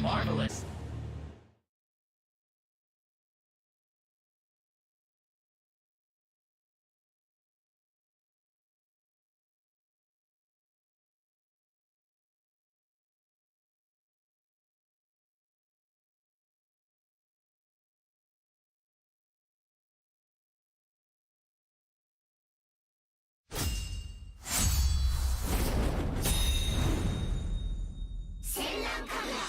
Marvelous! Senran Kagura.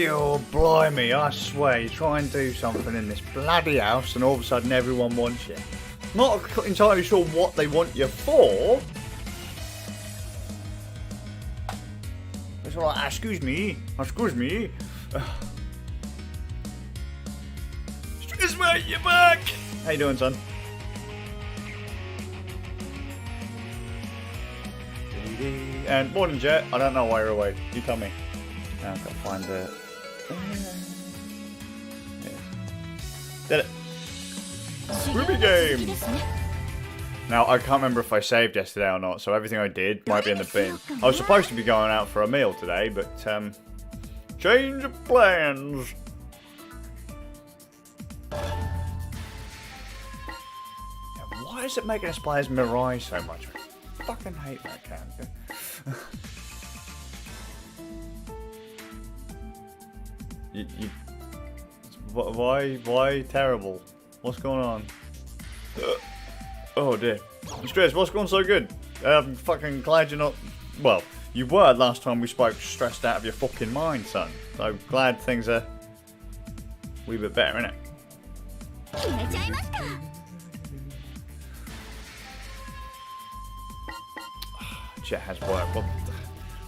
You blimey, I swear, you try and do something in this bloody house and all of a sudden everyone wants you. Not entirely sure what they want you for. It's all like, excuse me. Stress mate, you're back! How you doing, son? And morning, Jet. I don't know why you're awake. You tell me. Now I've got to find it. Yeah. Did it. Ruby game! Now, I can't remember if I saved yesterday or not, so everything I did might be in the bin. I was supposed to be going out for a meal today, but, change of plans. Why is it making us play as Mirai so much? I fucking hate that character. Why terrible? What's going on? Oh dear. Stress, what's going so good? I'm fucking glad you're not... Well, you were last time we spoke stressed out of your fucking mind, son. So glad things are a wee bit better, innit? Shit has worked. Well,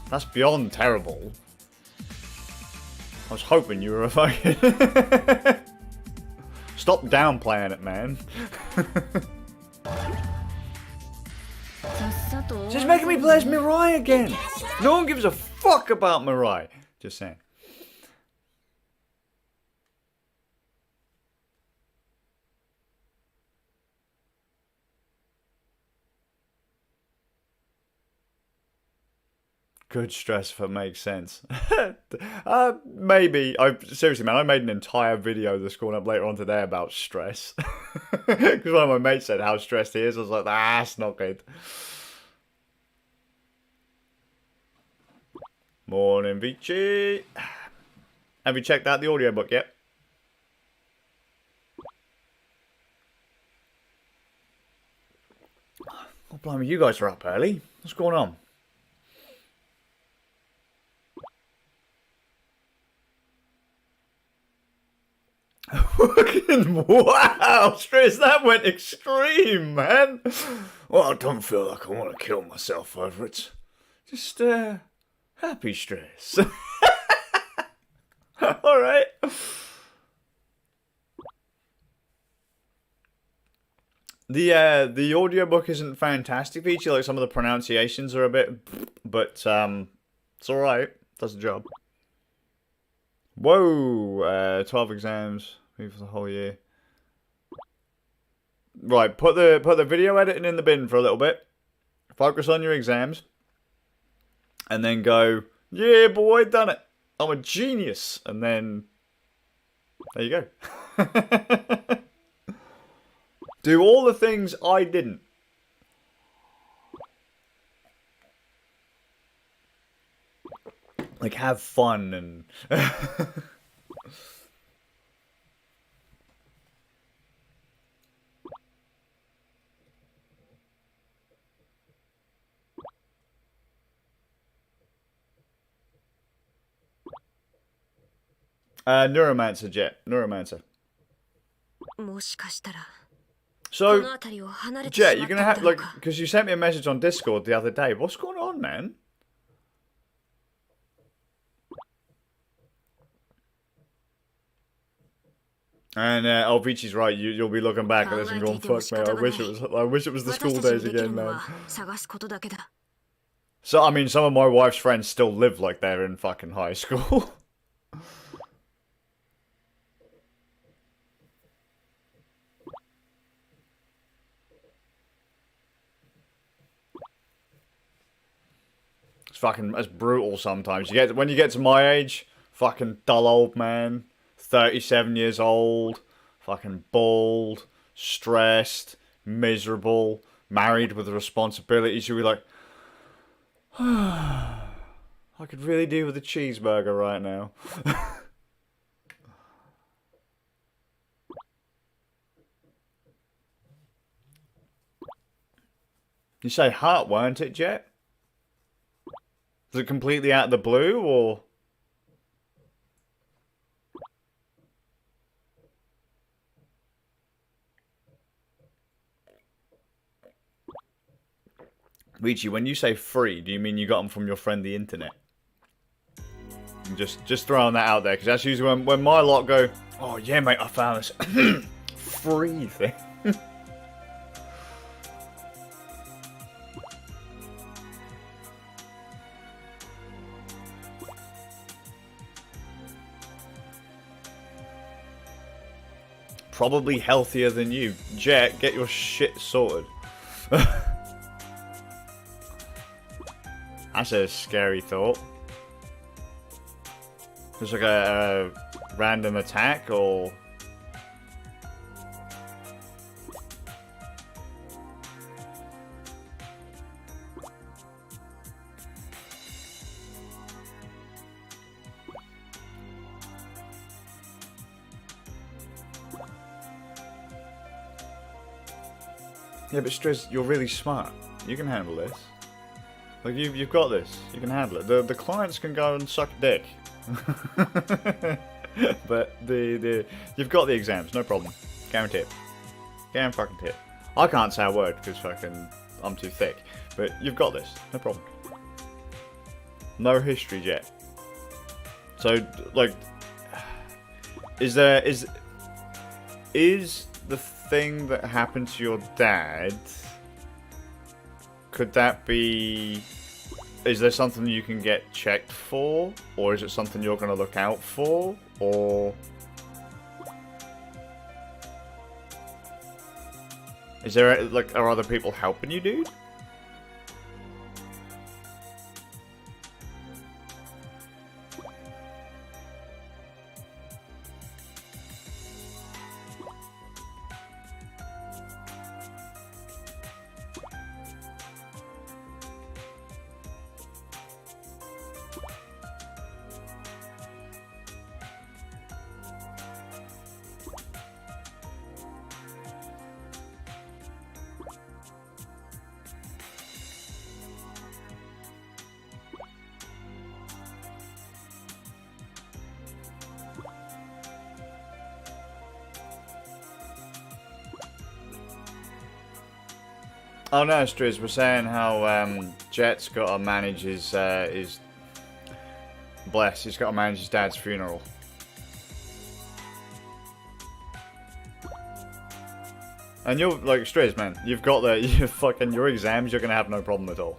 that's beyond terrible. I was hoping you were a fucking... Stop downplaying it, man. Just making me play as Mirai again. No one gives a fuck about Mirai. Just saying. Good stress if it makes sense. Maybe. Seriously, man, I made an entire video that's going up later on today about stress. Because one of my mates said how stressed he is. I was like, that's not good. Morning, Vici. Have you checked out the audiobook yet? Oh, blimey, you guys are up early. What's going on? Fucking wow, stress, that went extreme, man. Well, I don't feel like I want to kill myself over it. Just, happy stress. Alright. The audiobook isn't fantastic, Peachy. Like, some of the pronunciations are a bit, but, it's alright. Does the job. Whoa, 12 exams for the whole year. Right, put the video editing in the bin for a little bit. Focus on your exams. And then go, yeah, boy, done it. I'm a genius. And then, there you go. Do all the things I didn't. Like, have fun and... Neuromancer, Jet. Neuromancer. So, Jet, you're gonna have, like, because you sent me a message on Discord the other day. What's going on, man? And Vici's right. You'll be looking back at this and going, "Fuck me! I wish it was the school days again, man." So I mean, some of my wife's friends still live like they're in fucking high school. It's brutal sometimes. When you get to my age, fucking dull old man. 37 years old, fucking bald, stressed, miserable, married with responsibilities. You'll be like, I could really do with a cheeseburger right now. You say heart, weren't it, Jet? Was it completely out of the blue, or... Richie, when you say free, do you mean you got them from your friend the internet? I'm just throwing that out there, because that's usually when my lot go, oh yeah mate, I found this free thing. Probably healthier than you. Jet, get your shit sorted. That's a scary thought. Just like a random attack, or... Yeah, but Striz, you're really smart. You can handle this. Like, you've got this. You can handle it. The clients can go and suck dick. But you've got the exams, no problem. Guarantee it. Guarantee it. I can't say a word because fucking I'm too thick. But you've got this, no problem. No history yet. So, like, is the thing that happened to your dad, could that be, is there something you can get checked for, or is it something you're going to look out for, or is there, like, are other people helping you, dude? Oh no, Striz, we're saying how Jet's got to manage his bless, he's got to manage his dad's funeral. And you're like, Striz, man, you've got your exams, you're gonna have no problem at all.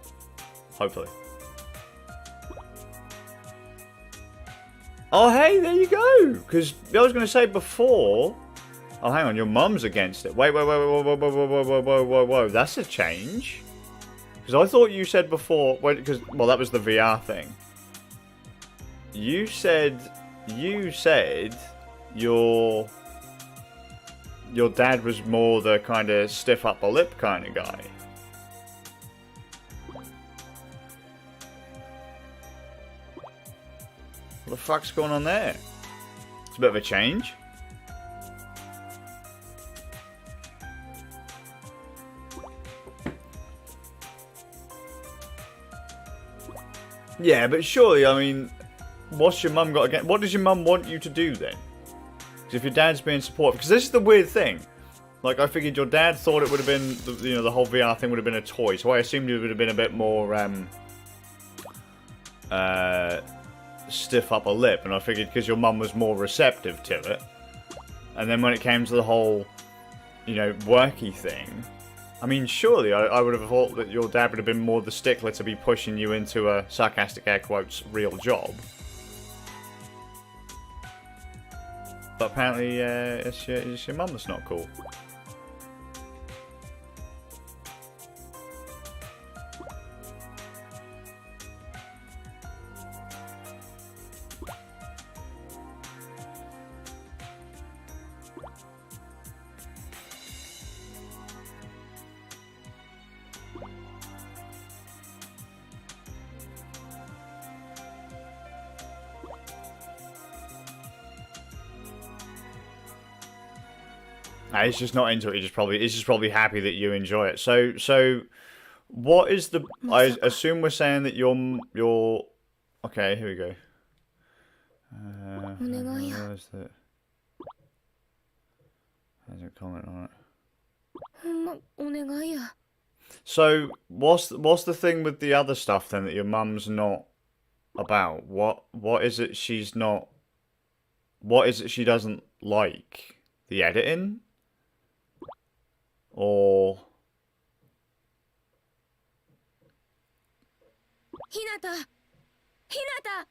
Hopefully. Oh hey, there you go! Because I was gonna say before. Oh, hang on, your mum's against it. Wait, whoa, that's a change. Because I thought you said before, well, that was the VR thing. You said your dad was more the kind of stiff upper lip kind of guy. What the fuck's going on there? It's a bit of a change. Yeah, but surely, I mean, what's your mum got against? What does your mum want you to do then? Because if your dad's being supportive, because this is the weird thing. Like, I figured your dad thought it would have been, the whole VR thing would have been a toy, so I assumed it would have been a bit more stiff upper lip, and I figured because your mum was more receptive to it, and then when it came to the whole, worky thing. I mean, surely I would have thought that your dad would have been more the stickler to be pushing you into a sarcastic air quotes real job. But apparently, it's your mum that's not cool. He's just not into it. He's just probably happy that you enjoy it. So, what is the? I assume we're saying that you're. Okay, here we go. Where's the? There's a comment on it. So what's the thing with the other stuff then that your mum's not about? What is it she's not? What is it she doesn't like? The editing? Or ひなたひなた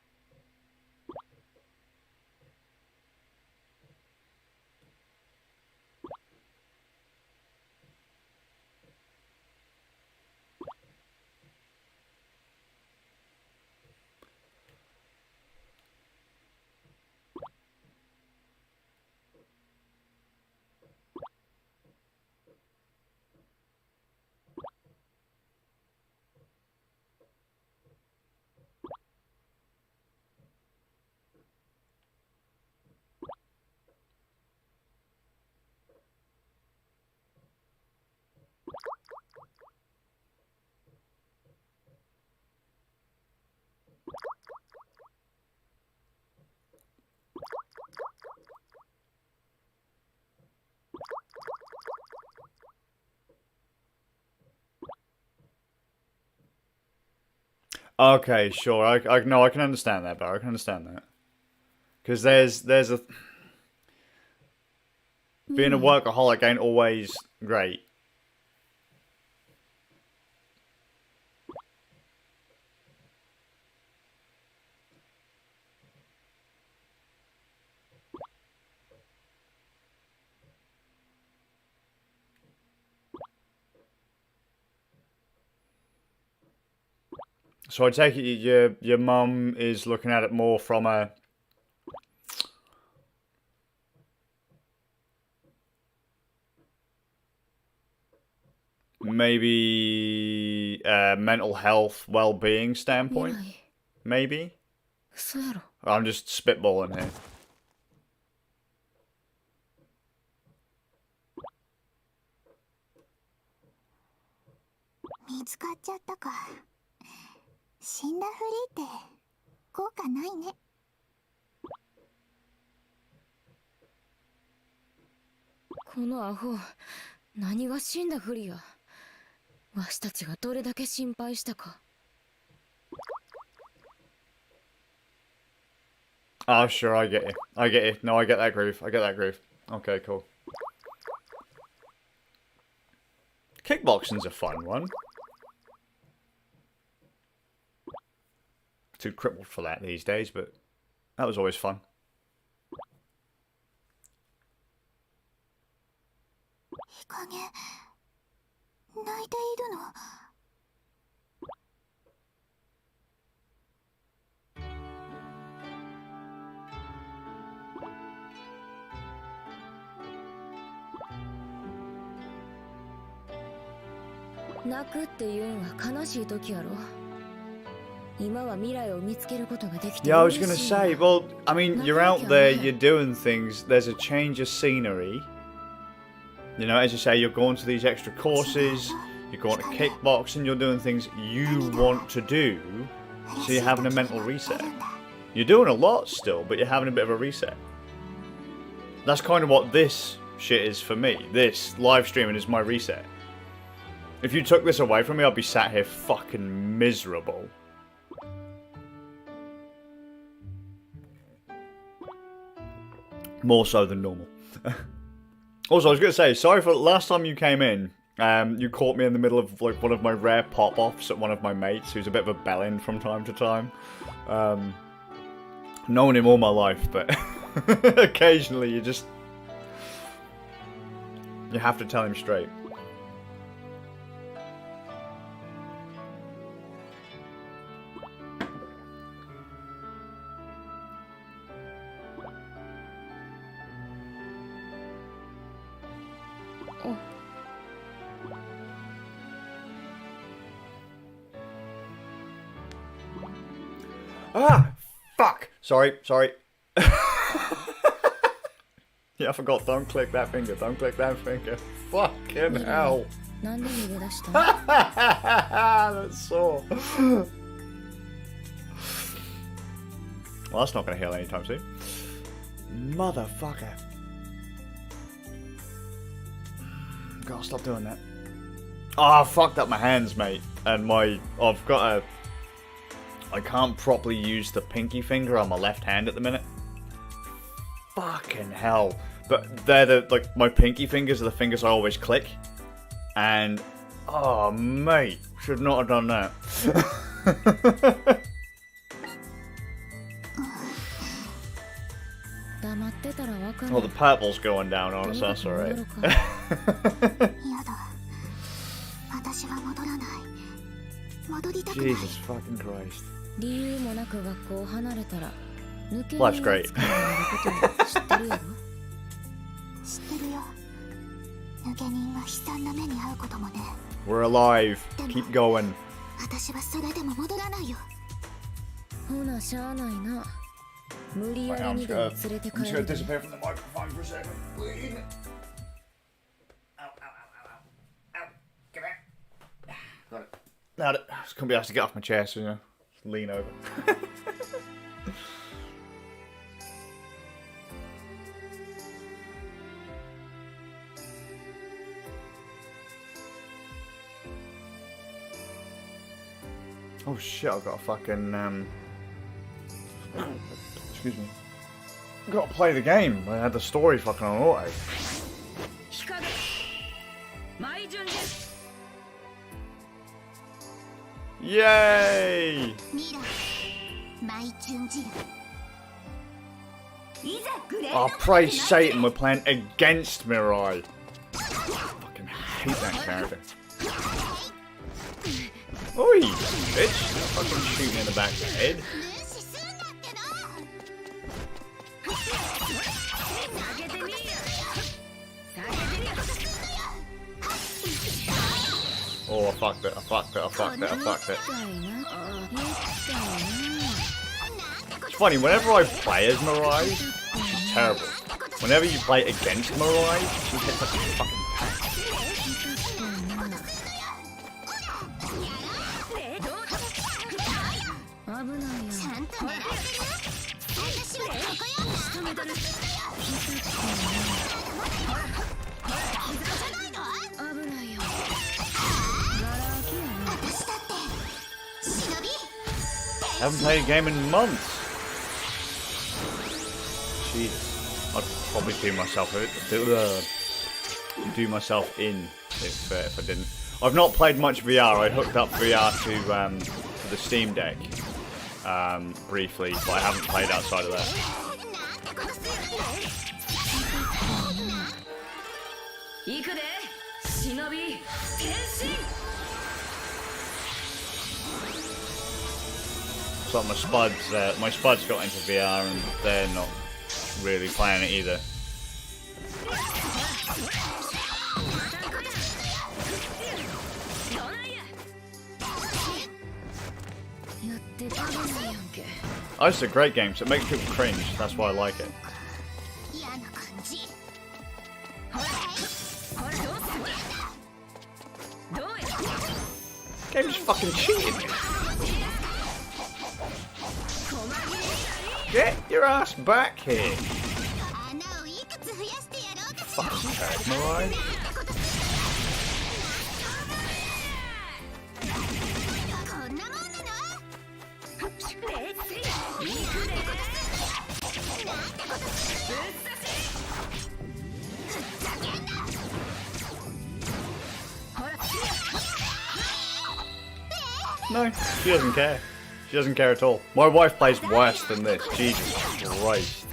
okay, sure. I no, I can understand that, but I can understand that because there's a being a workaholic ain't always great. So I take it your mum is looking at it more from a maybe mental health, well-being standpoint. Maybe. 嘘やろ I'm just spitballing here. 見つかっちゃったか。死んだふりって効果ないね。このアホ何が死んだふりやわしたちがどれだけ心配したか Oh, sure, I get you. I get you. No, I get that groove. I get that groove. Okay, cool. Kickboxing's a fun one. Too crippled for that these days, but that was always fun. いい加減泣いているの。泣くっていうんは悲しい時やろ今は未来を見つけることができて Yeah, I was 嬉 gonna しいわ say, well, I mean, you're out there, you're doing things, there's a change of scenery. You know, as you say, you're going to these extra courses, you're going to kickboxing, you're doing things you want to do, so you're having a mental reset. You're doing a lot still, but you're having a bit of a reset. That's kind of what this shit is for me. This live streaming is my reset. If you took this away from me, I'd be sat here fucking miserable. More so than normal. Also, I was going to say, sorry for last time you came in. You caught me in the middle of like one of my rare pop-offs at one of my mates, who's a bit of a bellend from time to time. Known him all my life, but occasionally you have to tell him straight. Ah! Fuck! Sorry. Yeah, I forgot. Don't click that finger. Don't click that finger. Fucking hell. なんで逃げ出した That's sore. Well, that's not going to heal anytime soon. Motherfucker. Gotta stop doing that. Oh, I fucked up my hands, mate. And I've got a... I can't properly use the pinky finger on my left hand at the minute. Fucking hell. But they're the, like, my pinky fingers are the fingers I always click. And, oh, mate, should not have done that. Well, the purple's going down on us, that's alright. Jesus fucking Christ. Life's great. We're alive. Keep going. I'm just gonna disappear from the microphone for a second. Please. Ow, ow, ow, ow, ow. Come here. Got it. Now I just can't be asked to get off my chair, so, you know, lean over. Oh shit, I've got a fucking, excuse me. I've got to play the game. I had the story fucking on auto. Yay! Oh, praise Satan, we're playing against Mirai. I fucking hate that character. Oi, bitch! Fucking shoot me in the back of the head. Oh, I fucked it, I fucked it, I fucked it, I fucked it. It's funny, whenever I play as Mirai, she's terrible. Whenever you play against Mirai, she hits like a fucking tank. I haven't played a game in months. Jesus, I'd probably do myself in if I didn't. I've not played much VR. I hooked up VR to the Steam Deck briefly, but I haven't played outside of that. So my spuds got into VR and they're not really playing it either. Oh, it's a great game, so it makes people cringe. That's why I like it. Game's fucking cheating. Get your ass back here. Fucking tag, Mirai. No, she doesn't care. She doesn't care at all. My wife plays worse than this. Jesus Christ.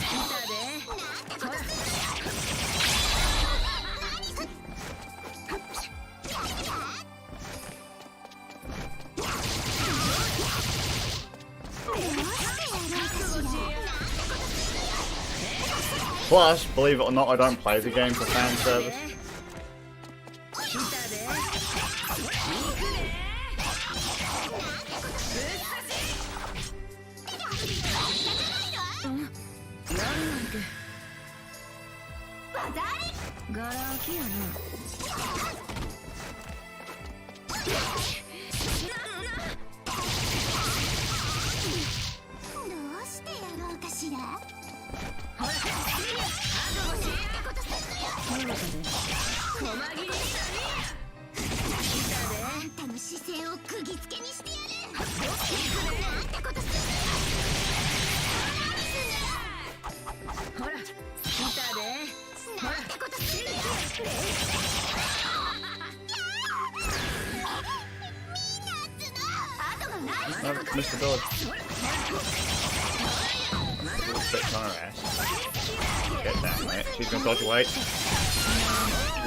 Plus, believe it or not, I don't play the game for fan service. 釘付けにしてやる。なんてことするほら、来たで。なんてことするよ。No, Mr. Dodge. Spits on her ass. Get down, mate. She's gonna dodge away.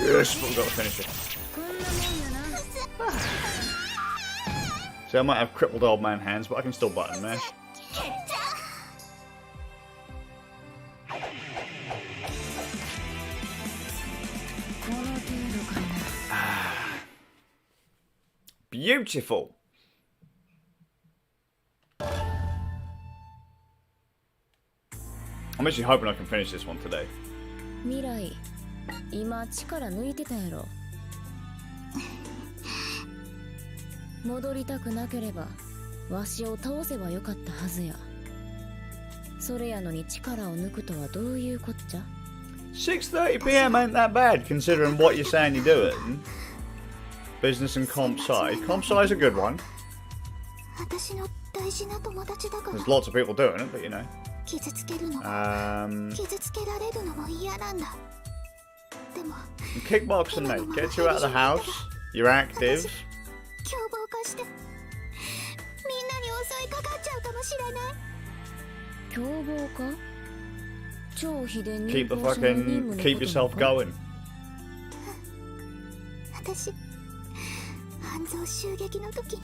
Yes, but we've got to finish it. こんなもんやな。 See, I might have crippled old man hands, but I can still button mash. この程度かな。Beautiful. I'm actually hoping I can finish this one today. 未来、今力抜いてたやろ。戻りたくなければわしを倒せばよかったはずや。それやのに力を抜くとはどういうこっちゃ。 6:30 PM ain't that bad considering what you're saying you're doing. Business and comp sci. Comp sci is a good one. 私の大事な友達だから。 There's lots of people doing it, but you know. 傷つけるのも、傷つけられるのも嫌なんだ。でも Kickboxing, mate. Gets you out of the house. You're active. 凶暴化してみんなに襲いかかっちゃうかもしれない。凶暴か。超秘伝 Keep the fucking, keep yourself going. 私半蔵襲撃の時に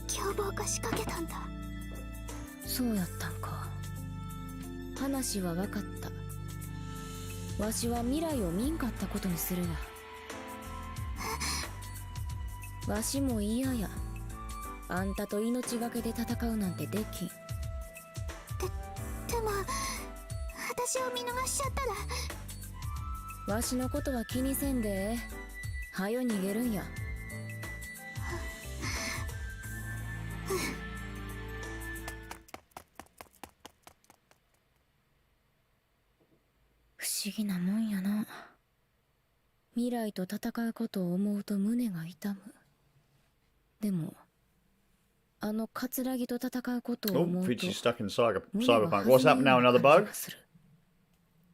凶暴化しかけたんだ。そうやったんか。話は分かった。わしは未来を見んかったことにするわ。わしも嫌や。あんたと命がけで戦うなんてできん。でも私を見逃しちゃったら。わしのことは気にせんで。はよ逃げるんや。不思議なもんやな。未来と戦うことを思うと胸が痛む。でもあのカツラギと戦うことを Oh, 思うと Peachy's stuck in Cyberpunk. 胸が What's happened now? Another bug?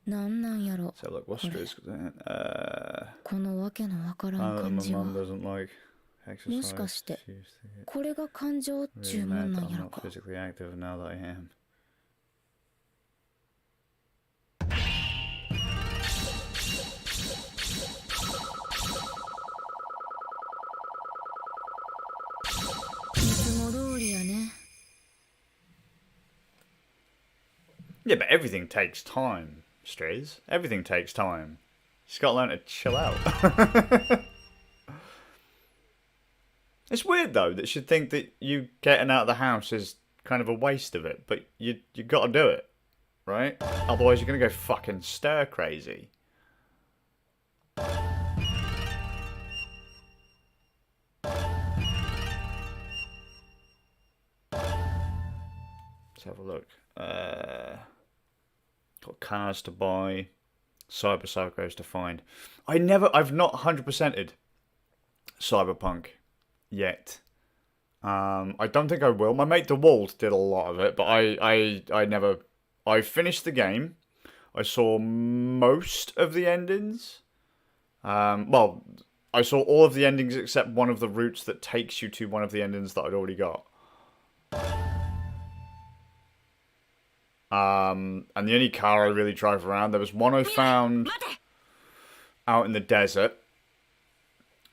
なんなんやろ。 So look, what's this? このわけのわからん My 感じは。 mum doesn't like もしか exercise. して、 She used to get これが感情っちゅ really うも mad んな that んや I'm ろ not か。 physically active now that I am. いつも通りやね。 Yeah, but everything takes time, Strez. Everything takes time. She's got to learn to chill out. It's weird though that she'd think that you getting out of the house is kind of a waste of it, but you got to do it, right? Otherwise, you're gonna go fucking stir crazy. Let's have a look. Got cars to buy, cyber psychos to find. I've not 100%ed Cyberpunk yet. I don't think I will. My mate DeWalt did a lot of it, but I never. I finished the game. I saw most of the endings. Well, I saw all of the endings except one of the routes that takes you to one of the endings that I'd already got. And the only car I really drove around, there was one I found out in the desert,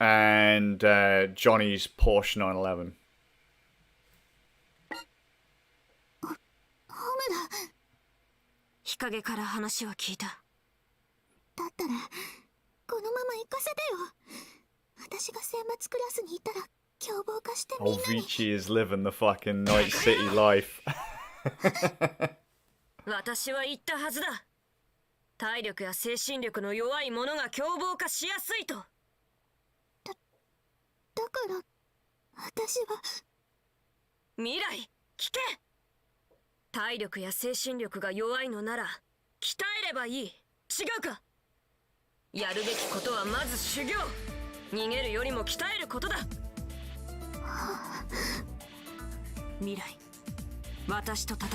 and Johnny's Porsche 911. ホムだ。日陰から話を聞いた。だったらこのまま行かせてよ。私が選抜クラスにいたら凶暴化してみん Oh, なに。 Vici is living the fucking Night City life. 私は言ったはずだ。体力や精神力の弱い者が凶暴化しやすいと。だから私は。未来、聞け。体力や精神力が弱いのなら鍛えればいい。違うか。やるべきことはまず修行。逃げるよりも鍛えることだ。未来、私と戦え。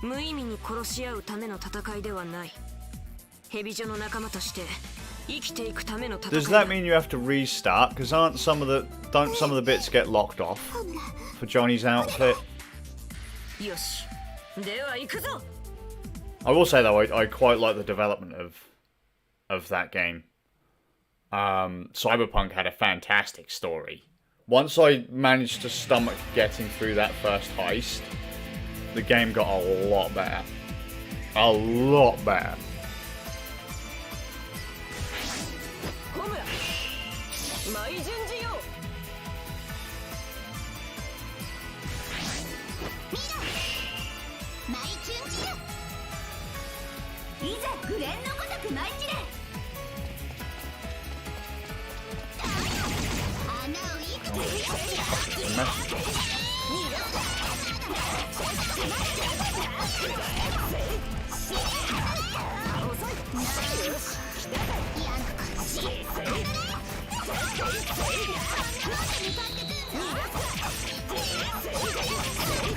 無意味に殺し合うための戦いではない。蛇女の仲間として生きていくための戦いだ。Does that mean you have to restart? Because don't some of the bits get locked off for Johnny's outfit? よし、では行くぞ。I will say though, I quite like the development of that game. Cyberpunk had a fantastic story. Once I managed to stomach getting through that first heist, the game got a lot better. A lot better. ホムラ、マイ順次よ。マイチュンチだ。いざグレンのごとく舞い散れ。穴をいくつにしてや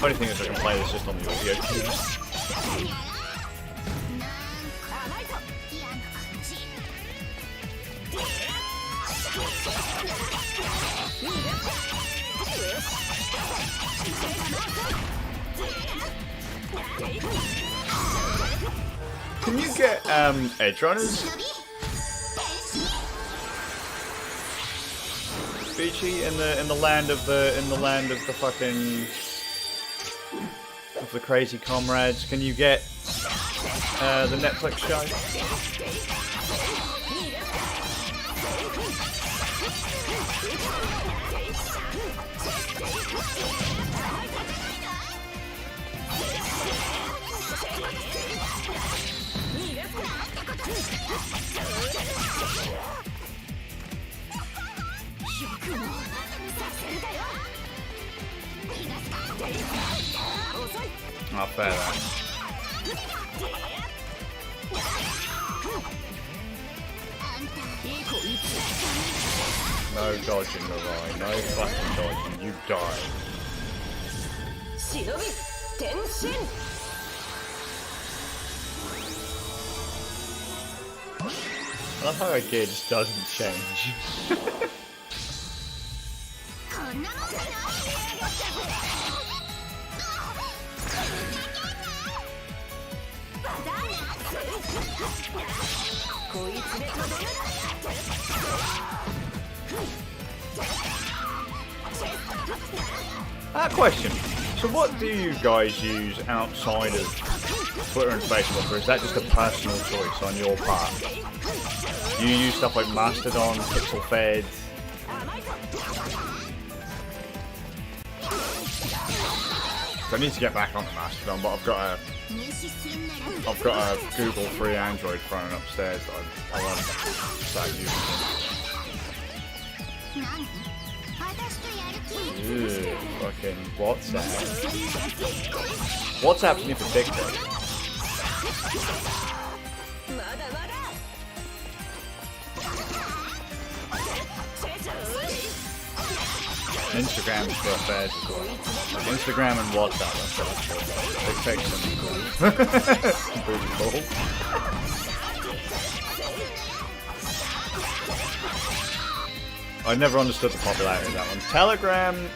Funny thing is I can play this just on the audio cues. Can you get edge runners? Beachy in the land of the fucking of the crazy comrades. Can you get the Netflix show? Not fair that. No dodging, Mirai. No fucking dodging. You die. I love how our gear just doesn't change. Question. So what do you guys use outside of Twitter and Facebook, or is that just a personal choice on your part? Do you use stuff like Mastodon, Pixel Fed? I need to get back onto Mastodon, but I've got a Google free Android phone upstairs that I want to start using. Ew, fucking WhatsApp. WhatsApp's me for TikTok. Instagram for affairs as well. Like Instagram and WhatsApp, that's what TikTok's cool. I never understood the popularity of that one. Telegram,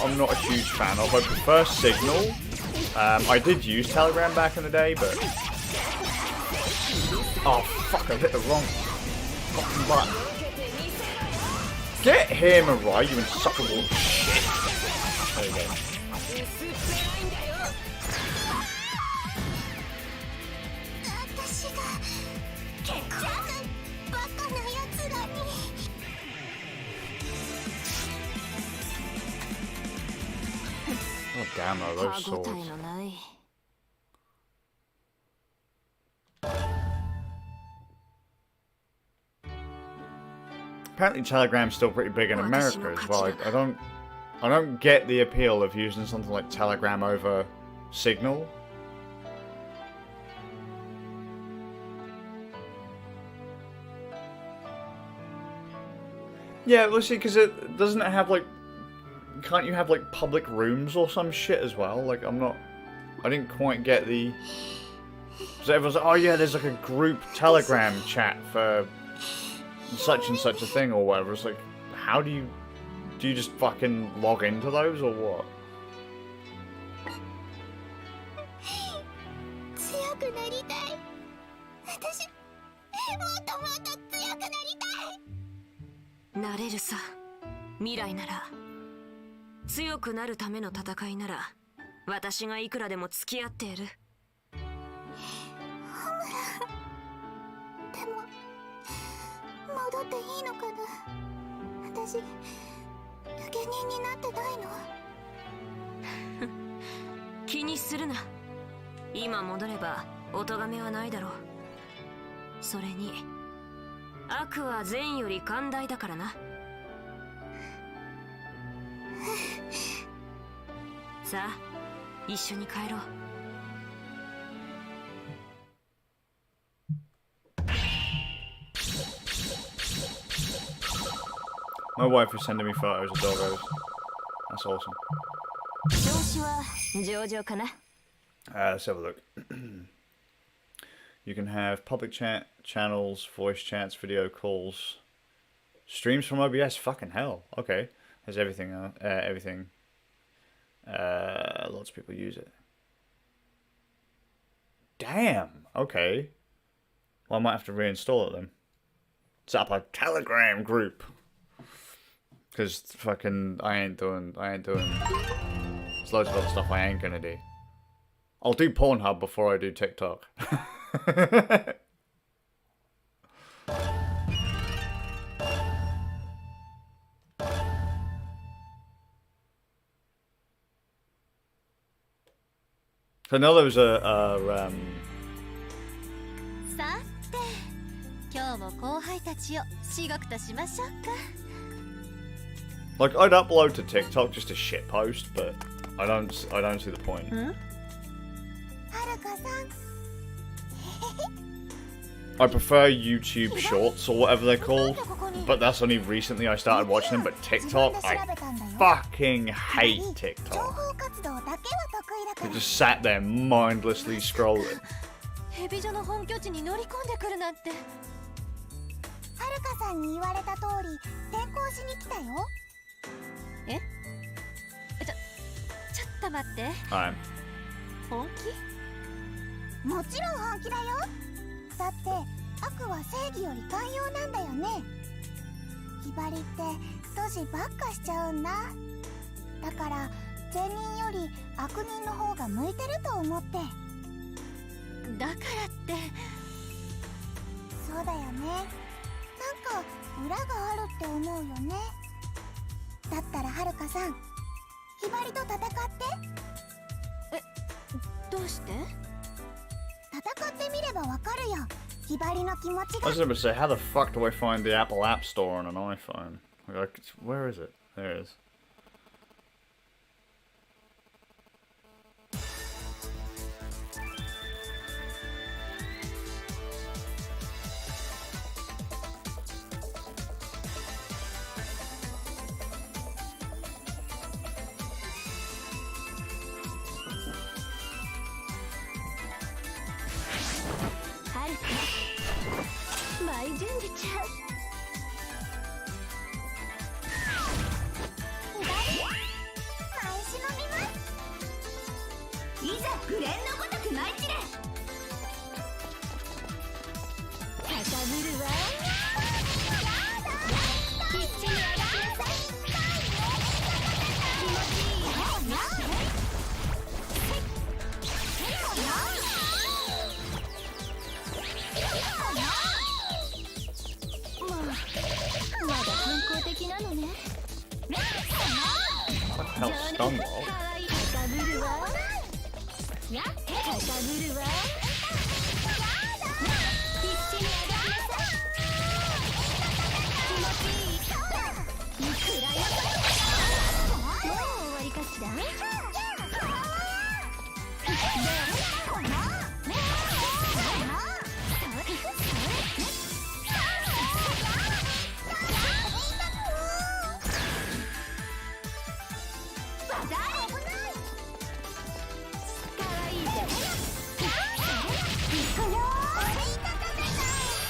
I'm not a huge fan of. I prefer Signal. I did use Telegram back in the day, but oh fuck! I hit the wrong fucking button. Get here, Mirai, you insufferable shit. There you go. Oh damn, are those swords. Apparently Telegram's still pretty big in America as well. I don't get the appeal of using something like Telegram over Signal. Yeah, well, see, because it doesn't it have like, can't you have like public rooms or some shit as well? Like, I didn't quite get the. So everyone's like, oh yeah, there's like a group Telegram chat for such and such a thing or whatever. It's like, how do you just fucking log into those or what? 強くなりたい。私もっともっと強くなりたい。なれるさ。未来なら。強くなるための戦いなら、私がいくらでも付き合っている。でも戻っていいのかな。私抜け人になってないの。気にするな。今戻ればお咎めはないだろう。それに悪は善より寛大だからな。さあ、一緒に帰ろう。My wife is sending me photos of doggos. That's awesome. 調子は上々かな。Let's have a look. You can have public chat, channels, voice chats, video calls, streams from OBS. Fucking hell. Okay. There's everything. Everything. Lots of people use it. Damn. Okay. Well, I might have to reinstall it then. Set up a Telegram group. Because fucking I ain't doing. There's loads of other stuff I ain't gonna do. I'll do Pornhub before I do TikTok. So now there was a さて、今日も後輩たちを仕事としましょうか。 like I'd upload to TikTok just a shit post, but I don't see the point. はるかさん。 I prefer YouTube Shorts or whatever they're called, but that's only recently I started watching them. But TikTok, I fucking hate TikTok. 情報活動だけは得意だか I ら。 just sat there mindlessly scrolling. ヘビ女の本拠地に乗り込んでくるなんて。はるかさんに言われた通り転校しに来たよ。え？ちょっと待って。Alright. 本気？もちろん本気だよ。だって悪は正義より寛容なんだよね。ひばりってドジばっかしちゃうんだ。だから善人より悪人の方が向いてると思って。だからって。そうだよね。なんか裏があるって思うよね。だったらはるかさん、ひばりと戦って。え、どうして？戦ってみればわかるよ。ひばりの気持ち I が。 was going to say, how the fuck do I find the Apple App Store on an iPhone? Like, where is it? There it is. Hell, Stonewall.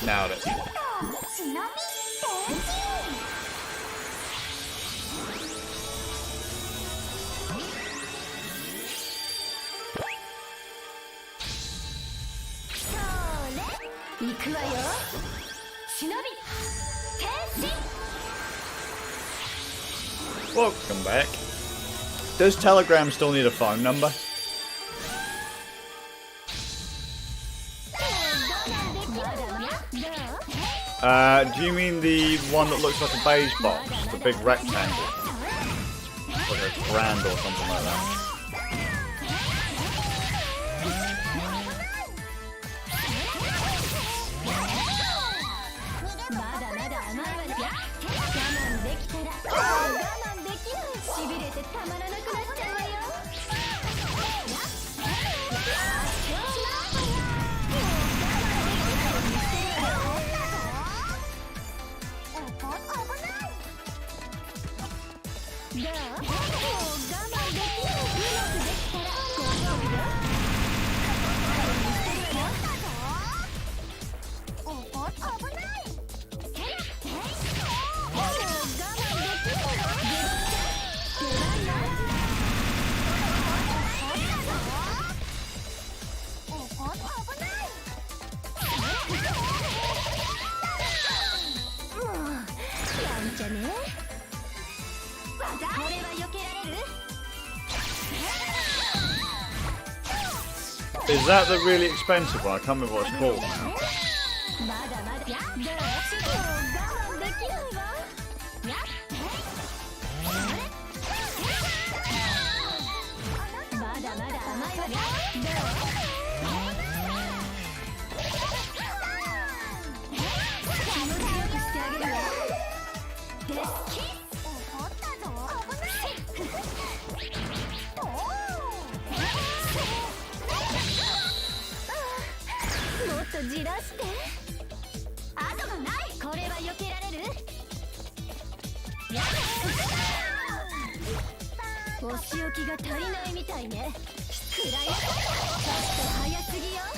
Nailed it. 忍び天行くわよ忍び変身 Welcome back. Does Telegram still need a phone number? Do you mean the one that looks like a beige box? The big rectangle? Like a grand or something like that. Is that the really expensive one? I can't remember what it's called now.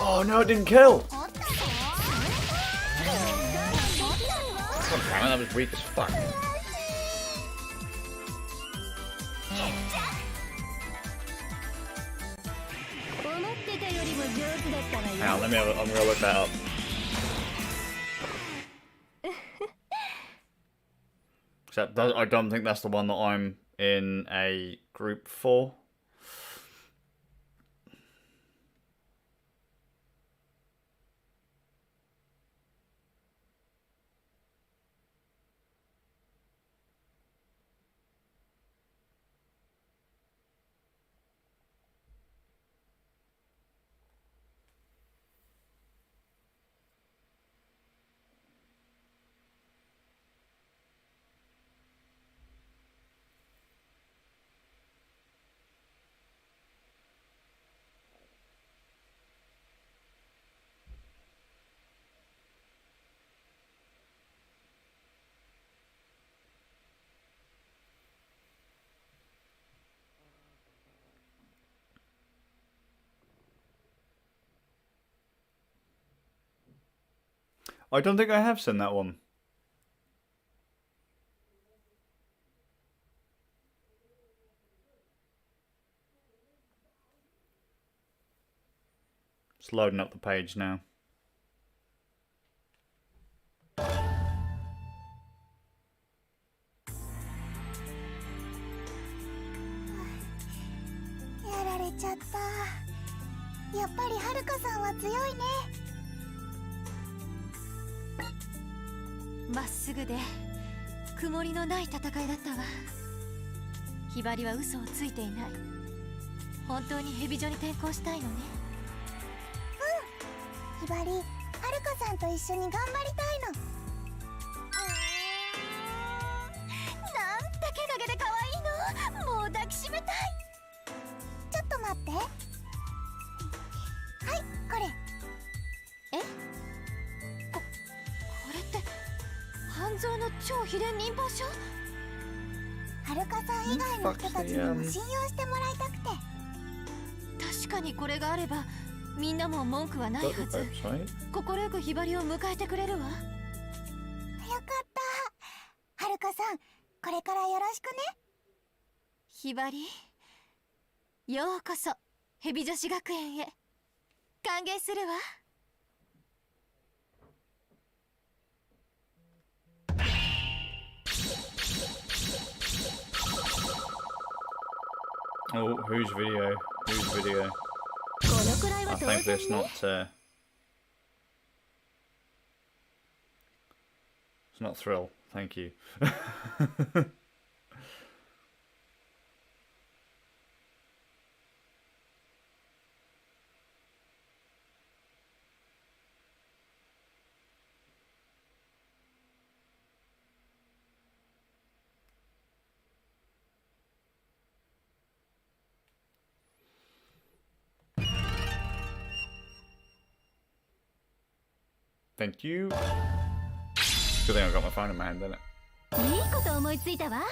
Oh no, it didn't kill! God damn it, that was weak as fuck. Hang on, I'm gonna look that up. I don't think that's the one that I'm in a group for. I don't think I have seen that one. It's loading up the page now.まっすぐで曇りのない戦いだったわ。ひばりは嘘をついていない。本当にヘビ女に転校したいのね。ひばり、はるかさんと一緒に頑張りたいの。なんてけなげで可愛いの。もう抱きしめたい。ちょっと待って。はい、これ。これって半蔵の超秘伝忍法書？はるかさん以外の人たちにも信用してもらいたくて。確かにこれがあればみんなも文句はないはず。心よくひばりを迎えてくれるわ。よかった。はるかさん、これからよろしくね。ひばり、ようこそヘビ女子学園へ。歓迎するわ。Oh, whose video? Whose video? I think it's not. It's not Thrill. Thank you. Thank you. Good thing I got my phone in my hand, didn't it? いいこと思いついたわ。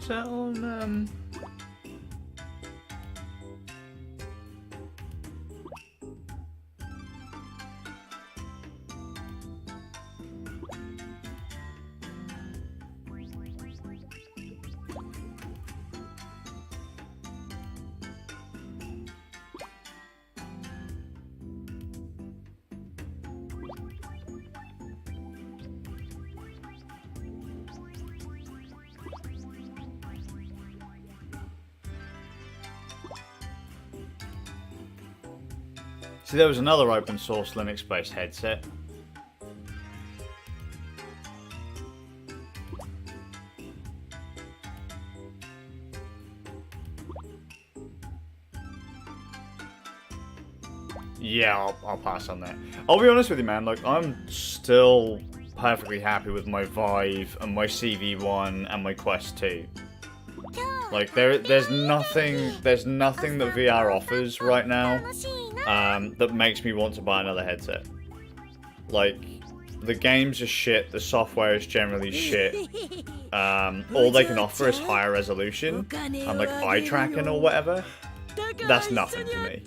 Is that on, See, there was another open source Linux based headset. Yeah, I'll pass on that. I'll be honest with you, man. Like, I'm still perfectly happy with my Vive and my CV1 and my Quest 2. Like, there's nothing that VR offers right now that makes me want to buy another headset. Like, the games are shit, the software is generally shit. All they can offer is higher resolution and like eye tracking or whatever. That's nothing to me.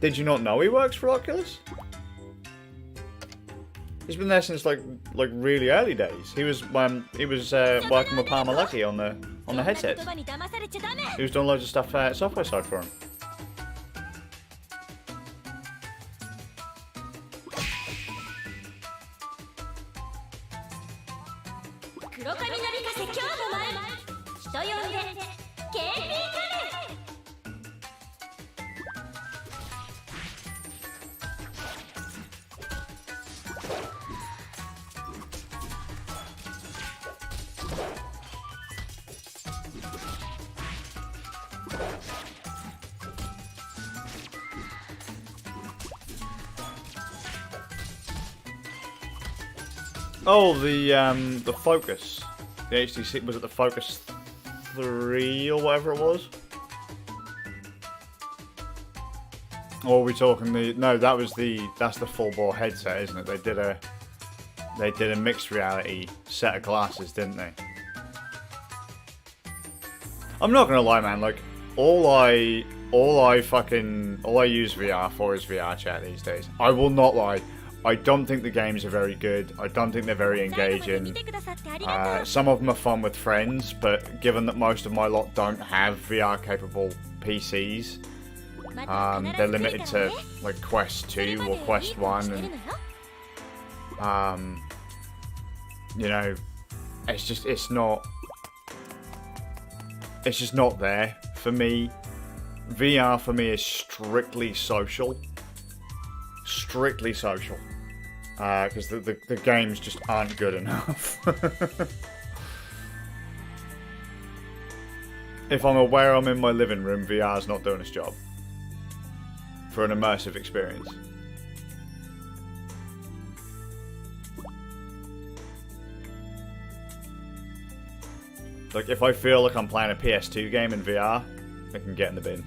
Did you not know he works for Oculus? He's been there since like really early days. He was working with Palmer Lucky on the headsets. He was doing loads of stuff software side for him. Oh, the Focus. The HTC, was it the Focus 3 or whatever it was? Or are we talking no, that's the full bore headset, isn't it? They did a mixed reality set of glasses, didn't they? I'm not gonna lie, man, like all I use VR for is VR chat these days. I will not lie. I don't think the games are very good. I don't think they're very engaging. Some of them are fun with friends, but given that most of my lot don't have VR-capable PCs, They're limited to like Quest 2 or Quest 1, and you know, it's just not there for me. VR for me is strictly social. Because the games just aren't good enough. If I'm aware I'm in my living room, VR's not doing its job for an immersive experience. Like, if I feel like I'm playing a PS2 game in VR, I can get in the bin.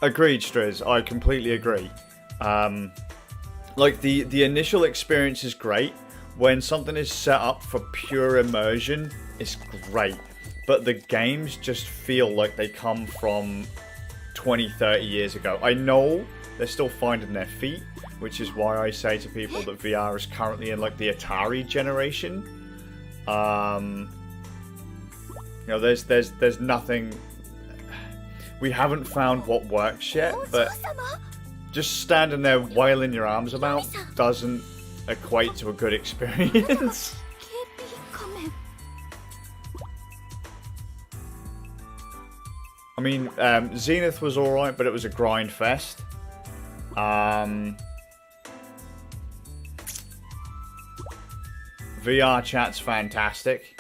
Agreed, Striz. I completely agree. Like, the initial experience is great. When something is set up for pure immersion, it's great. But the games just feel like they come from 20, 30 years ago. I know they're still finding their feet, which is why I say to people that VR is currently in, like, the Atari generation. You know, there's nothing... We haven't found what works yet, but just standing there wailing your arms about doesn't equate to a good experience. I mean, Zenith was alright, but it was a grind fest. VR chat's fantastic.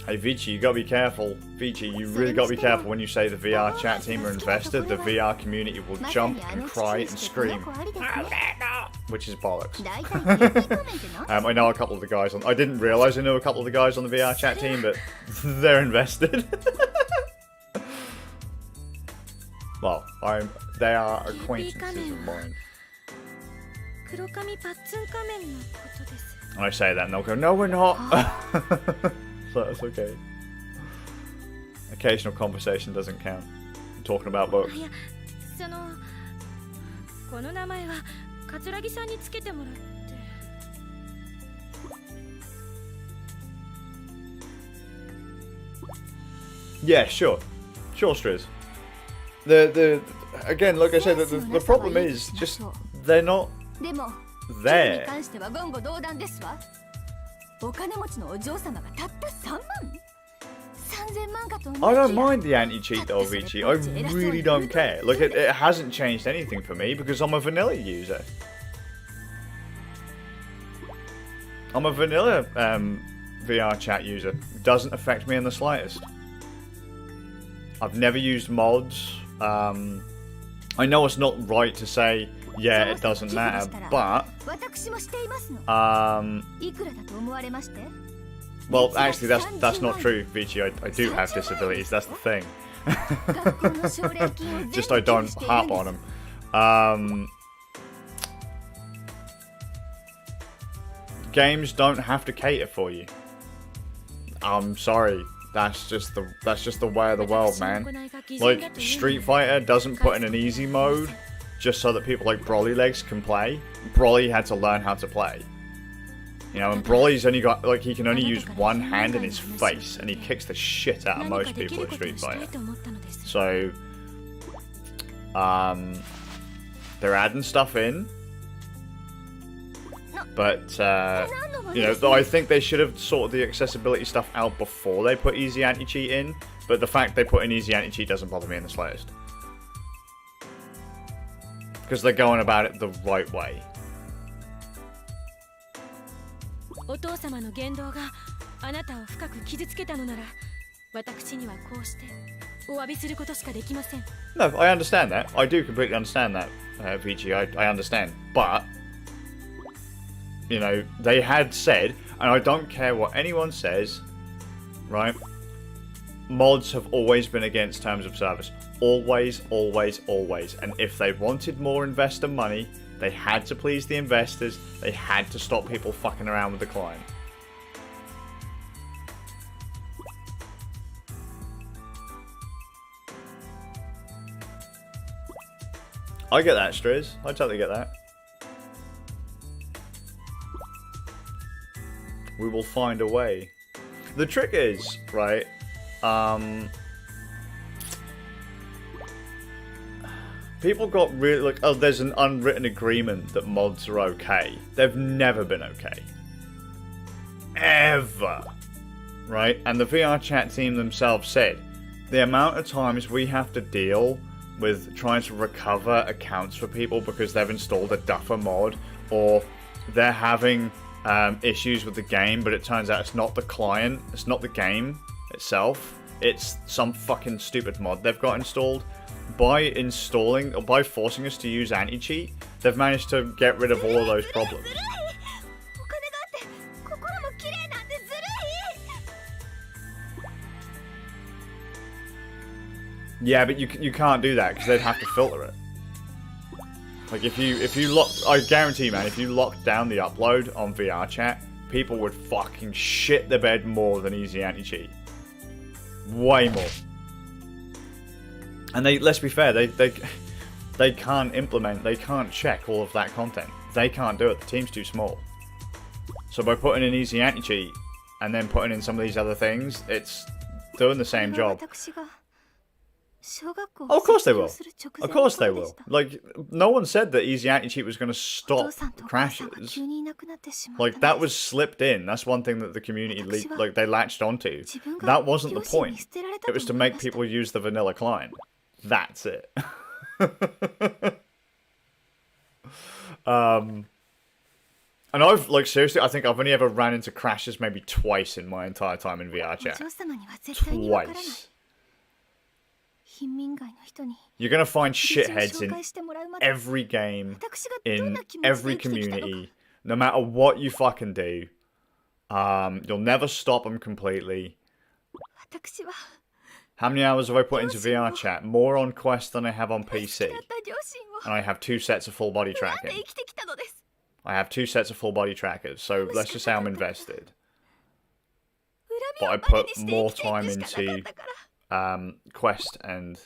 Hey Vici, you gotta be careful. Vici, you really gotta be careful when you say the VR chat team are invested. The VR community will jump and cry and scream. Which is bollocks. I know a couple of the guys on... I didn't realise I knew a couple of the guys on the VR chat team, but they're invested. Well, they are acquaintances of mine. And I say that and they'll go, no we're not! So that's okay. Occasional conversation doesn't count. I'm talking about books. Yeah, sure. Sure, Striz. Again, like I said, the problem is just they're not there. I don't mind the anti-cheat though, Vici. I really don't care. Like, it hasn't changed anything for me because I'm a vanilla user. I'm a vanilla VR chat user. It doesn't affect me in the slightest. I've never used mods. I know it's not right to say, yeah, it doesn't matter, but... well, actually, that's not true, Vici. I do have disabilities, that's the thing. Just I don't harp on them. Games don't have to cater for you. I'm sorry. That's just the way of the world, man. Like, Street Fighter doesn't put in an easy mode just so that people like Broly Legs can play. Broly had to learn how to play. You know, and Broly's only got, like, he can only use one hand in his face, and he kicks the shit out of most people in Street Fighter. So, they're adding stuff in. But, you know, I think they should have sorted the accessibility stuff out before they put easy anti-cheat in. But the fact they put in easy anti-cheat doesn't bother me in the slightest. Because they're going about it the right way. No, I understand that. I do completely understand that, Vici. I understand. But... you know, they had said, and I don't care what anyone says, right? Mods have always been against terms of service. Always, always, always. And if they wanted more investor money, They had to please the investors. They had to stop people fucking around with the client. I get that, Striz. I totally get that. We will find a way. The trick is, right, people got really, like, oh, there's an unwritten agreement that mods are okay. They've never been okay. Ever. Right? And the VR chat team themselves said, the amount of times we have to deal with trying to recover accounts for people because they've installed a duffer mod, or they're having issues with the game, but it turns out it's not the client, it's not the game itself, it's some fucking stupid mod they've got installed. By installing, or by forcing us to use anti-cheat, they've managed to get rid of all of those problems. Yeah, but you can't do that because they'd have to filter it. Like if you lock, I guarantee, man, if you locked down the upload on VR chat, people would fucking shit the bed more than easy anti-cheat. Way more. And let's be fair, they can't implement, they can't check all of that content. They can't do it. The team's too small. So by putting in easy anti-cheat and then putting in some of these other things, it's doing the same job. Oh, of course they will. Of course they will. Like, no one said that easy anti-cheat was going to stop crashes. Like, that was slipped in. That's one thing that the community, like, they latched onto. That wasn't the point. It was to make people use the vanilla client. That's it. And I've, like, seriously, I think I've only ever ran into crashes maybe twice in my entire time in VR chat. Twice. You're going to find shitheads in every game, in every community, no matter what you fucking do. You'll never stop them completely. How many hours have I put into VR chat? More on Quest than I have on PC. And I have 2 sets of full body tracking. I have 2 sets of full body trackers, so let's just say I'm invested. But I put more time into Quest and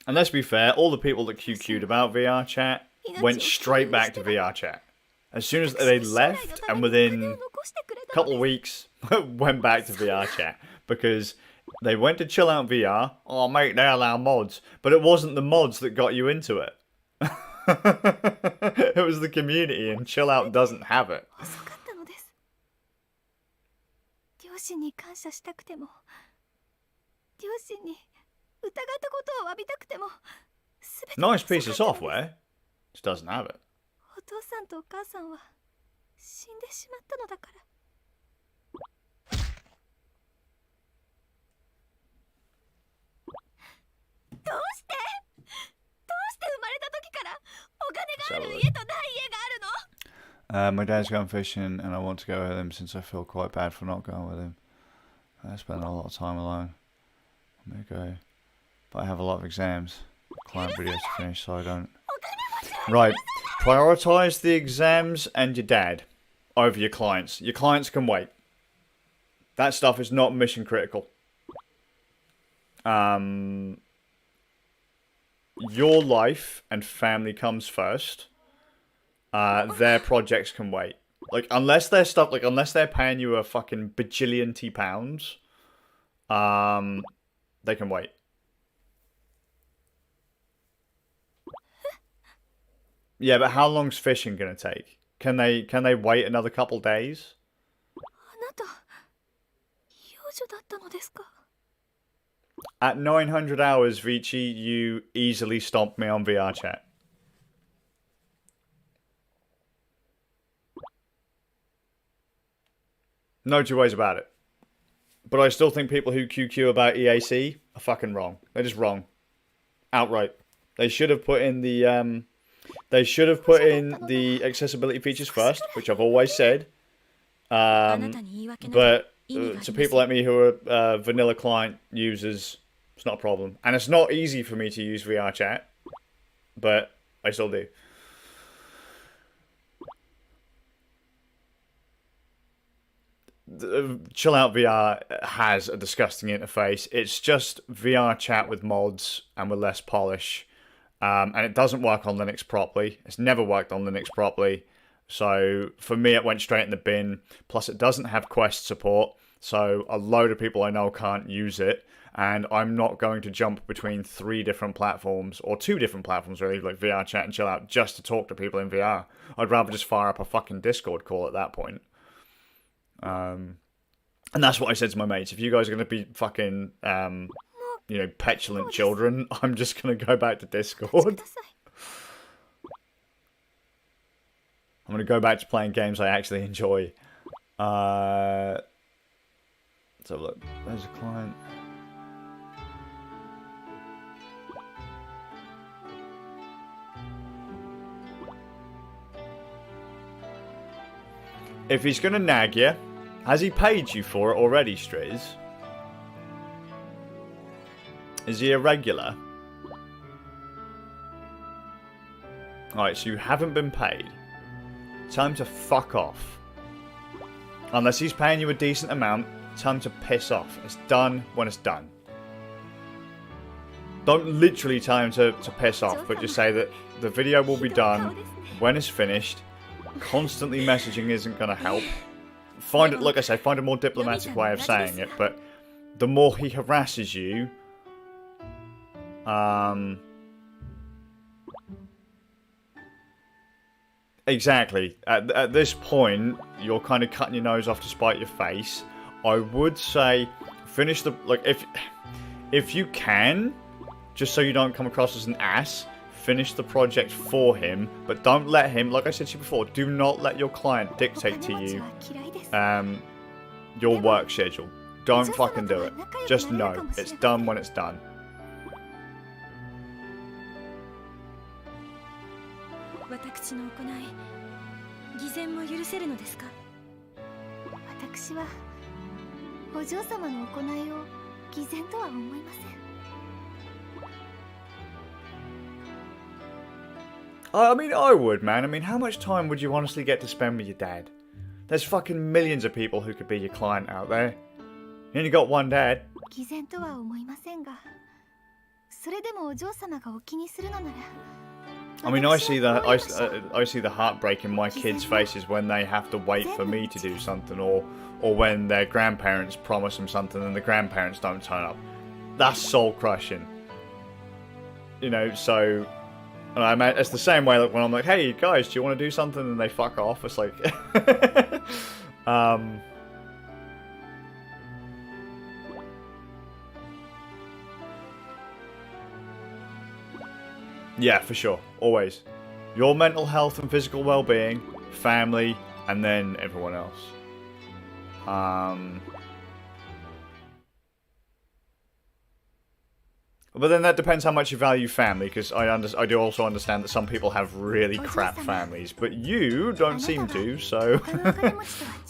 and let's be fair, all the people that QQ'd about VR chat went straight back to VR chat. As soon as they left, and within a couple of weeks, went back to VR chat. Because they went to Chill Out VR. Oh, mate, they allow mods. But it wasn't the mods that got you into it. It was the community, and Chill Out doesn't have it. Nice piece of software. Just doesn't have it. My dad's going fishing and I want to go with him since I feel quite bad for not going with him. I spend a lot of time alone. I'm gonna go. But I have a lot of exams. Client videos to finish, so I don't. Right. Prioritize the exams and your dad over your clients. Your clients can wait. That stuff is not mission critical. Your life and family comes first. Their projects can wait. Like, unless they're stuff, like, unless they're paying you a fucking bajillion £, they can wait. Yeah, but how long's fishing gonna take? Can they wait another couple days? At 900 hours, Vici, you easily stomped me on VR chat. No two ways about it. But I still think people who QQ about EAC are fucking wrong. They're just wrong. Outright. They should have put in the They should have put in the accessibility features first, which I've always said. But to people like me who are vanilla client users, it's not a problem. And it's not easy for me to use VR chat, but I still do. Chill Out VR has a disgusting interface. It's just VR chat with mods and with less polish. And it doesn't work on Linux properly. It's never worked on Linux properly. So for me, it went straight in the bin. Plus, it doesn't have Quest support. So a load of people I know can't use it. And I'm not going to jump between 3 different platforms, or 2 different platforms really, like VR chat and Chill Out, just to talk to people in VR. I'd rather just fire up a fucking Discord call at that point. And that's what I said to my mates. If you guys are going to be fucking, you know, petulant children, I'm just going to go back to Discord. I'm going to go back to playing games I actually enjoy. Let's have a look. There's a client. If he's going to nag you, has he paid you for it already, Striz? Is he a regular? Alright, so you haven't been paid. Tell him to fuck off. Unless he's paying you a decent amount, tell him to piss off. It's done when it's done. Don't literally tell him to piss off, but just say that the video will be done when it's finished. Constantly messaging isn't going to help. Find it, like I say, find a more diplomatic way of saying it, but the more he harasses you, exactly. At this point, you're kind of cutting your nose off to spite your face. I would say finish the, like, if you can, just so you don't come across as an ass, finish the project for him, but don't let him, like I said to you before, do not let your client dictate to you your work schedule. Don't fucking do it. Just know it's done when it's done. I mean, I would, man. I mean, how much time would you honestly get to spend with your dad? There's fucking millions of people who could be your client out there. You only got one dad. I mean, I see the heartbreak in my kids' faces when they have to wait for me to do something, or when their grandparents promise them something and the grandparents don't turn up. That's soul crushing. You know, so. And I mean, it's the same way like when I'm like, hey guys, do you want to do something? And they fuck off. It's like, yeah, for sure, always. Your mental health and physical well-being, family, and then everyone else. But then that depends how much you value family, because I do also understand that some people have really crap families, but you don't seem to, so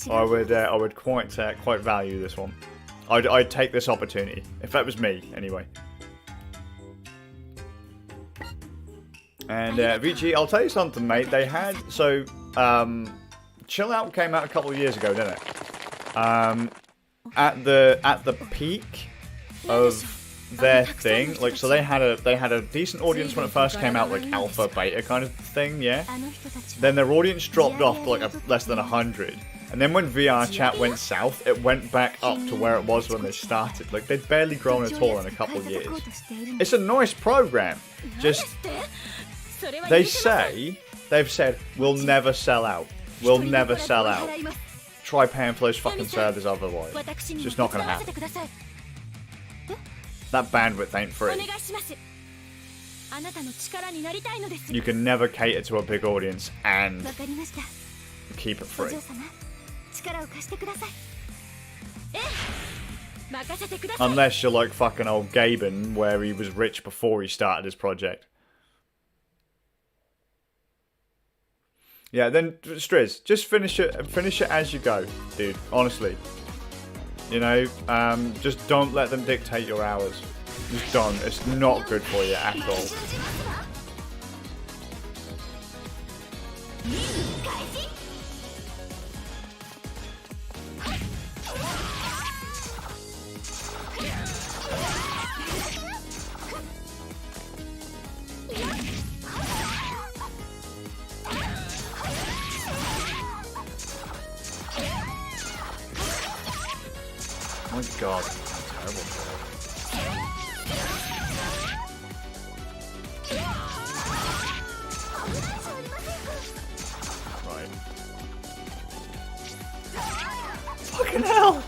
I would quite value this one. I'd take this opportunity if that was me, anyway. And Vici, I'll tell you something, mate. They had Chill Out came out a couple of years ago, didn't it? At the peak of their thing, like, so they had a decent audience when it first came out, like alpha beta kind of thing, yeah. Then their audience dropped off to like less than 100, and then when VR chat went south, it went back up to where it was when they started. Like, they'd barely grown at all in a couple of years. It's a nice program, just they've said we'll never sell out. We'll never sell out. Try paying for those fucking servers otherwise. It's just not gonna happen. That bandwidth ain't free. You can never cater to a big audience and keep it free. Unless you're like fucking old Gaben, where he was rich before he started his project. Yeah, then Striz, just finish it as you go, dude. Honestly, you know, just don't let them dictate your hours. Just don't. It's not good for you at all. Oh my god, that's terrible. Right. Fucking hell!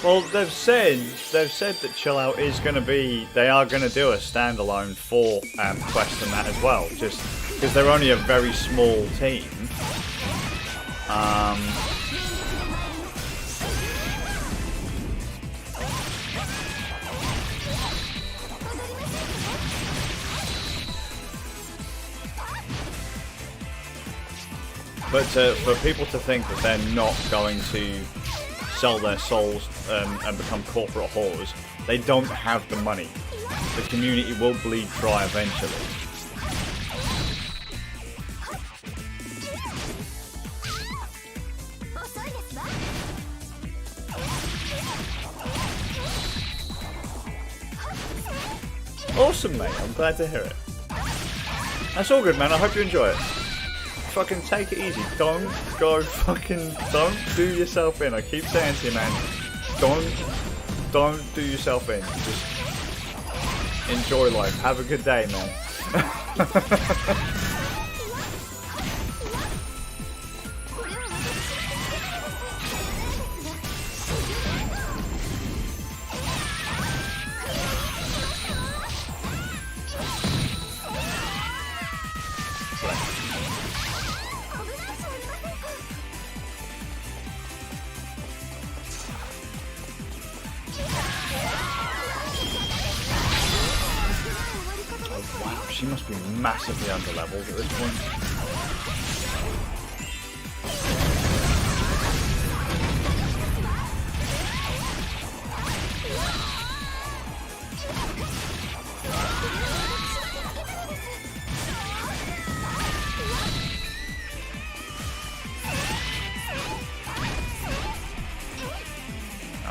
Well, they've said that Chill Out is going to be, they are going to do a standalone for Quest and that as well, just because they're only a very small team. But for people to think that they're not going to sell their souls and become corporate whores, they don't have the money. The community will bleed dry eventually. Awesome, mate. I'm glad to hear it. That's all good, man. I hope you enjoy it. Fucking take it easy. Don't do yourself in. I keep saying to you, man, don't do yourself in. Just enjoy life. Have a good day, man. She must be massively underleveled at this point.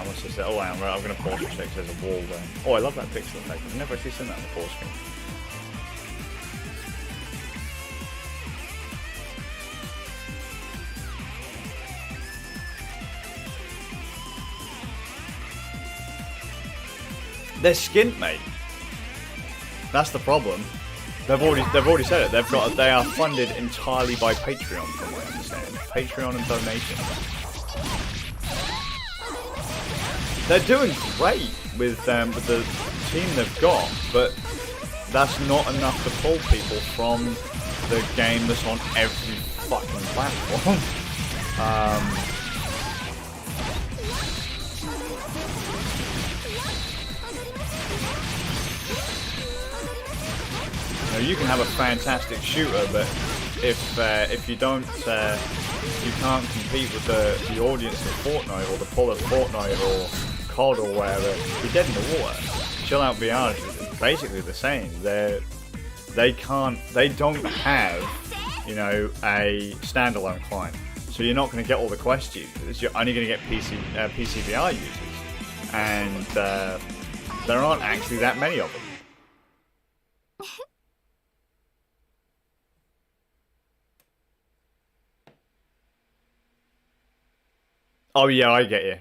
What's this? Oh, I'm going to pause for a sec. There's a wall there. Oh, I love that pixel effect. I've never actually seen that on the pause screen. They're skint, mate. That's the problem. They've already said it. They are funded entirely by Patreon, from what I understand. Patreon and donations. They're doing great with the team they've got, but that's not enough to pull people from the game that's on every fucking platform. You can have a fantastic shooter, but if you don't, you can't compete with the audience of Fortnite or the pull of Fortnite or COD or whatever, you're dead in the water. Chill Out VR is basically the same. They don't have, you know, a standalone client, so you're not going to get all the Quest users. You're only going to get PC VR users, and there aren't actually that many of them. Oh yeah, I get you.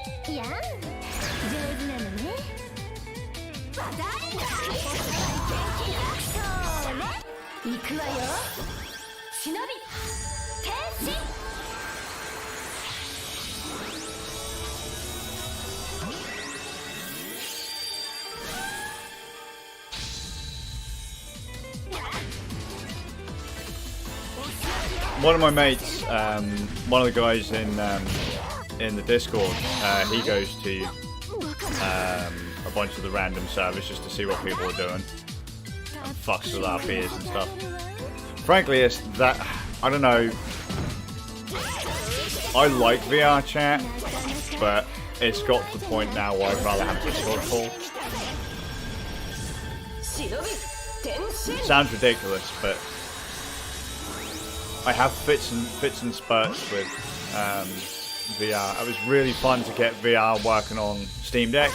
いやん上手なのねバザールだそうね行くわよ忍び変身One of my mates, one of the guys in the Discord, he goes to a bunch of the random servers just to see what people are doing and fucks with our peers and stuff. Frankly, it's that, I don't know, I like VR chat, but it's got to the point now where I'd rather have a Discord call. It sounds ridiculous, but I have fits and spurts with VR. It was really fun to get VR working on Steam Deck.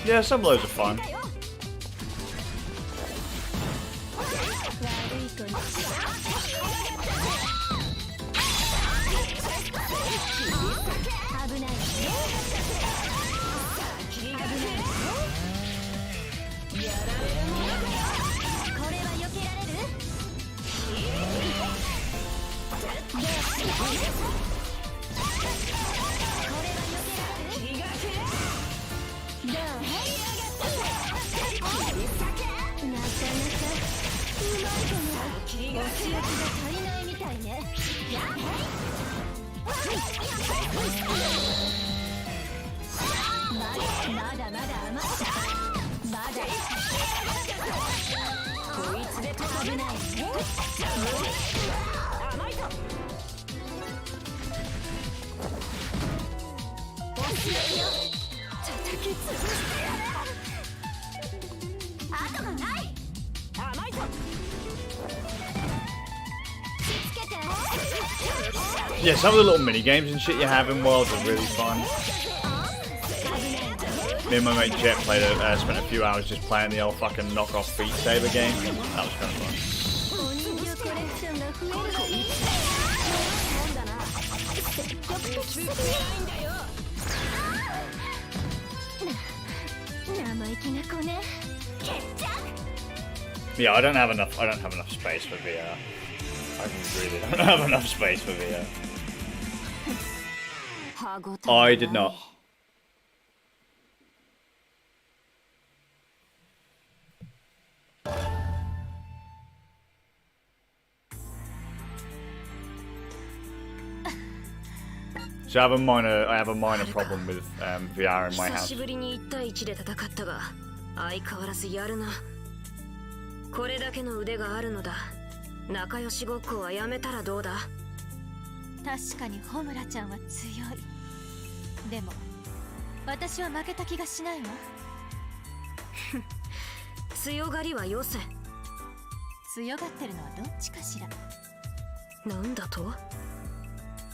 Yeah, some of those are fun. Yeah, some of the little mini games and shit you have in Worlds are really fun. Me and my mate Jet spent a few hours just playing the old fucking knockoff Beat Saber game. That was kind of fun. Yeah, I don't have enough space for VR. I really don't have enough space for VR. I did not. So I have a minor problem with VR in my house. これだけの腕があるのだ。仲良しごっこはやめたらどうだ？確かにホムラちゃんは強い。でも私は負けた気がしないわ。強がりはよせ。強がってるのはどっちかしら。なんだと？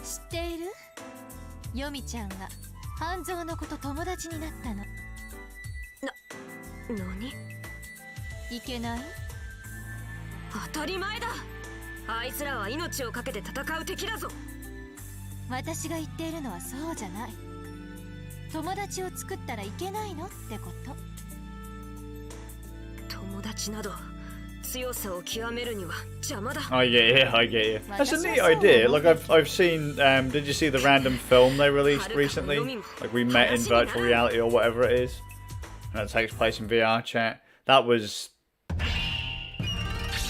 知っている？ヨミちゃんが半蔵の子と友達になったの。何？いけない？当たり前だ。あいつらは命をかけて戦う敵だぞ。私が言っているのはそうじゃない。友達を作ったらいけないのってこと。友達など強さを極めるには邪魔だ。I get it, I get it. That's a neat idea. Like I've seen. Did you see the random film they released recently? Like We Met in Virtual Reality or whatever it is, and it takes place in VR chat. That was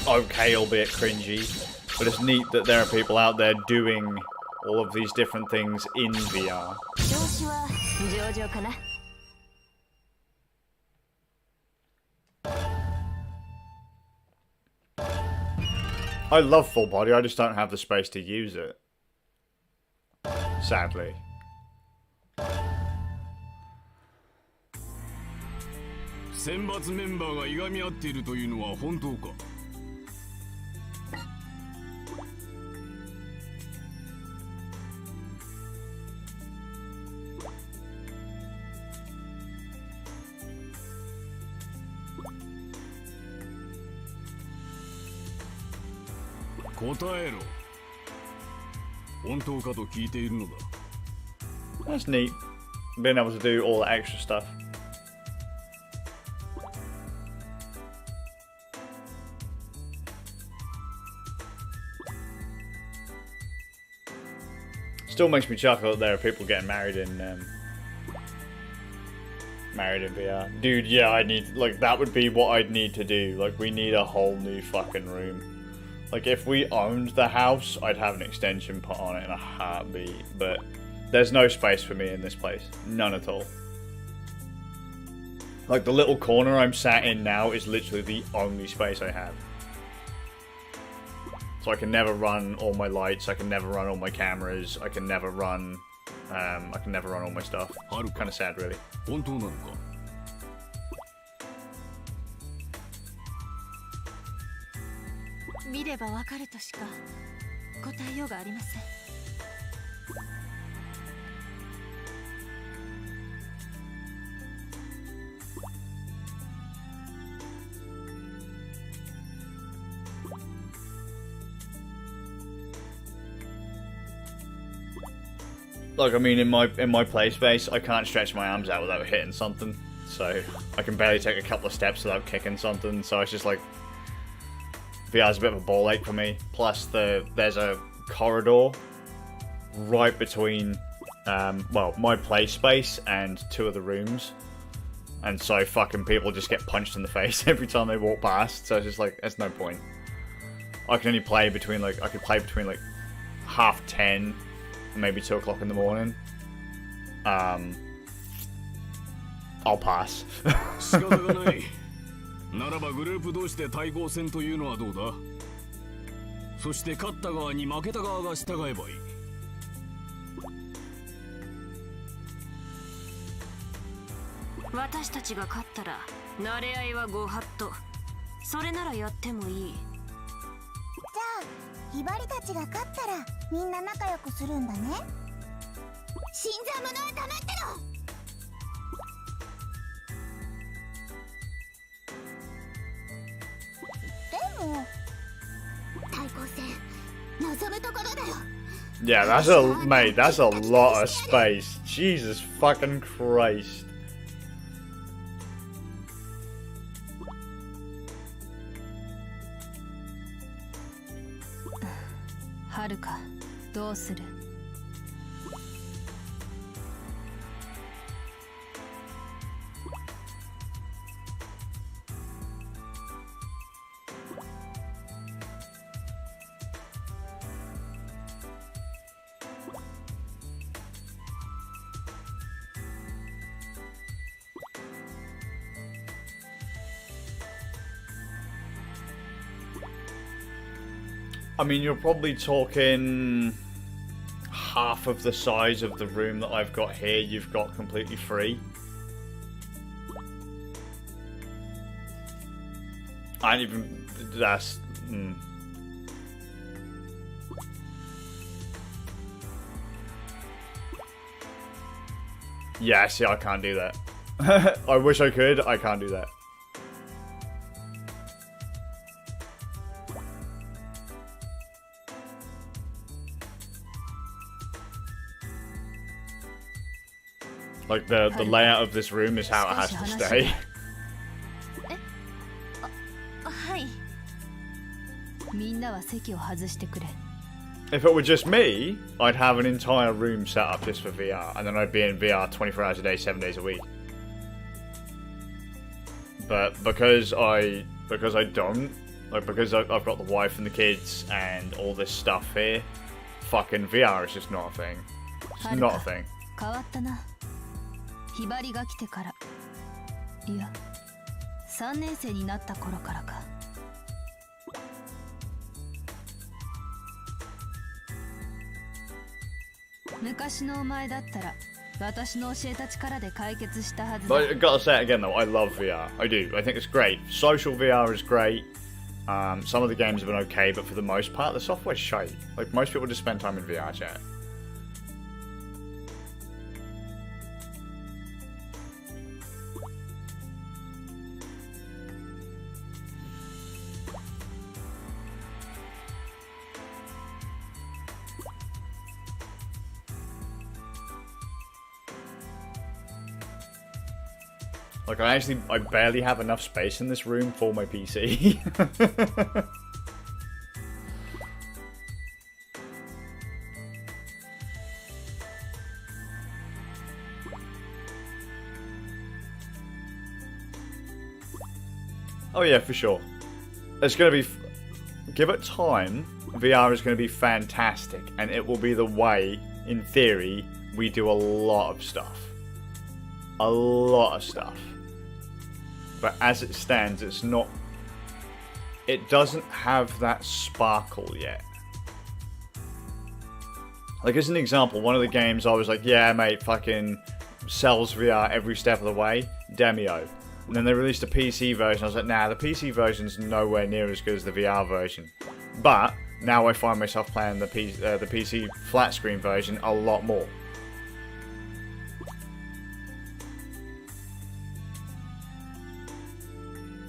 okay, albeit cringy. But it's neat that there are people out there doing all of these different things in VR. 調子は上々かな。I love full body, I just don't have the space to use it. Sadly. 選抜メンバーがいがみ合っているというのは本当か。 答えろ。本当かと聞いているのだ。 That's neat. Being able to do all the extra stuff. Still makes me chuckle that there are people getting married in VR. Dude, yeah, I need, like, that would be what I'd need to do. Like, we need a whole new fucking room. Like, if we owned the house, I'd have an extension put on it in a heartbeat. But there's no space for me in this place. None at all. Like, the little corner I'm sat in now is literally the only space I have. So I can never run all my lights, I can never run all my cameras, I can never run all my stuff. Kind of sad, really. 本当なのか。 見ればわかるとしか答えようがありません。 Like, I mean, in my play space, I can't stretch my arms out without hitting something. So I can barely take a couple of steps without kicking something. So it's just like, VR's a bit of a ball ache for me. Plus, there's a corridor right between, well, my play space and two of the rooms. And so fucking people just get punched in the face every time they walk past. So it's just like, there's no point. I can only play between, like, I could play between, like, 10:30 and maybe 2 o'clock in the morning. I'll pass. 仕方がない。ならばグループ同士で対抗戦というのはどうだ。そして勝った側に負けた側が従えばいい。私たちが勝ったら慣れ合いはご法度。それならやってもいい。じゃあひばりたちが勝ったらみんな仲良くするんだね。死んだ者は黙ってろ。でも対抗戦望むところだよ。 Yeah, that's a mate. That's a lot of space. Jesus fucking Christ. はるか、どうする？ I mean, you're probably talking half of the size of the room that I've got here. You've got completely free. I ain't even. That's. Yeah, see, I can't do that. I wish I could. I can't do that. Like, the layout of this room is how it has to stay. はい。みんなは席を外してくれ。 If it were just me, I'd have an entire room set up just for VR, and then I'd be in VR 24 hours a day, 7 days a week. But because I don't, Like, because I've got the wife and the kids and all this stuff here, fucking VR is just not a thing. It's not a thing. 変わったな。ひばりが来てから。いや、3年生になった頃からか。昔のお前だったら、私の教えた力で解決したはずだ。But I gotta say it again though, I love VR. I do. I think it's great. Social VR is great. Some of the games have been okay, but for the most part, the software's shite. Like, most people just spend time in VR chat. Like, I barely have enough space in this room for my PC. Oh yeah, for sure. It's gonna be... Give it time, VR is gonna be fantastic. And it will be the way, in theory, we do a lot of stuff. A lot of stuff. But as it stands, it's not... It doesn't have that sparkle yet. Like, as an example, one of the games I was like, yeah, mate, fucking sells VR every step of the way. Demio. And then they released a PC version. I was like, nah, the PC version's nowhere near as good as the VR version. But now I find myself playing the PC flat screen version a lot more.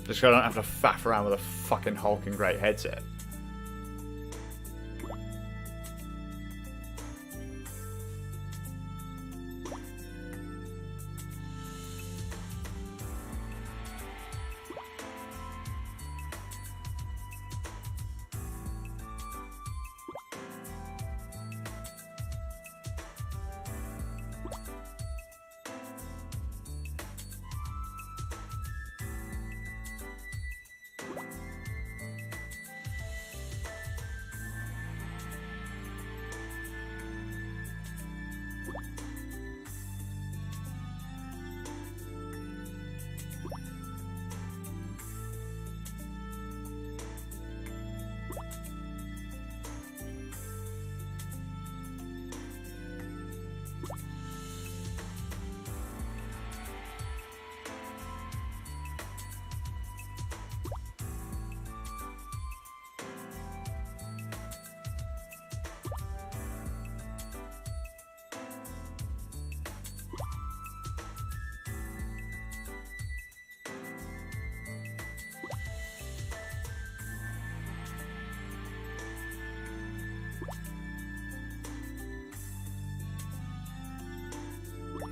Just so I don't have to faff around with a fucking hulking great headset. "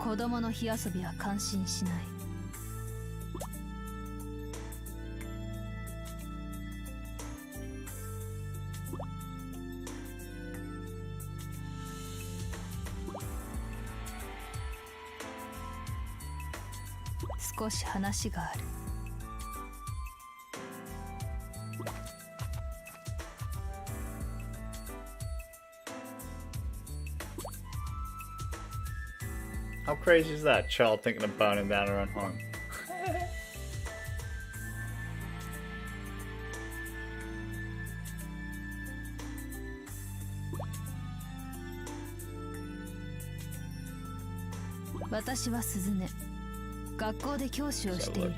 子供の火遊びは感心しない。少し話がある。How crazy is that? Child thinking of burning down her own home. "私は鈴音。学校で教師をしている。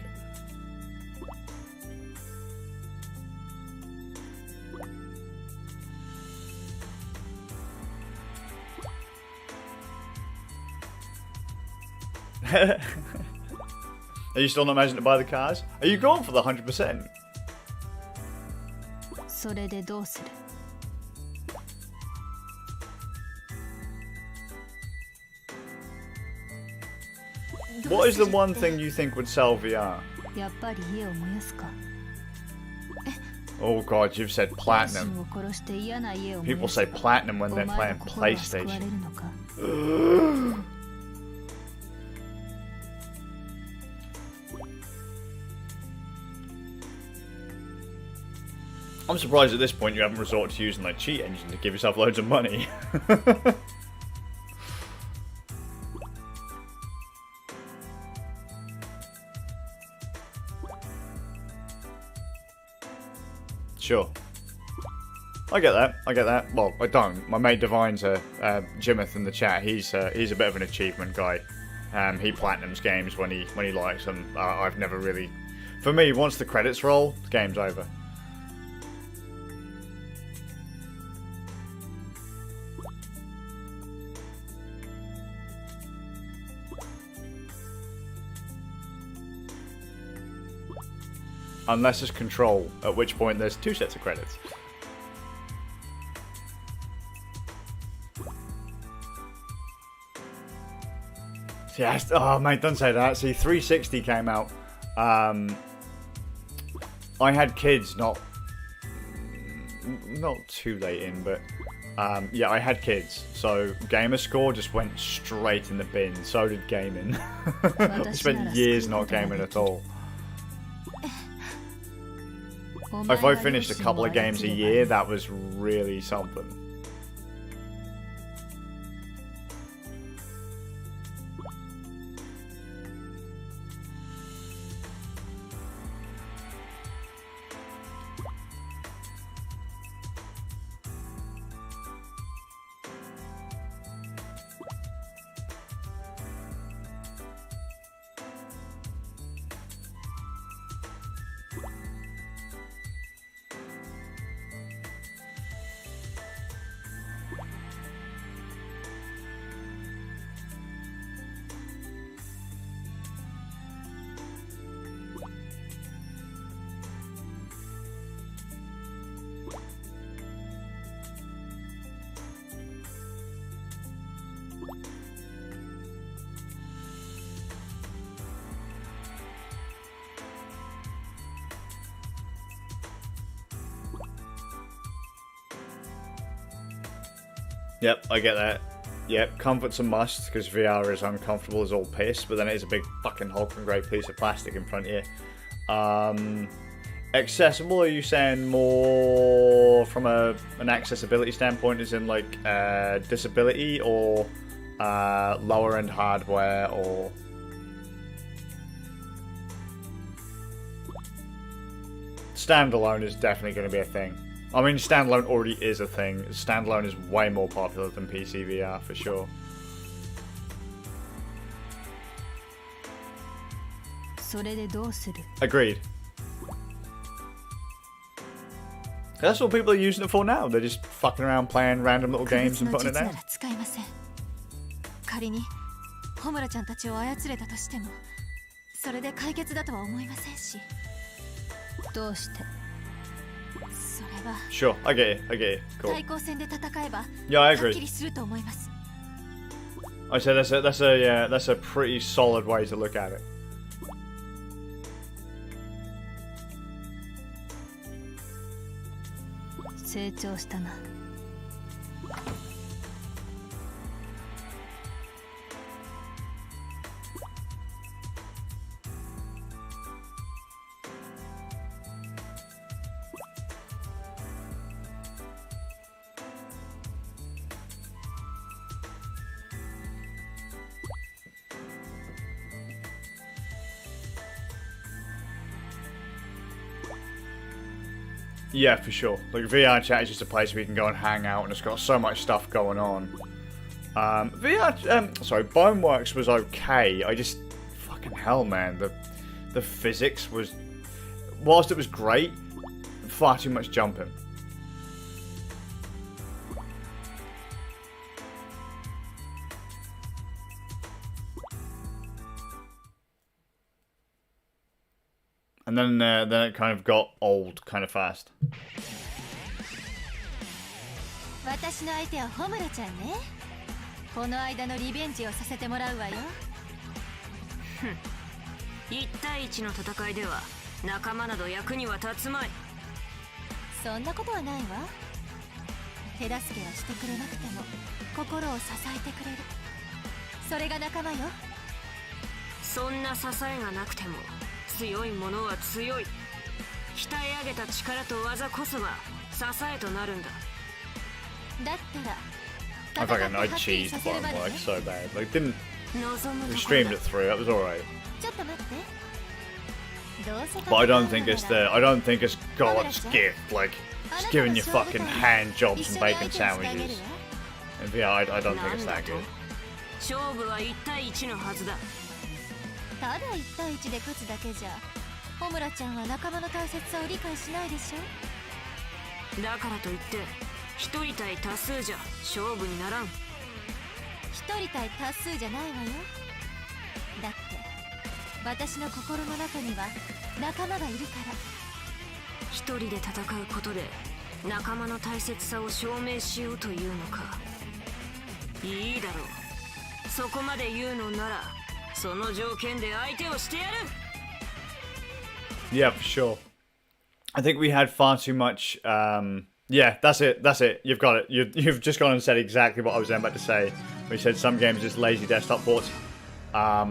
Are you still not managing to buy the cars? Are you going for the 100%? それでどうする？ What is the one thing you think would sell VR? やっぱり家を燃やすか。 Oh god, you've said 両 platinum. 親を殺して嫌な家を燃 People やす say か。 platinum when お they're 前 playing の心は救われ PlayStation. るのか。I'm surprised at this point you haven't resorted to using like cheat engine to give yourself loads of money. Sure. I get that. I get that. Well, I don't. My mate Divine's Jimeth in the chat. He's a bit of an achievement guy. He platinums games when he likes them. I've never really. For me, once the credits roll, the game's over. Unless it's Control, at which point there's 2 sets of credits. Yes. Oh, mate, don't say that. See, 360 came out. I had kids, not too late in, but yeah, I had kids. So gamer score just went straight in the bin. So did gaming. I spent years not gaming at all. If I finished a couple of games a year, that was really something. Yep, I get that. Yep, comfort's a must, because VR is uncomfortable as all piss, but then it is a big fucking hulking great piece of plastic in front of you. Accessible, are you saying more from an accessibility standpoint, as in like disability, or lower end hardware, or... Standalone is definitely going to be a thing. I mean, standalone already is a thing. Standalone is way more popular than PC VR, for sure. Agreed. That's what people are using it for now. They're just fucking around playing random little games and putting it down. 仮にホムラちゃんたちを操れたとしてもそれで解決だとは思いませんしどうしてそれは Sure, I get it, I get it. Cool. 対抗戦で戦えば Yeah, I はっ agree. きりすると思います I say that's a pretty solid way to look at it. 成長したな Yeah, for sure. Like, VR chat is just a place where you can go and hang out, and it's got so much stuff going on. Sorry, Boneworks was okay. I just, fucking hell, man. The physics was, whilst it was great, far too much jumping. And then it kind of got old kind of fast. 私の相手はホムラちゃんねこの間のリベンジをさせてもらうわよ1対1の戦いでは仲間など役には立つまいそんなことはないわ手助けはしてくれなくても心を支えてくれるそれが仲間よそんな支えがなくても強いものは強い鍛え上げた力と技こそが支えとなるんだ。だったら I fucking I cheesed bottom like so bad. Like didn't we streamed it through, that was alright. ちょっと待って。どうせ But I don't think it's God's gift, like it's giving you fucking hand jobs and bacon sandwiches. And yeah, I don't think it's that good. 勝負は1対1のはずだ。ただ1対1で勝つだけじゃホムラちゃんは仲間の大切さを理解しないでしょ。だからといって1人対多数じゃ勝負にならん。1人対多数じゃないわよ。だって私の心の中には仲間がいるから。1人で戦うことで仲間の大切さを証明しようというのか。いいだろう。そこまで言うのならその条件で相手をしてやる。 Yeah, for sure. I think we had far too much. Yeah, that's it. You've got it. You've just gone and said exactly what I was about to say. We said some games just lazy desktop ports. I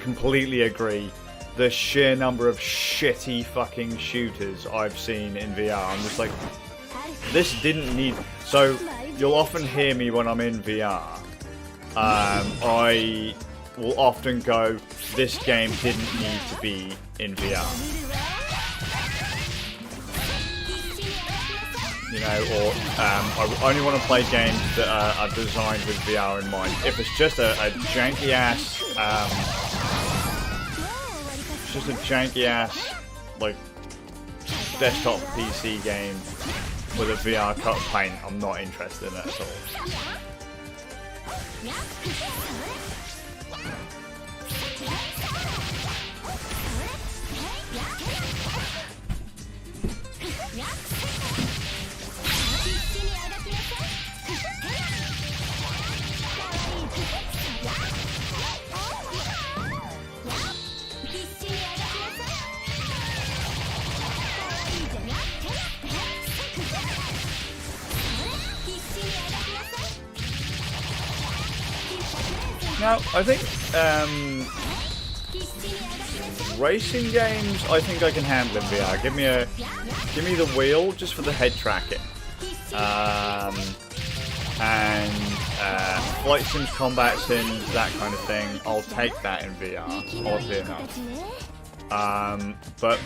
completely agree. The sheer number of shitty fucking shooters I've seen in VR, I'm just like, this didn't need. So you'll often hear me when I'm in VR. I will often go, this game didn't need to be in VR. You know, or I only want to play games that are designed with VR in mind. If it's just a janky ass, like desktop PC game with a VR cut paint, I'm not interested in that at all. Now, I think racing games, I think I can handle in VR. Give me the wheel just for the head tracking, and flight sims, combat sims, that kind of thing. I'll take that in VR, oddly enough. But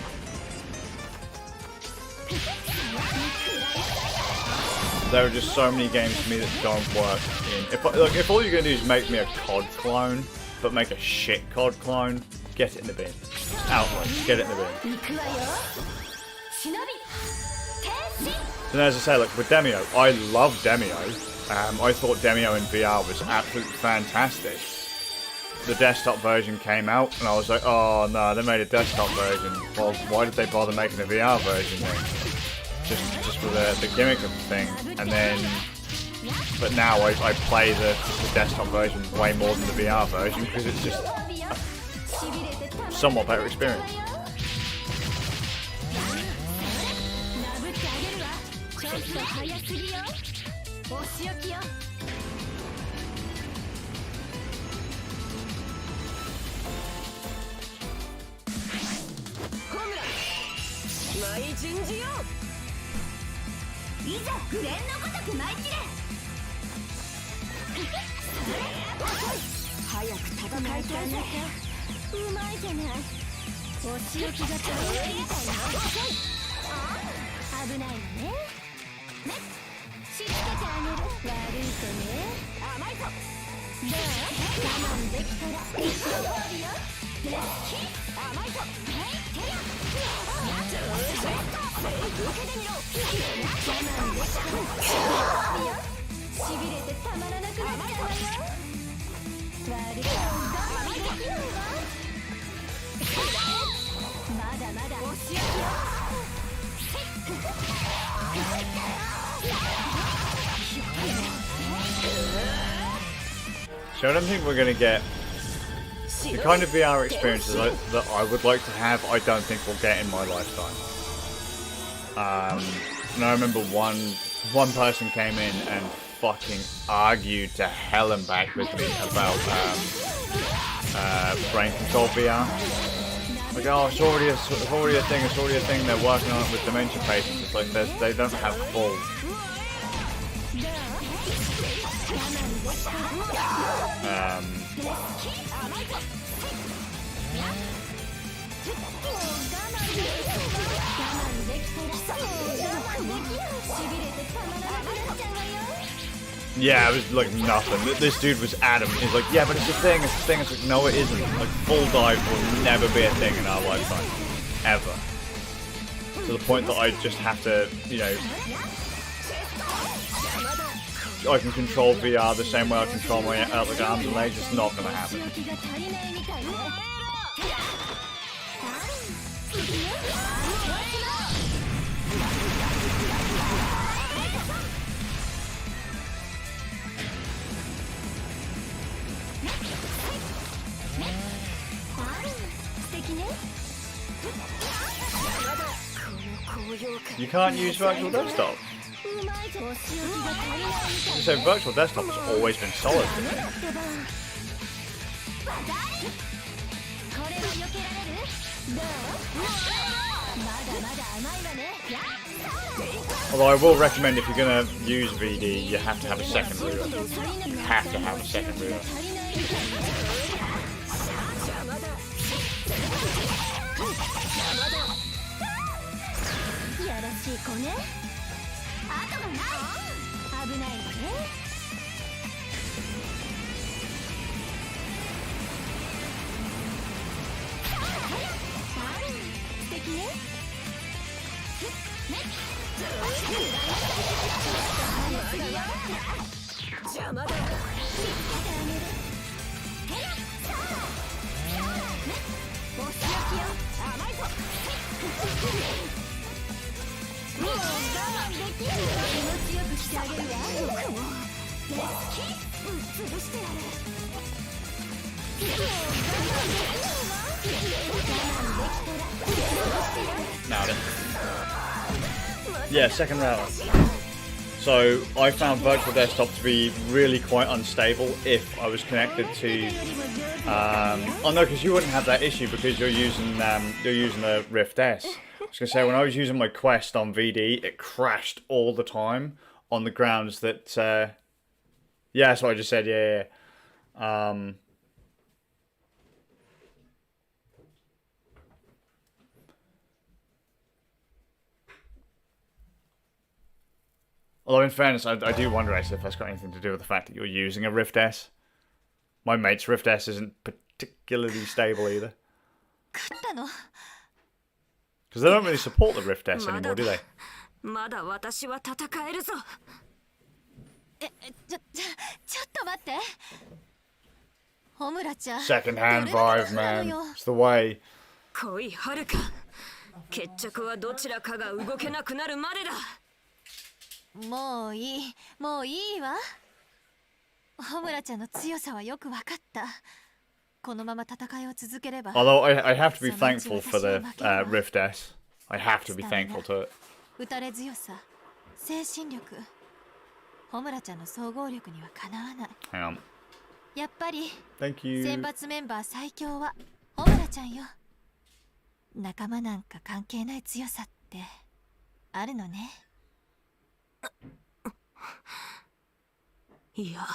there are just so many games for me that don't work in. If all you're gonna do is make me a COD clone, but make a shit COD clone, get it in the bin. Outright, just get it in the bin. And as I say, look, with Demio, I love Demio. I thought Demio in VR was absolutely fantastic. The desktop version came out, and I was like, oh no, they made a desktop version. Well, why did they bother making a VR version then? Just for the gimmick of the thing. And then, but now I play the desktop version way more than the VR version because it's just a somewhat better experience. So I don't think we're going to get the kind of VR experiences that I would like to have. I don't think we'll get in my lifetime. And I remember one person came in and fucking argued to hell and back with me about brain control VR. Like, oh, it's already a thing. It's already a thing. They're working on it with dementia patients. It's like they don't have full. Yeah, it was like nothing. This dude was adamant. He's like, yeah, but it's a thing. It's a thing. It's like, no, it isn't. Like, full dive will never be a thing in our lifetime, ever. To the point that I just have to, you know, I can control VR the same way I control my like arms and legs. It's not going to happen. You can't use virtual desktop. So virtual desktop has always been solid for me. Although I will recommend if you're going to use VD, you have to have a second ruler. You have to have a second ruler. Now then. Yeah, second router. So I found virtual desktop to be really quite unstable if I was connected to. Oh no, because you wouldn't have that issue because you're using the Rift S. I was gonna say when I was using my Quest on VD, it crashed all the time on the grounds that. Yeah, that's what I just said. Yeah. Although in fairness, I do wonder actually if that's got anything to do with the fact that you're using a Rift S. My mate's Rift S isn't particularly stable either. Because they don't really support the Rift S anymore, do they? Second hand vibe, man. It's the way. 決着はどちらかが動けなくなるまでだ。もういいわ。ホムラちゃんの強さはよくわかった。このまま戦いを続ければ。Although I have to be thankful for the Rift S. I have to be thankful to it. 打たれ強さ、精神力、ホムラちゃんの総合力にはかなわない。Hang on. やっぱり Thank you. 選抜メンバー最強はホムラちゃんよ。仲間なんか関係ない強さってあるのね。いや、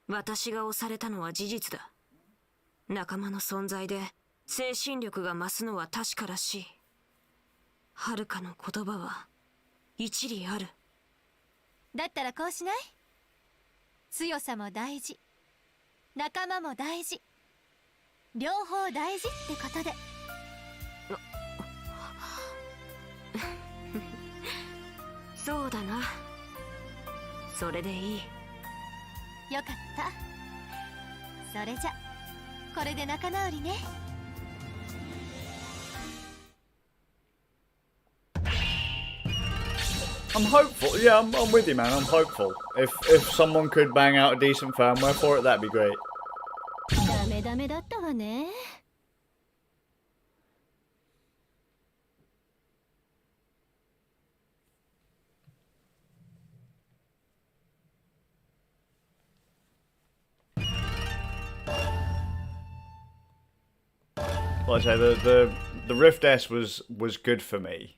私が押されたのは事実だ。仲間の存在で精神力が増すのは確からしい。はるかの言葉は一理ある。だったらこうしない？強さも大事、仲間も大事、両方大事ってことで。そうだな。それでいい。よかった。それじゃこれで仲直りね。I'm hopeful. Yeah, I'm with you, man. I'm hopeful. If someone could bang out a decent firmware for it, that'd be great. ダメだったわね。Like I say, the Rift S was good for me.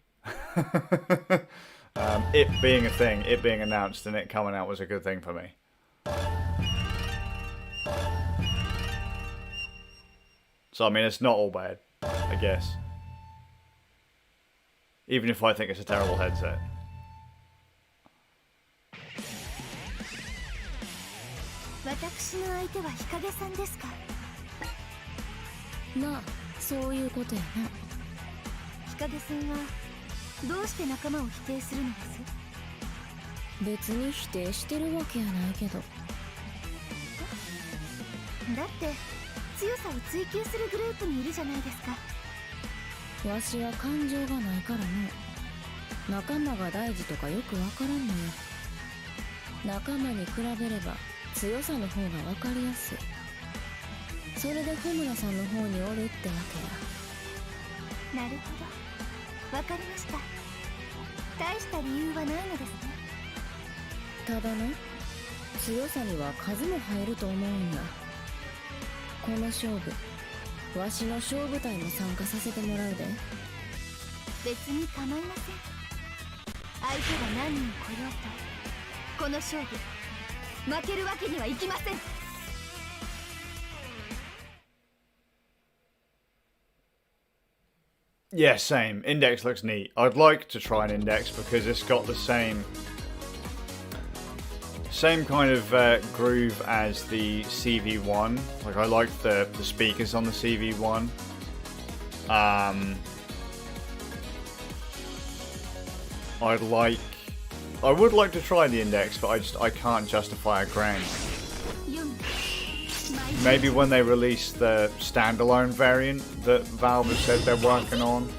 It being a thing, it being announced, and it coming out was a good thing for me. So I mean, it's not all bad, I guess. Even if I think it's a terrible headset. 私の相手は日陰さんですか。まあそういうことやな。日陰さんはどうして仲間を否定するのです。別に否定してるわけやないけど。だって強さを追求するグループにいるじゃないですか。わしは感情がないからな。仲間が大事とかよくわからんのよ。仲間に比べれば強さの方がわかりやすい。それで穂村さんの方におるってわけや。なるほど、わかりました。大した理由はないのですね。ただな、強さには数も入ると思うんや。この勝負、わしの勝負隊も参加させてもらうで。別に構いません。相手が何人来ようと、この勝負負けるわけにはいきません。Yeah, same. Index looks neat. I'd like to try an Index because it's got the same kind of groove as the CV1. Like, I like the speakers on the CV1. I would like to try the Index, but I can't justify a grand. Maybe when they release the standalone variant that Valve has said they're working on.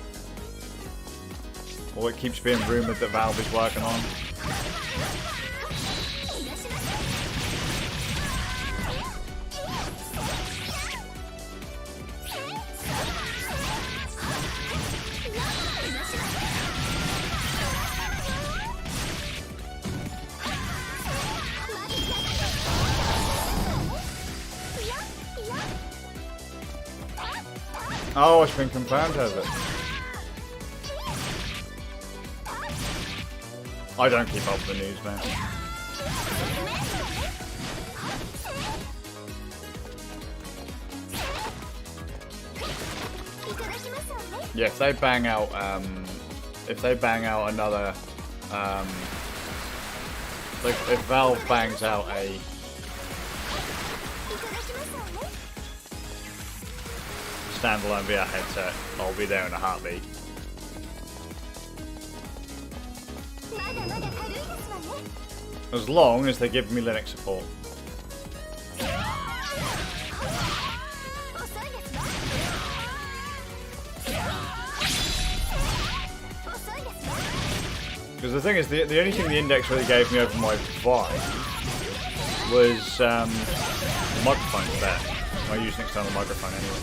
Or it keeps being rumoured that Valve is working on. Oh, it's been confirmed, has it? I don't keep up with the news, man. Yeah, if they bang out another, like if Valve bangs out a standalone VR headset, I'll be there in a heartbeat. As long as they give me Linux support. Because the thing is, the only thing the Index really gave me over my Vive was the microphone's there. I use an external microphone anyway.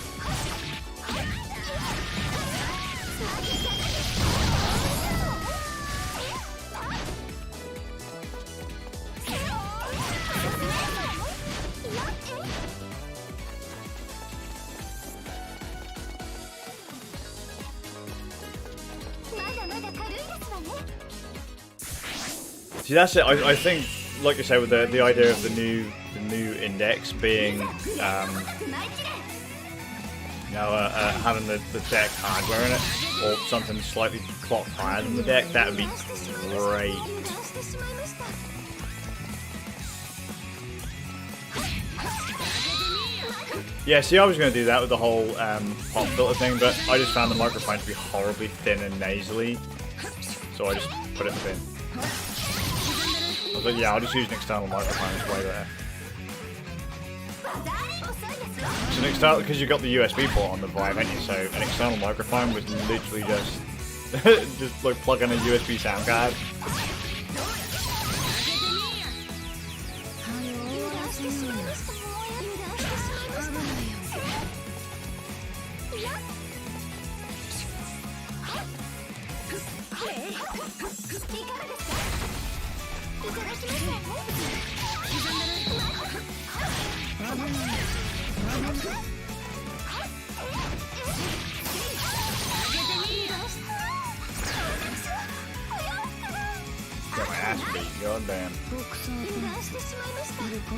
See, that's it. I think, like you say, with the idea of the new Index being, having the deck hardware in it, or something slightly clocked higher than the deck, that would be great. Yeah, see, I was going to do that with the whole pop filter thing, but I just found the microphone to be horribly thin and nasally, so I just put it in the bin. I was like, yeah, I'll just use an external microphone, it's way better. So an external, because you've got the USB port on the Vive, haven't you? So an external microphone was literally just just like plug in a USB sound card. speed. God damn. ボクサー油断してしまいました。いるか？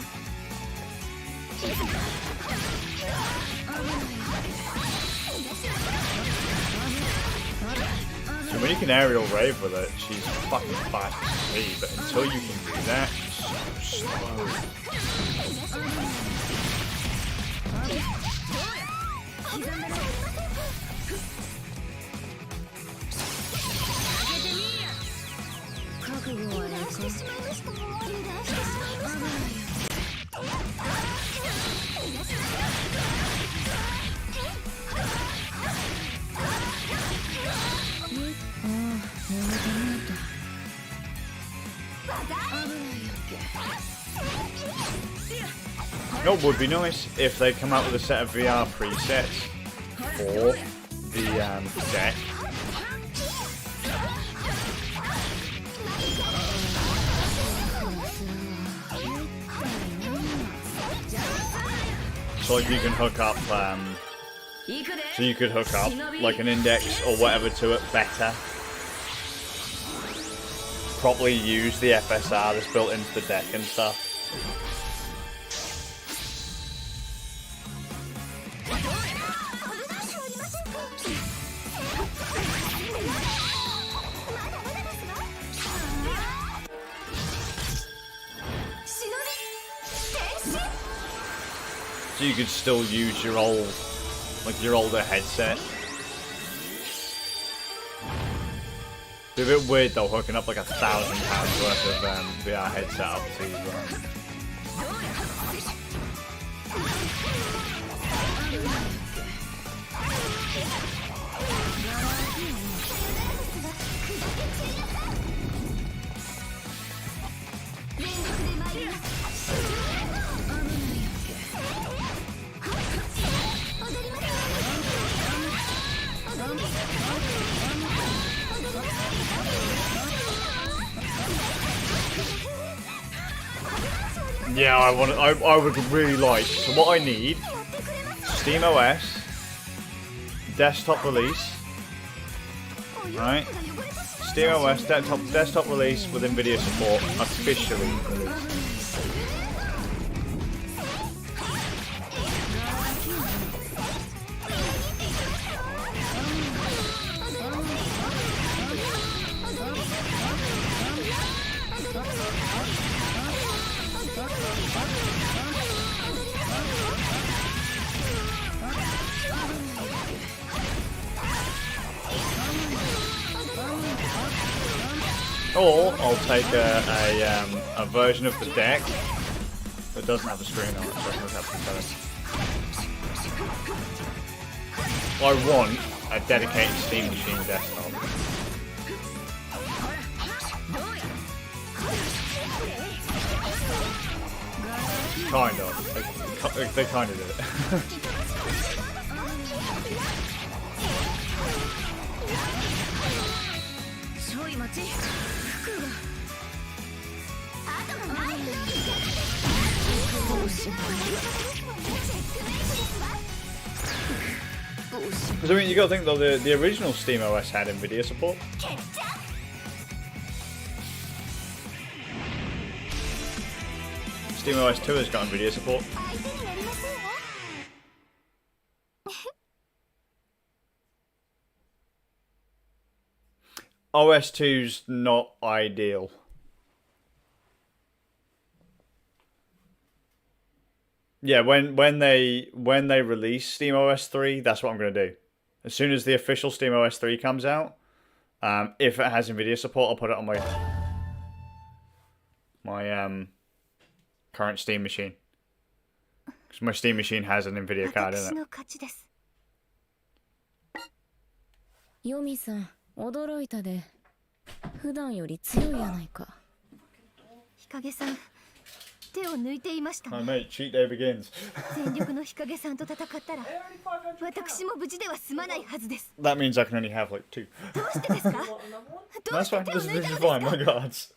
So when you can aerial rave with it, she's fucking fast to see, but until you can do that, she's so slow. You know what would be nice if they come out with a set of VR presets for the deck. So like you can hook up, so you could hook up like an index or whatever to it better. Properly use the FSR that's built into the deck and stuff. So you could still use your old, like your older headset. Be a bit weird though, hooking up like £1,000 worth of VR headset up to Yeah, I would really like. So what I need: SteamOS, desktop release, right? SteamOS desktop release with NVIDIA support officially released. Or I'll take a version of the deck that doesn't have a screen on it, so I can have to I want a dedicated Steam Machine desktop. Kind of. They kind of did it. Because I mean, you gotta think though, the original SteamOS had NVIDIA support. SteamOS 2 has got NVIDIA support. OS 2's not ideal. Yeah, when they release SteamOS 3, that's what I'm gonna do. As soon as the official SteamOS 3 comes out, if it has NVIDIA support, I'll put it on my current Steam machine. Because my Steam machine has an NVIDIA card in it. ヨミさん、驚いたで。普段より強いやないか。日陰さん、手を抜いていましたね。 My mate, cheat day begins. 全力の日陰さんと戦ったら、私も無事では済まないはずです。 That means I can only have like 2. どうしてですか？どう That's して fine. 手を This 抜い is たの fine. です My か？ gods.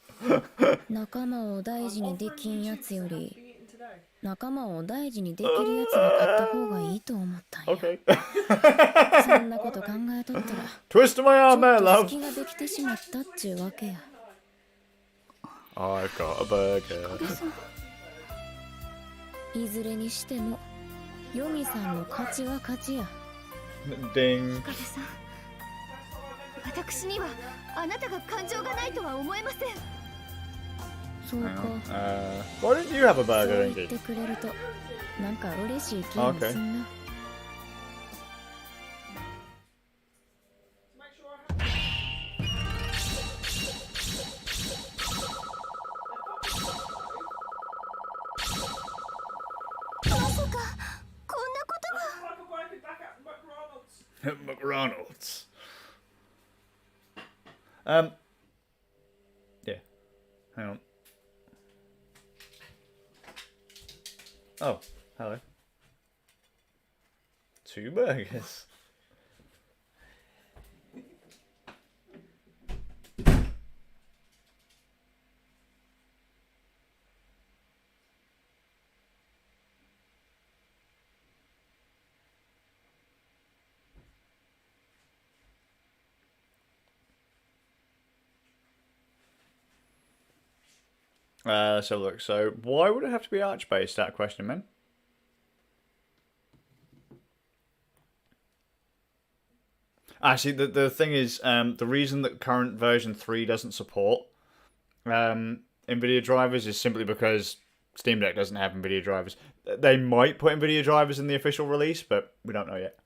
仲間を大事にできんやつより、仲間を大事にできるやつが勝った方がいいと思ったんや。Okay. そんなこと考えとったら、 Twist my arm there, ちょっと love. 隙ができてしまったっちゅうわけや。I've got a burger. いずれにしてもヨミさんの勝ちは勝ちや。 Ding. 壁さん、私にはあなたが感情がないとは思えません。そうか。 Why didn't you have a そう burger, 言って Inky? くれるとなんか嬉しい気がすんな。まさかこんなことが。 McDonald's. Yeah. Hang on. Oh, hello. 2 burgers. So look, so why would it have to be arch-based, that question, man? Actually, the thing is, the reason that current version 3 doesn't support NVIDIA drivers is simply because Steam Deck doesn't have NVIDIA drivers. They might put NVIDIA drivers in the official release, but we don't know yet.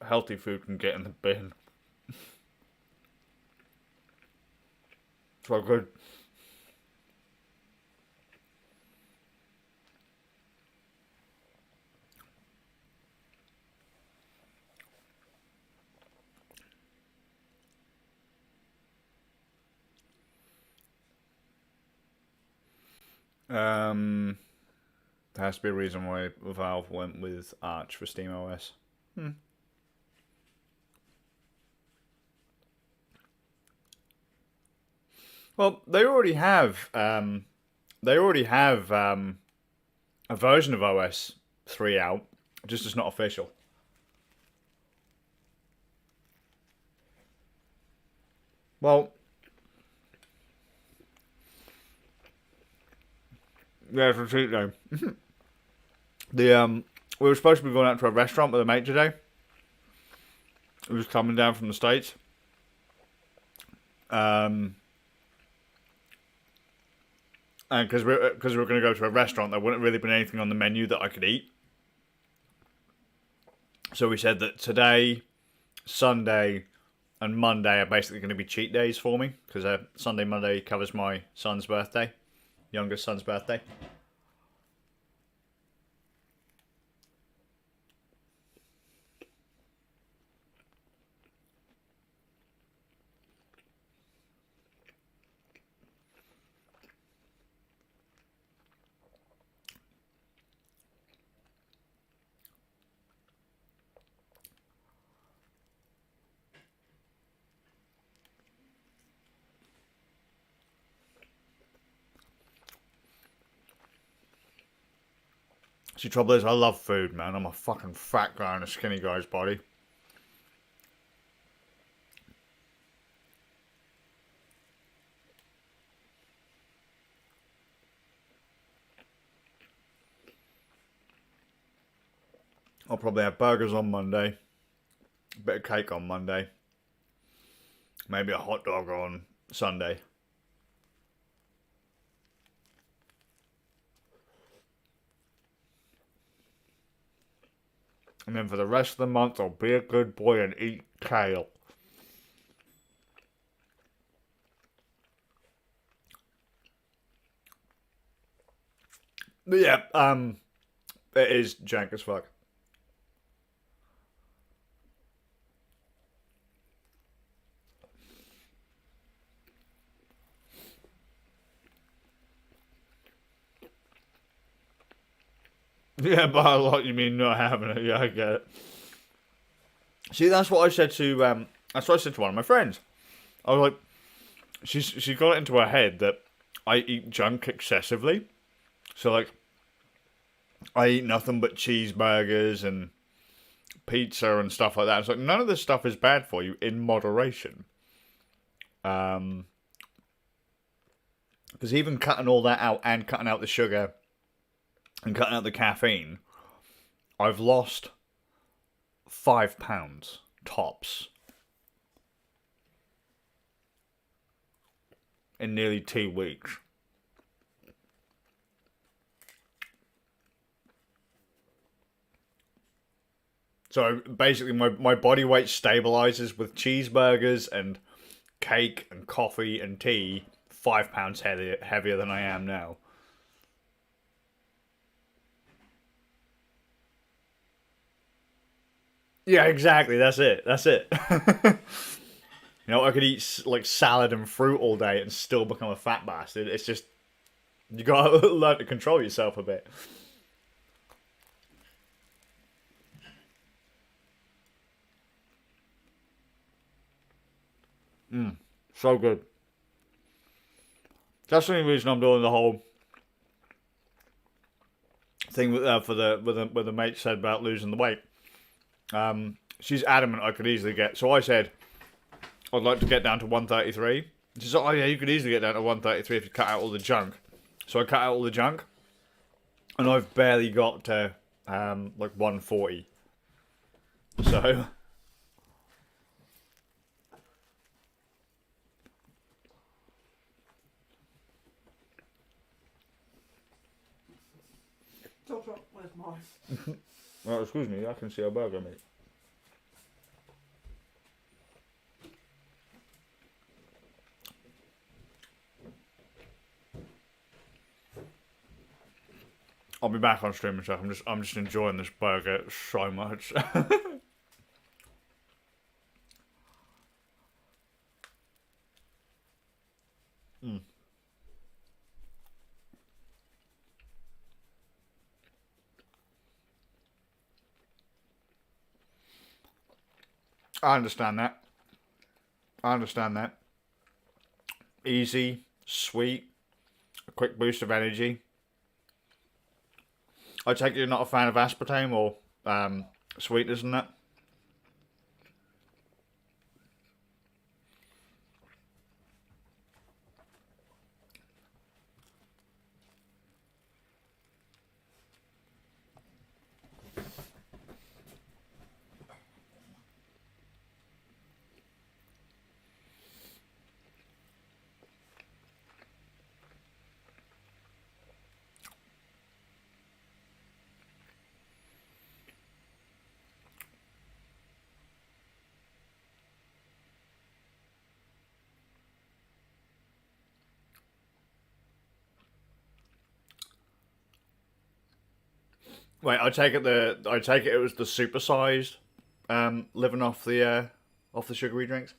Healthy food can get in the bin. So good. There has to be a reason why Valve went with Arch for SteamOS. Well, they already have a version of OS 3 out, just it's not official. Well, yeah, it's a treat though. We were supposed to be going out to a restaurant with a mate today. He was coming down from the States. And because we were going to go to a restaurant, there wouldn't really been anything on the menu that I could eat. So we said that today, Sunday, and Monday are basically going to be cheat days for me, because Sunday, Monday covers my son's birthday, youngest son's birthday. See, trouble is, I love food, man. I'm a fucking fat guy in a skinny guy's body. I'll probably have burgers on Monday, a bit of cake on Monday, maybe a hot dog on Sunday. And then for the rest of the month, I'll be a good boy and eat kale. But yeah, it is jank as fuck. Yeah, by a lot you mean not having it. Yeah, I get it. See, that's what I said to one of my friends. I was like, she got it into her head that I eat junk excessively. So like, I eat nothing but cheeseburgers and pizza and stuff like that. It's like none of this stuff is bad for you in moderation. Because even cutting all that out and cutting out the sugar and cutting out the caffeine, I've lost 5 pounds tops in nearly 2 weeks. So basically my body weight stabilizes with cheeseburgers and cake and coffee and tea 5 pounds heavier than I am now. Yeah, exactly. That's it. That's it. You know, I could eat like salad and fruit all day and still become a fat bastard. It's just, you gotta learn to control yourself a bit. So good. That's the only reason I'm doing the whole thing with the mate said about losing the weight. She's adamant I could easily get. So I said I'd like to get down to 133. She said, "Oh yeah, you could easily get down to 133 if you cut out all the junk." So I cut out all the junk, and I've barely got to like 140. So. Where's mine? Well, excuse me, I can see a burger, mate. I'll be back on stream in a second. I'm just enjoying this burger so much. I understand that. I understand that. Easy, sweet, a quick boost of energy. I take it you're not a fan of aspartame or sweetness and that? Wait, I take it it was the supersized living off the sugary drinks.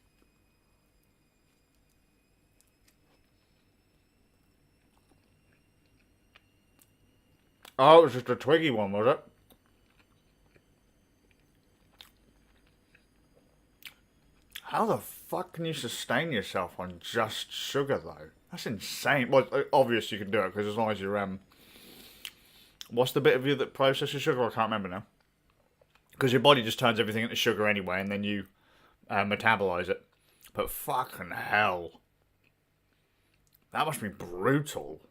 Oh, it was just a Twiggy one, was it? How the fuck can you sustain yourself on just sugar, though? That's insane. Well, obvious you can do it, because as long as you're, what's the bit of you that processes sugar? I can't remember now. Because your body just turns everything into sugar anyway, and then you metabolize it. But fucking hell. That must be brutal.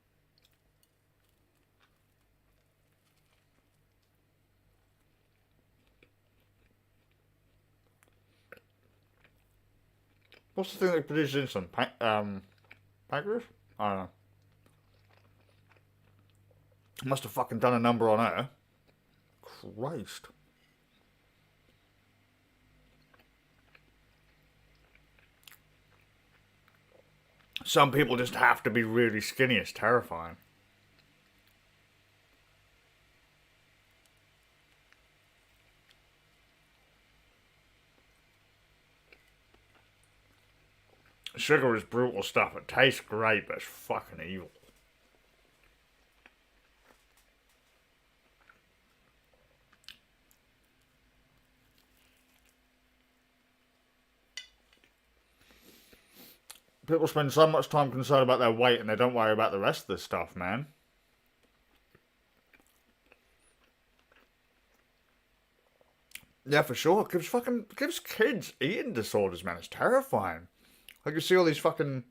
What's the thing that produces insulin? Pancreas? I don't know. Must have fucking done a number on her. Christ. Some people just have to be really skinny. It's terrifying. Sugar is brutal stuff. It tastes great, but it's fucking evil. People spend so much time concerned about their weight and they don't worry about the rest of the stuff, man. Yeah, for sure. Gives kids eating disorders, man. It's terrifying. Like, you see all these fucking...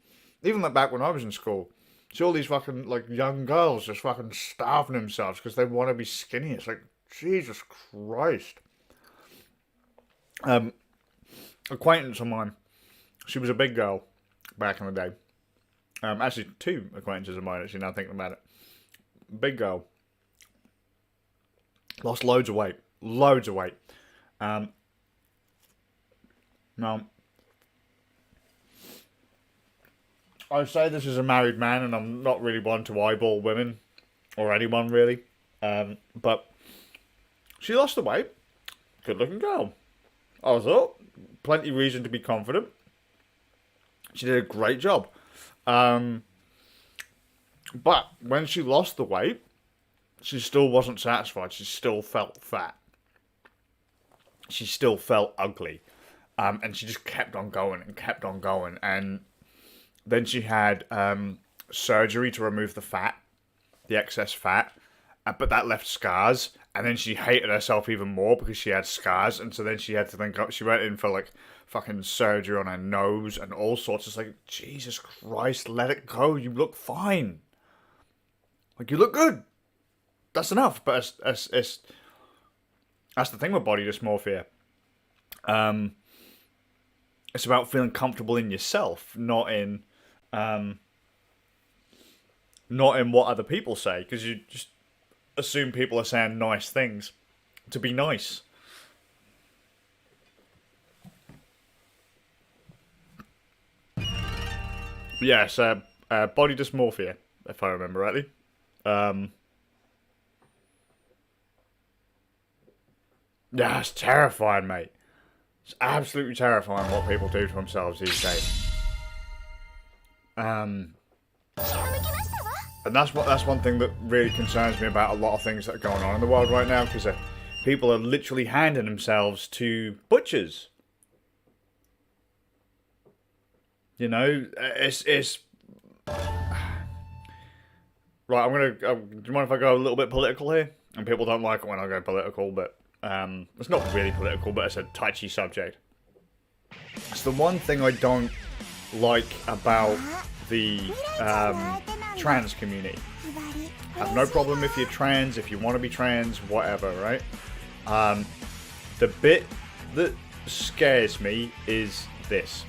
Even like back when I was in school, you see all these fucking, like, young girls just fucking starving themselves because they want to be skinny. It's like, Jesus Christ. Acquaintance of mine, she was a big girl back in the day. Actually, two acquaintances of mine, actually, now thinking about it. Big girl. Lost loads of weight. Loads of weight. Now, I say this as a married man, and I'm not really one to eyeball women, or anyone really, but she lost the weight. Good looking girl. I thought, plenty of reason to be confident. She did a great job. But when she lost the weight, she still wasn't satisfied. She still felt fat. She still felt ugly. And she just kept on going and kept on going. And then she had surgery to remove the fat, the excess fat. But that left scars. And then she hated herself even more because she had scars. And so then she had to then go, she went in for like fucking surgery on her nose and all sorts. It's like, Jesus Christ, let it go. You look fine. Like, you look good. That's enough. But it's that's the thing with body dysmorphia. It's about feeling comfortable in yourself, not in what other people say, because you just assume people are saying nice things to be nice. Yes, body dysmorphia, if I remember rightly. Yeah, it's terrifying, mate. It's absolutely terrifying what people do to themselves these days. And that's one thing that really concerns me about a lot of things that are going on in the world right now, because people are literally handing themselves to butchers. You know, it's right. Do you mind if I go a little bit political here? And people don't like it when I go political, but it's not really political, but it's a touchy subject. It's the one thing I don't like about the trans community. I have no problem if you're trans, if you want to be trans, whatever, right? The bit that scares me is this.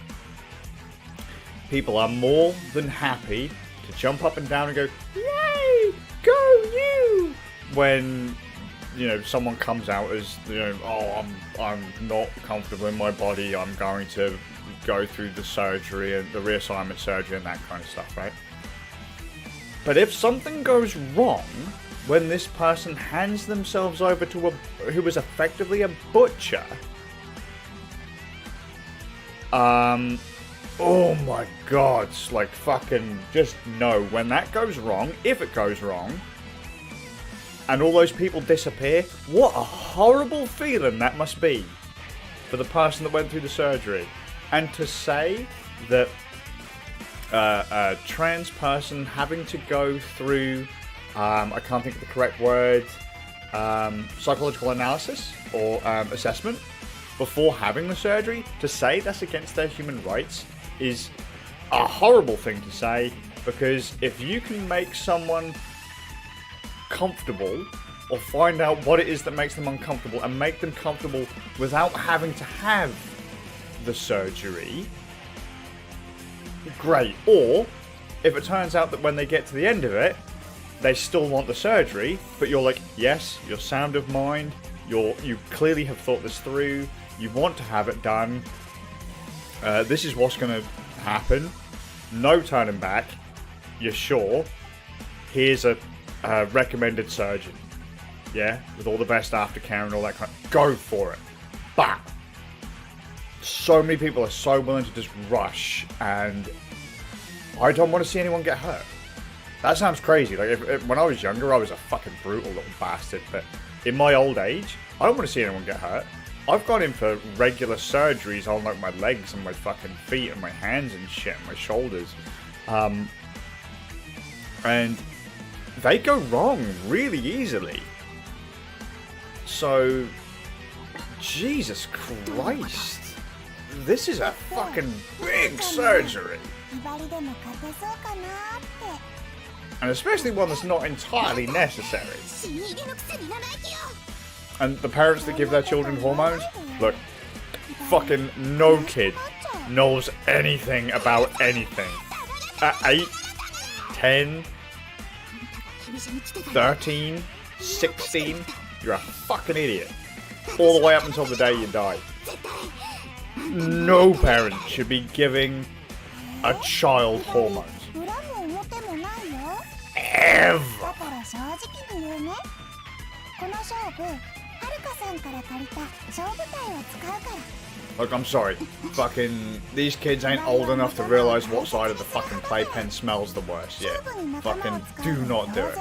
People are more than happy to jump up and down and go, "Yay, go you!" when, you know, someone comes out as, you know, "Oh, I'm not comfortable in my body. I'm going to go through the surgery and the reassignment surgery and that kind of stuff," right? But if something goes wrong when this person hands themselves over to who is effectively a butcher, oh my god, like, fucking just know when that goes wrong, if it goes wrong, and all those people disappear, what a horrible feeling that must be for the person that went through the surgery. And to say that a trans person having to go through, I can't think of the correct word, psychological analysis or assessment before having the surgery, to say that's against their human rights is a horrible thing to say, because if you can make someone comfortable or find out what it is that makes them uncomfortable and make them comfortable without having to have the surgery, great. Or if it turns out that when they get to the end of it they still want the surgery, but you're like, yes, you're sound of mind, you clearly have thought this through, you want to have it done, this is what's going to happen, no turning back. You're sure? Here's a recommended surgeon. Yeah, with all the best aftercare and all that kind. Go for it. But so many people are so willing to just rush, and I don't want to see anyone get hurt. That sounds crazy. Like when I was younger, I was a fucking brutal little bastard. But in my old age, I don't want to see anyone get hurt. I've gone in for regular surgeries on like my legs and my fucking feet and my hands and shit and my shoulders. And they go wrong really easily. So, Jesus Christ. This is a fucking big surgery. And especially one that's not entirely necessary. And the parents that give their children hormones, look, fucking no kid knows anything about anything. At 8, 10, 13, 16, you're a fucking idiot. All the way up until the day you die. No parent should be giving a child hormones. Ever. Look, I'm sorry. Fucking, these kids ain't old enough to realize what side of the fucking playpen smells the worst yet. Fucking do not do it.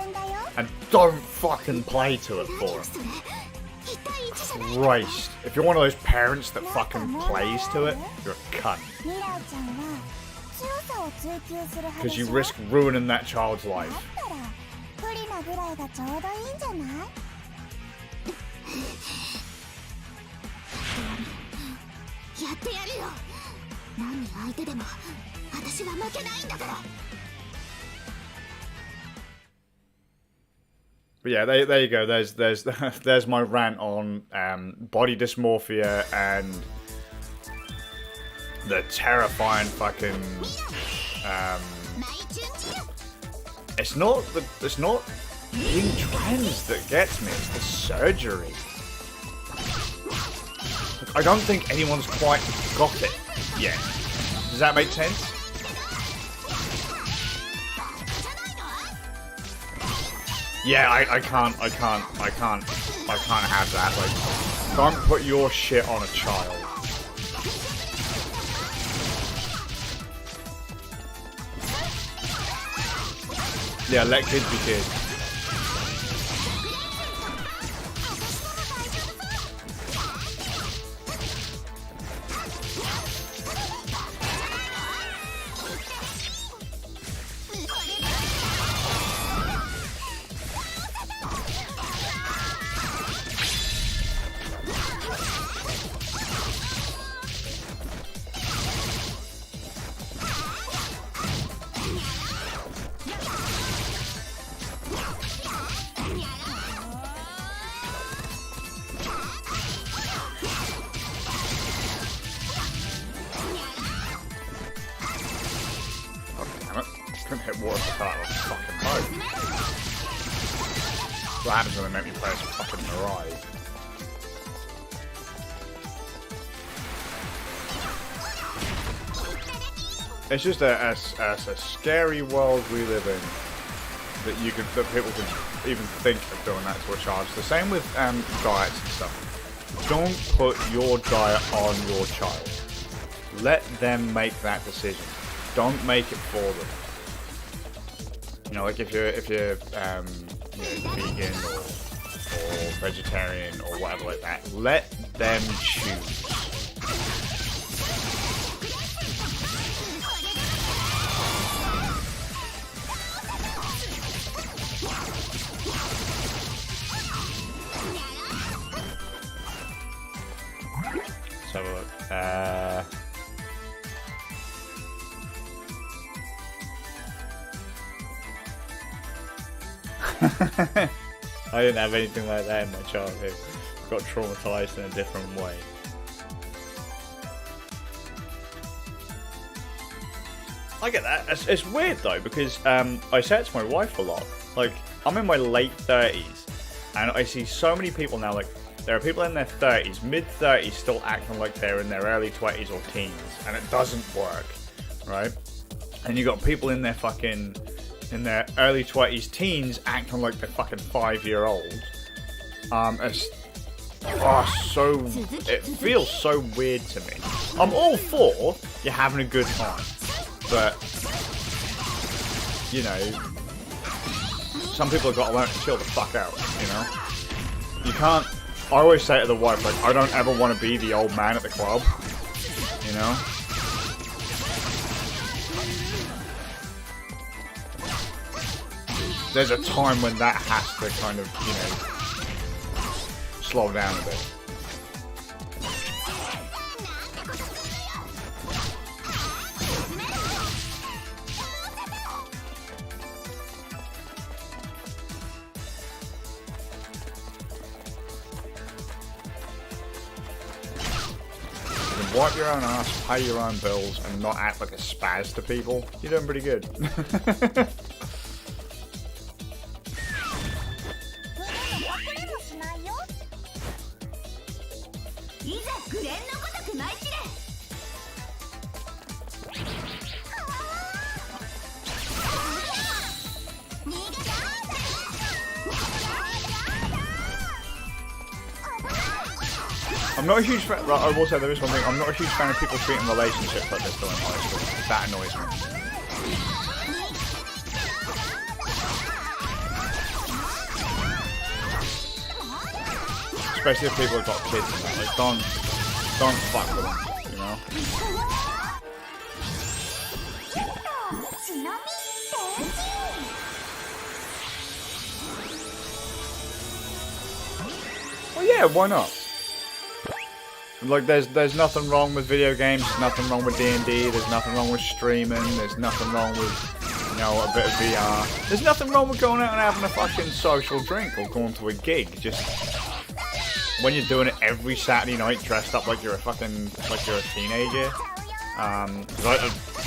And don't fucking play to it for them. Christ. If you're one of those parents that fucking plays to it, you're a cunt. Because you risk ruining that child's life. But yeah, there you go. There's my rant on body dysmorphia and the terrifying fucking. It's not being trans that gets me. It's the surgery. I don't think anyone's quite got it yet. Does that make sense? Yeah, I can't have that. Like, don't put your shit on a child. Yeah, let kids be kids. Hit water to start with fucking boat. Bladder's gonna make me play some fucking Mirai. It's just a scary world we live in that people can even think of doing that to a child. It's the same with diets and stuff. Don't put your diet on your child. Let them make that decision. Don't make it for them. You know, like if you're vegan or vegetarian or whatever like that, let them choose. Let's have a look. I didn't have anything like that in my childhood. I got traumatized in a different way. I get that. It's weird though, because I say it to my wife a lot. Like, I'm in my late 30s, and I see so many people now, like, there are people in their 30s, mid-30s, still acting like they're in their early 20s or teens, and it doesn't work, right? And you got people in their early 20s, teens, acting like they're fucking 5-year-olds. It feels so weird to me. I'm all for you having a good time, but you know, some people have got to learn to chill the fuck out. You know, you can't. I always say to the wife, like, I don't ever want to be the old man at the club. You know. There's a time when that has to kind of, you know, slow down a bit. You can wipe your own ass, pay your own bills, and not act like a spaz to people. You're doing pretty good. I'm not a huge fan. I will say there is one thing. I'm not a huge fan of people treating relationships like they're still in high school. That annoys me. Especially if people have got kids and that. Like, don't fuck with them, you know? Well, yeah, why not? Like, there's nothing wrong with video games, there's nothing wrong with D&D, there's nothing wrong with streaming, there's nothing wrong with, you know, a bit of VR. There's nothing wrong with going out and having a fucking social drink or going to a gig. Just when you're doing it every Saturday night dressed up like you're a fucking, like you're a teenager.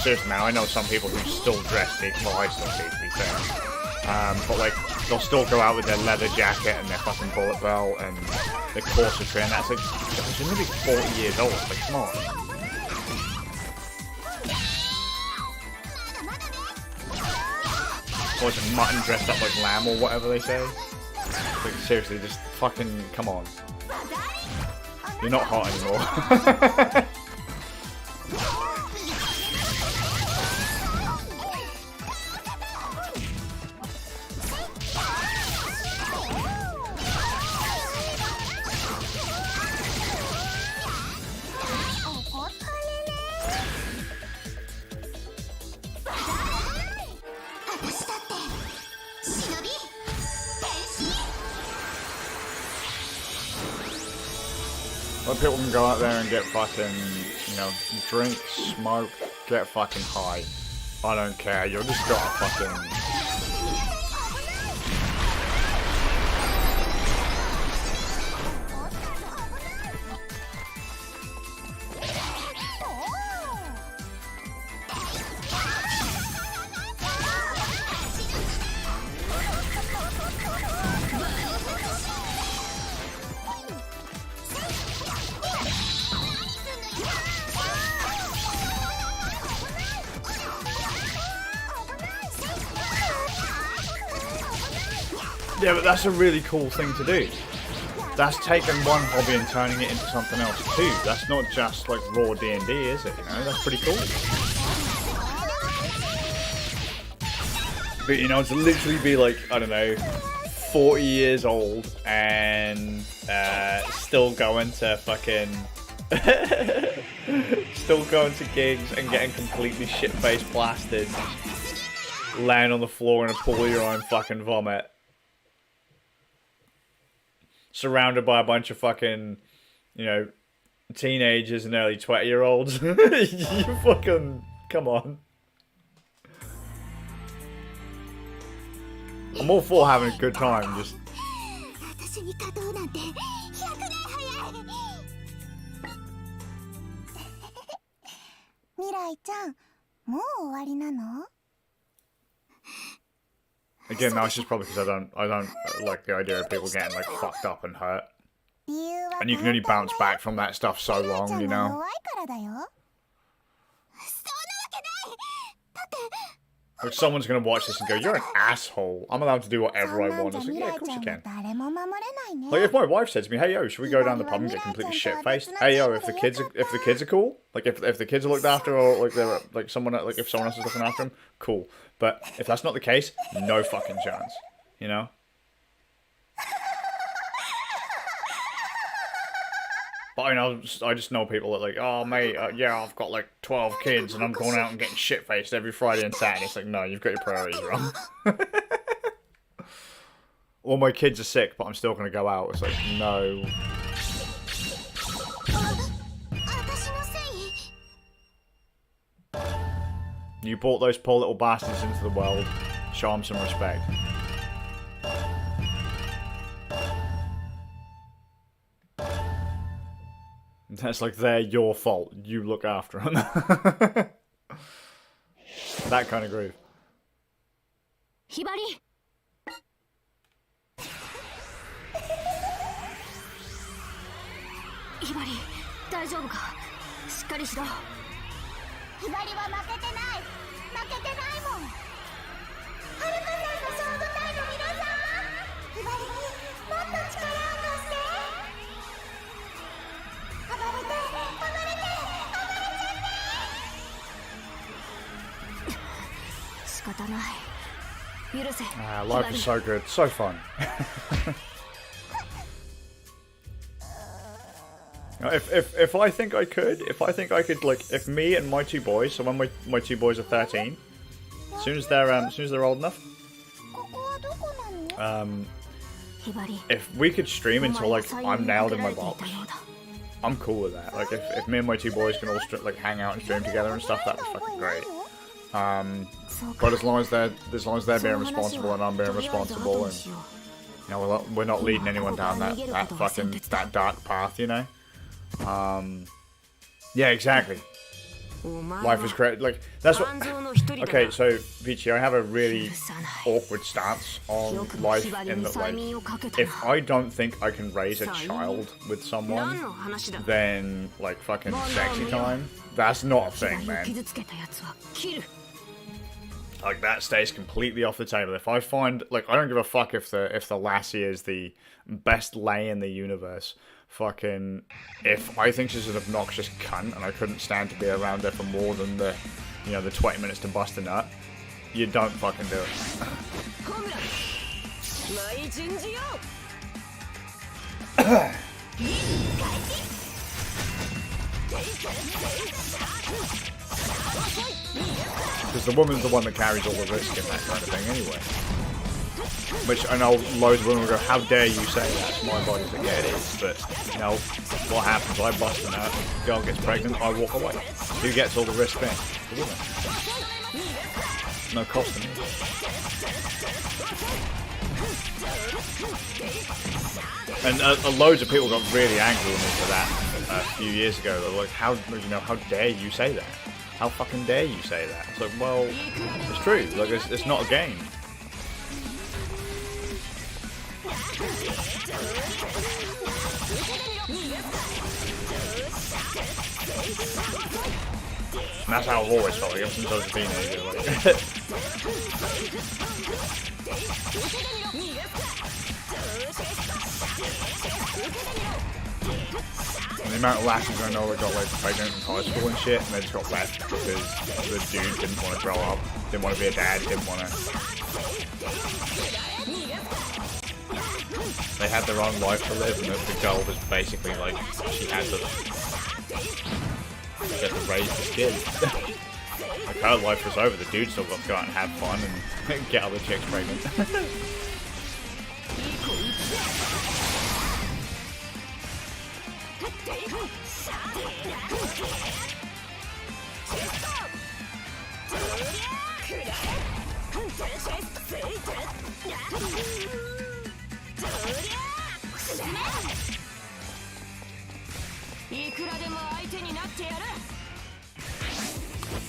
Seriously, man, I know some people who still dress big, well, I still do, to be fair. But like, they'll still go out with their leather jacket and their fucking bullet belt and their corsetry, and that's like, you're nearly 40 years old, like, come on. Or it's mutton dressed up like lamb or whatever they say. Like, seriously, just fucking, come on. You're not hot anymore. Well, people can go out there and get fucking, you know, drink, smoke, get fucking high. I don't care, you're just gotta fucking... Yeah, but that's a really cool thing to do. That's taking one hobby and turning it into something else too. That's not just like raw D&D, is it? You know, that's pretty cool. But you know, to literally be like, I don't know, 40 years old and still going to fucking... still going to gigs and getting completely shit-faced blasted. Laying on the floor in a pool of your own fucking vomit. Surrounded by a bunch of fucking, you know, teenagers and early 20-year-olds. You fucking... Come on. I'm all for having a good time, just... Again, that's just probably because I don't like the idea of people getting like fucked up and hurt. And you can only bounce back from that stuff so long, you know? Like, someone's gonna watch this and go, "You're an asshole. I'm allowed to do whatever I want." I was like, "Yeah, of course you can." Like, if my wife said to me, "Hey yo, should we go down the pub and get completely shit faced?" Hey yo, if the kids are cool, like if the kids are looked after, or like they're like someone, like if someone else is looking after them, cool. But if that's not the case, no fucking chance. You know. But I know, I just know people that like, "Oh mate, yeah, I've got like 12 kids and I'm going out and getting shit faced every Friday and Saturday." It's like, no, you've got your priorities wrong. Or my kids are sick, but I'm still gonna go out. It's like, no. You brought those poor little bastards into the world. Show them some respect. That's like, they're your fault. You look after them. That kind of groove. Hibari. ひばり、大丈夫か？しっかりしろ。ひばりは負けてない。負けてないもん。はるかさんのショート隊の皆さん、ひばりにもっと力を貸して。暴れて、暴れて、暴れちゃって。仕方ない。許せ。Life is so good, so fun. If I think I could, like, if me and my two boys, so when my two boys are 13, as soon as they're old enough, if we could stream until like I'm nailed in my box, I'm cool with that. Like, if me and my two boys can all like hang out and stream together and stuff, that'd be fucking great. But as long as they're being responsible and I'm being responsible, and you know, we're not leading anyone down that dark path, you know. Yeah, exactly. Life is great. Like, that's what. Okay, so Vici, I have a really awkward stance on life in that, like, if I don't think I can raise a child with someone, then like fucking sexy time, that's not a thing, man. Like, that stays completely off the table. If I find, like, I don't give a fuck if the lassie is the best lay in the universe. Fucking, if I think she's an obnoxious cunt and I couldn't stand to be around her for more than the 20 minutes to bust a nut, you don't fucking do it. Because the woman's the one that carries all the risk in that kind of thing anyway. Which I know loads of women will go, "How dare you say that? It's my body." Like, yeah, it is. But, you know, what happens? I bust a nut, girl gets pregnant, I walk away. Who gets all the risk then? The woman. No cost to me. And loads of people got really angry with me for that a few years ago. They were like, how dare you say that? How fucking dare you say that? It's like, well, it's true. Like, it's not a game. And that's how I've always felt, like, ever since I was a teenager. Like. And the amount of lasses I know that got like pregnant in high school and shit, and they just got left because the dude didn't want to grow up, didn't want to be a dad, didn't want to. They had their own life to live, and the girl was basically like, she had to raise this kid. Like, her life was over, the dude still got to go out and have fun and get other chicks pregnant.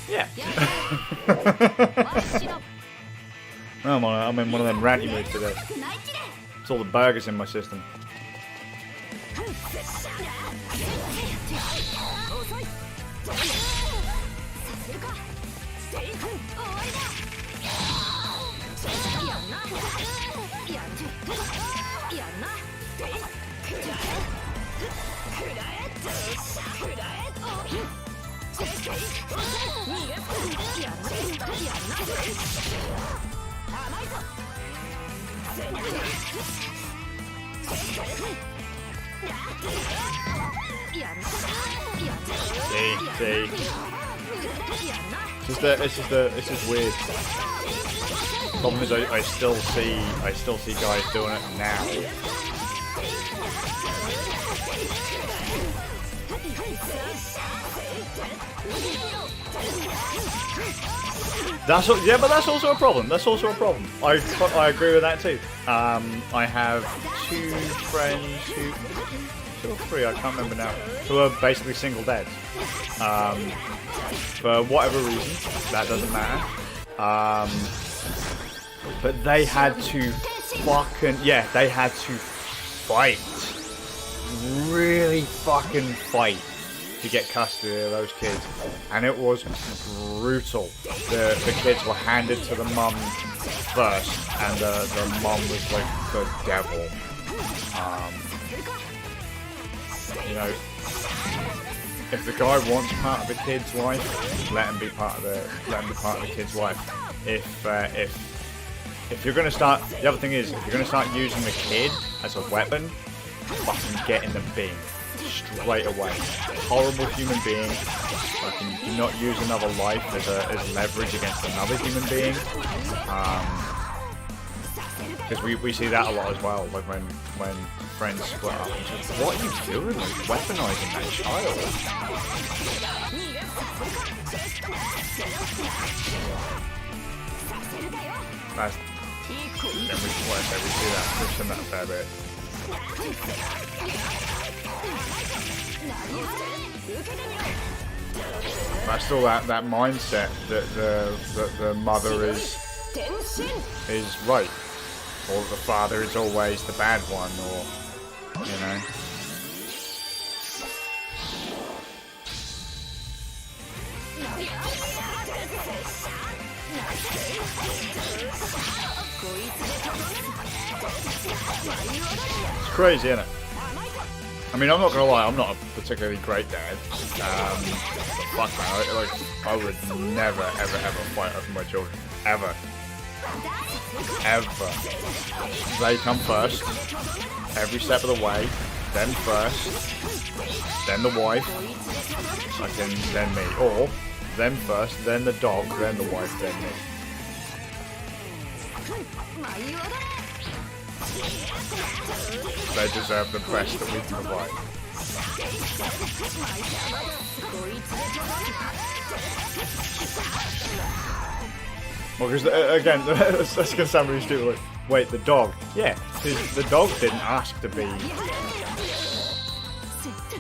Yeah. I'm in one of them ranty moods today. It's all the burgers in my system. See. It's just weird. Problem is, I still see guys doing it now. But that's also a problem. I agree with that too. I have two friends two or three, I can't remember now, who are basically single dads. For whatever reason, that doesn't matter. But they had to fight. Really fucking fight to get custody of those kids. And it was brutal. The kids were handed to the mum first, and the mum was like the devil. You know, if the guy wants part of the kid's life, let him be part of the kid's life. If you're gonna start, the other thing is, if you're gonna start using the kid as a weapon, fucking get in the bin straight away. Horrible human being. Fucking do not use another life as leverage against another human being. Because we see that a lot as well, like when friends split up. What are you doing? Like, weaponizing that child? That's... Then we see that. We've seen that a fair bit. That's still that mindset that the mother is right. Or the father is always the bad one, or, you know. It's crazy, isn't it? I mean, I'm not gonna lie, I'm not a particularly great dad. But fuck man, I would never, ever, ever fight over my children. Ever. Ever. They come first, every step of the way, them first, then the wife, then me, or them first, then the dog, then the wife, then me. They deserve the best that we can provide. Well, because again, that's going to sound really stupid. Like, wait, the dog? Yeah, because the dog didn't ask to be.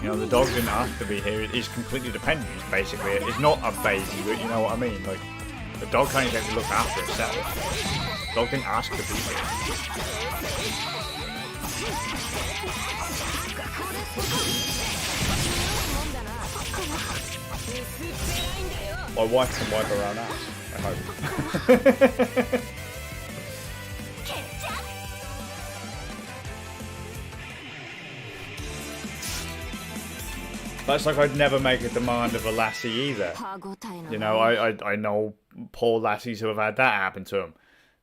You know, the dog didn't ask to be here. He's completely dependent. Basically, he's not a baby, but you know what I mean. Like, the dog can't even look after itself. The dog didn't ask to be here. My wife can wipe her own ass. I hope. That's like I'd never make a demand of a lassie either. You know, I know poor lassies who have had that happen to them.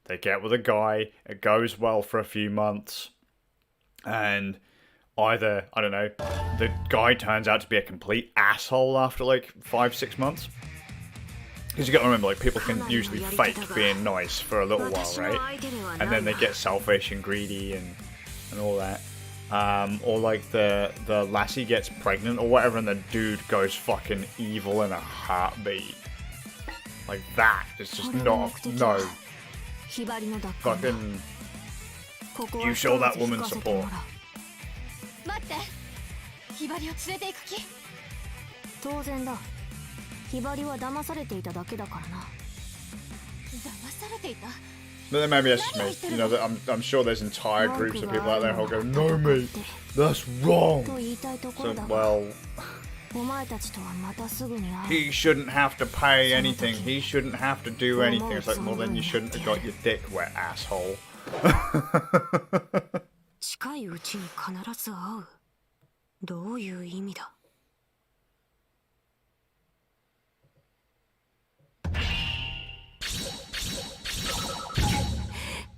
They get with a guy, it goes well for a few months, and either, I don't know, the guy turns out to be a complete asshole after like 5-6 months. Because you got to remember, like, people can usually fake being nice for a little while, right? And then they get selfish and greedy and all that. Or like the lassie gets pregnant or whatever, and the dude goes fucking evil in a heartbeat. Like that is just not, no. Fucking, you show that woman support. 当然だ。ひばりは騙されていただけだからな。騙されていた? But then maybe that's just me. You know, I'm sure there's entire groups of people out there who'll go, no mate, that's wrong. So, well, お前たちとはまたすぐに会う。 He shouldn't have to pay anything. He shouldn't have to do anything. It's like, well, then you shouldn't have got your dick wet, asshole. 近いうちに必ず会う。どういう意味だ。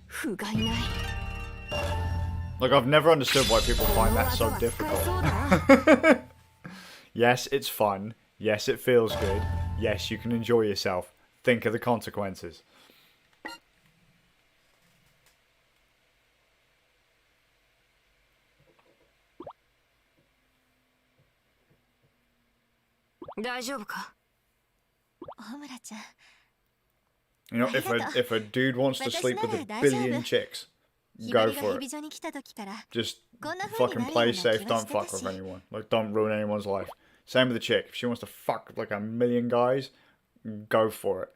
不甲斐ない。 Like, I've never understood why people find that so difficult. Yes, it's fun. Yes, it feels good. Yes, you can enjoy yourself. Think of the consequences. You know, if a dude wants to sleep with a billion chicks, go for it. Just fucking play safe. Don't fuck with anyone. Like, don't ruin anyone's life. Same with the chick. If she wants to fuck like a million guys, go for it.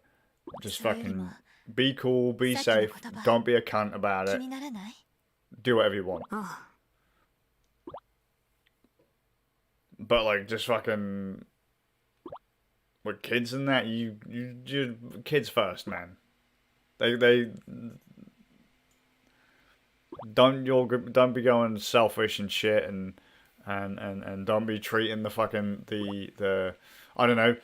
Just fucking be cool, be safe. Don't be a cunt about it. Do whatever you want. But like, just fucking with kids and that, you kids first, man. They don't be going selfish and shit and don't be treating the fucking the I don't know,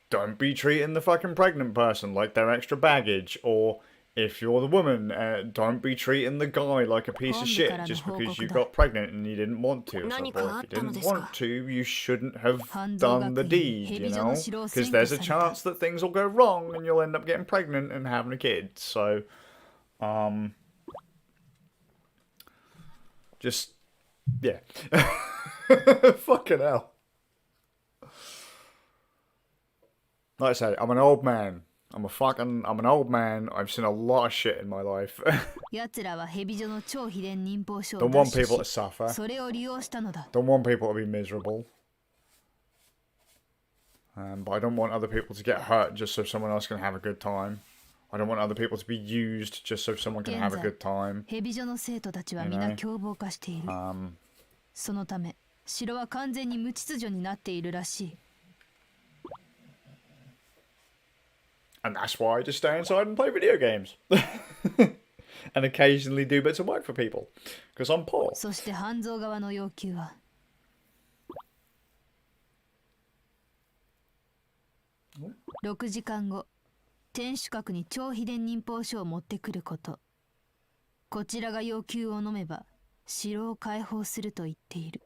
don't be treating the fucking pregnant person like they're extra baggage, or if you're the woman, don't be treating the guy like a piece of shit just because you got pregnant and you didn't want to. It's like, well, if you didn't want to, you shouldn't have done the deed, you know? Because there's a chance that things will go wrong and you'll end up getting pregnant and having a kid. So, just, yeah. Fucking hell. Like I say, I'm an old man. I'm an old man. I've seen a lot of shit in my life. Don't want people to suffer. Don't want people to be miserable. But I don't want other people to get hurt just so someone else can have a good time. I don't want other people to be used just so someone can have a good time. You know? そのため城は完全に無秩序になっているらしい。 And that's why I just stay inside and play video games. And occasionally do bits of work for people. Because I'm poor. そして半蔵側の要求は6時間後、天守閣に超秘伝忍法書を持ってくること。こちらが要求を飲めば城を解放すると言っている。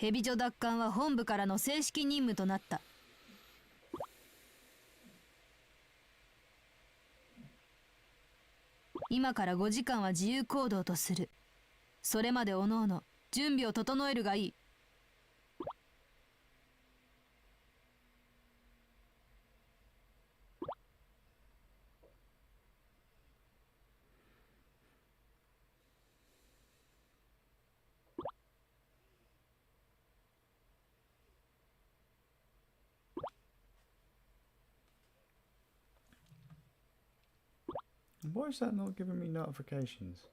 蛇女奪還は本部からの正式任務となった。今から5時間は自由行動とする。それまでおのおの準備を整えるがいい。Why is that not giving me notifications?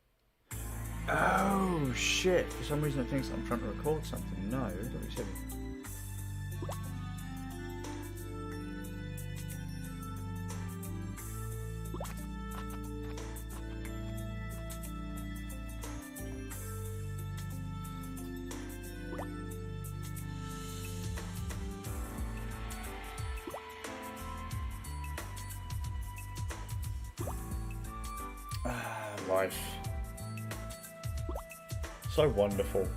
Oh shit! For some reason it thinks I'm trying to record something. No, don't be silly. Life. So wonderful.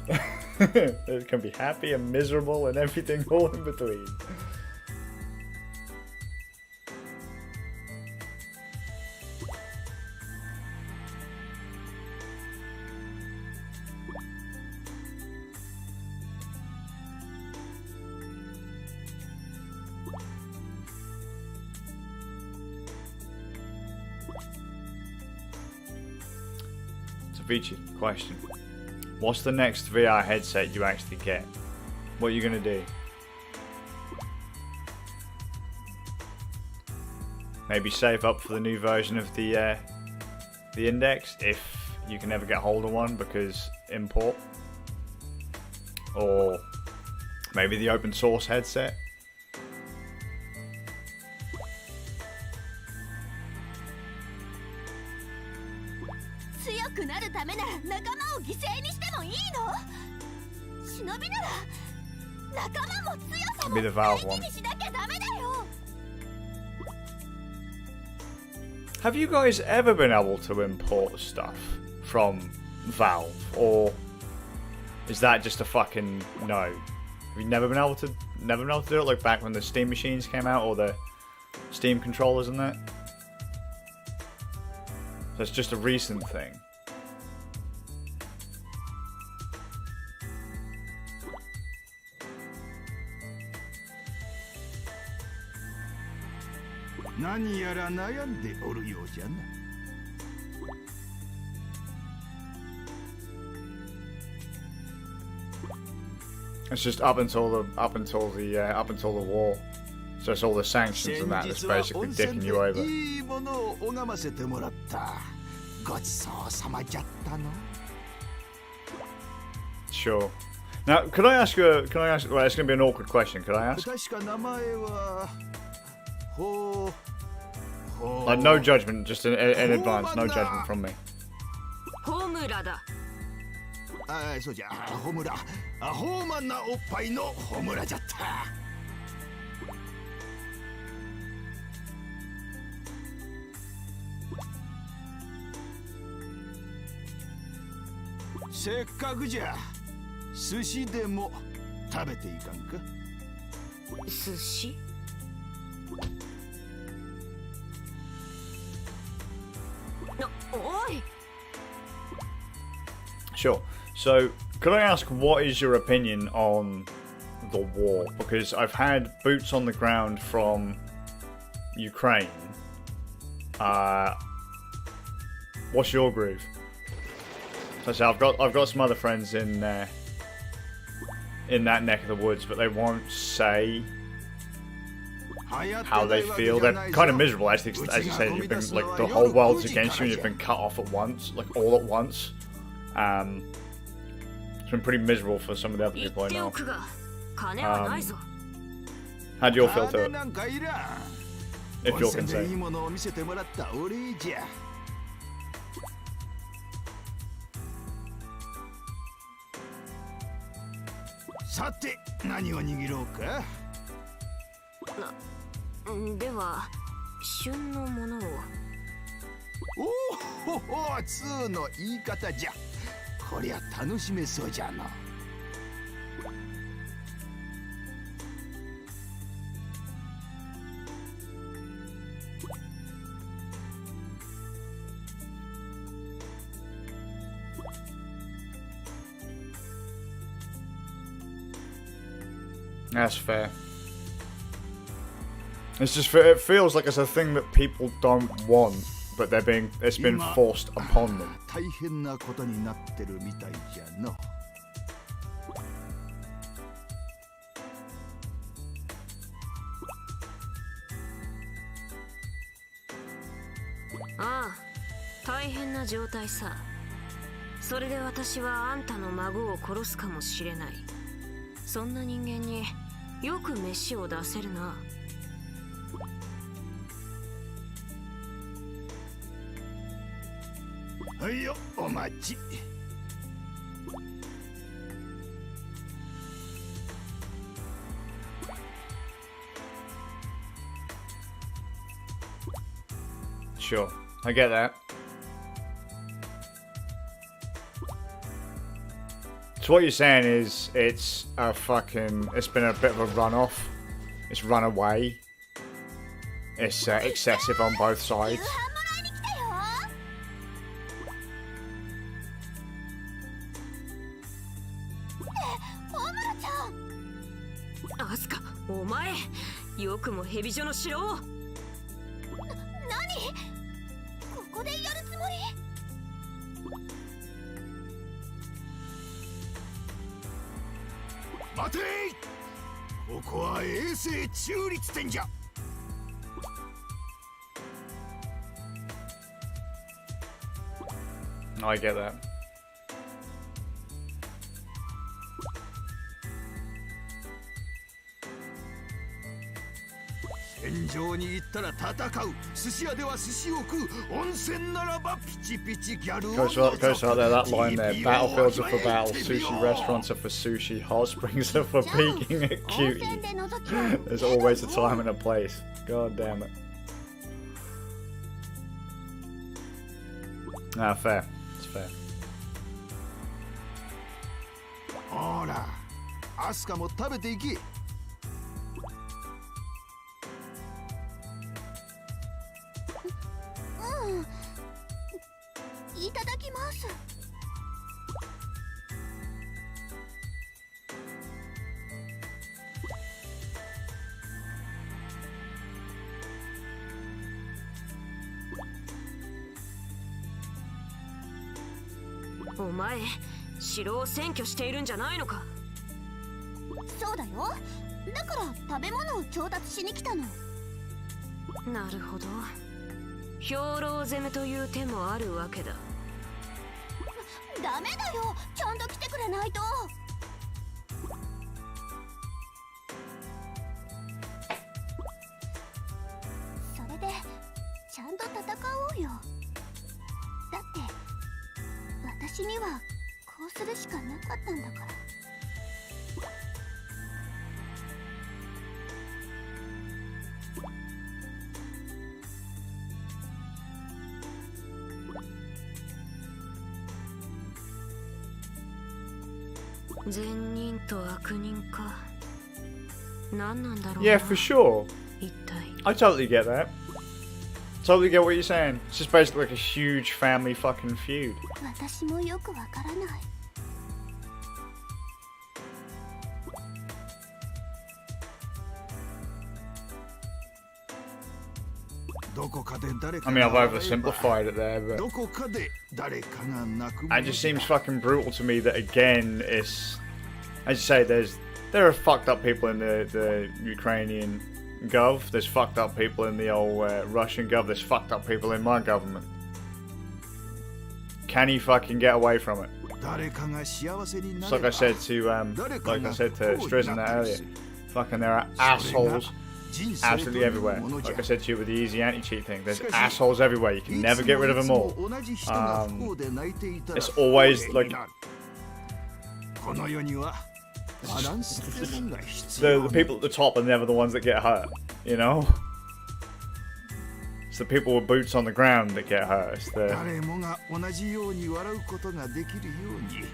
It can be happy and miserable and everything all in between. Vici, question. What's the next VR headset you actually get? What are you gonna do? Maybe save up for the new version of the Index if you can ever get hold of one because import. Or maybe the open source headset. Be the Valve one. Have you guys ever been able to import stuff from Valve, or is that just a fucking no? Have you never been able to do it, like back when the Steam machines came out, or the Steam controllers and that? So it's just a recent thing. It's just up until the war. So it's all the sanctions and that that's basically dicking you over. Sure. Now, could I ask? Well, it's going to be an awkward question. Could I ask? Like, no judgment, just in advance. No judgment from me. そうじゃ、ホムラ、ホーマンなおっぱいのホムラじゃった。せっかくじゃ、寿司でも食べていかんか。寿司？ おい。 Sure. So, could I ask, what is your opinion on the war? Because I've had boots on the ground from Ukraine. What's your groove? So I say I've got some other friends in that neck of the woods, but they won't say how they feel. They're kind of miserable, actually. As you said, you've been like the whole world's against you, and you've been cut off at once, like all at once. It's been pretty miserable for some of the other people I know. How do you all feel to it? If you all can say. さて、何を握ろうか。では、旬のものを。おお、つーの言い方じゃ。こりゃ楽しめそうじゃの。That's fair. It's just, it feels like it's a thing that people don't want, but it's been forced upon them. 大変なことになってるみたいじゃの。ああ、大変な状態さ。それで私はあんたの孫を殺すかもしれない。そんな人間によく飯を出せるな。はいよ、お待ち。Sure, I get that. So what you're saying is it's been a bit of a runoff. It's run away. It's excessive on both sides. Asuka, お前、よくもヘビ女の城を。何？ここでやるつもり？待てい。ここは衛星中立点じゃ。I get that. 戦場に行ったら戦う。寿司屋では寿司を食う。温泉ならばピチピチギャルを Goes right there, that line there. Battlefields are for battle, sushi restaurants are for sushi, hot springs are for peeking at 温 cuties. 泉で覗き込む There's always a time and a place. God damn it. Ah, fair. It's fair. ほらアスカも食べていき。いただきます。お前城を占拠しているんじゃないのか。そうだよ。だから食べ物を調達しに来たの。なるほど。兵糧攻めという手もあるわけだ。ダメだよ。ちゃんと来てくれないと。それでちゃんと戦おうよ。だって私にはこうするしかなかったんだから。善人と悪人か。何なんだろうな。 Yeah, for sure. 一体。 I totally get that. Totally get what you're saying. It's just basically like a huge family fucking feud. 私もよくわからない。どこかで誰か I が mean, I've oversimplified it there, but どこかで誰かが泣く。 it just seems fucking brutal to me that again, it's as you say, there are fucked up people in the Ukrainian gov. There's fucked up people in the old Russian gov. There's fucked up people in my government. Can he fucking get away from it? 誰かが幸せにな It's れ like ば I said to Striz in that earlier. Fucking there are assholes absolutely everywhere. Like I said to you with the easy anti-cheat thing, there's assholes everywhere. You can never get rid of them all. It's always like the people at the top are never the ones that get hurt, you know? It's the people with boots on the ground that get hurt. It's the 誰もが同じように笑うことができるように、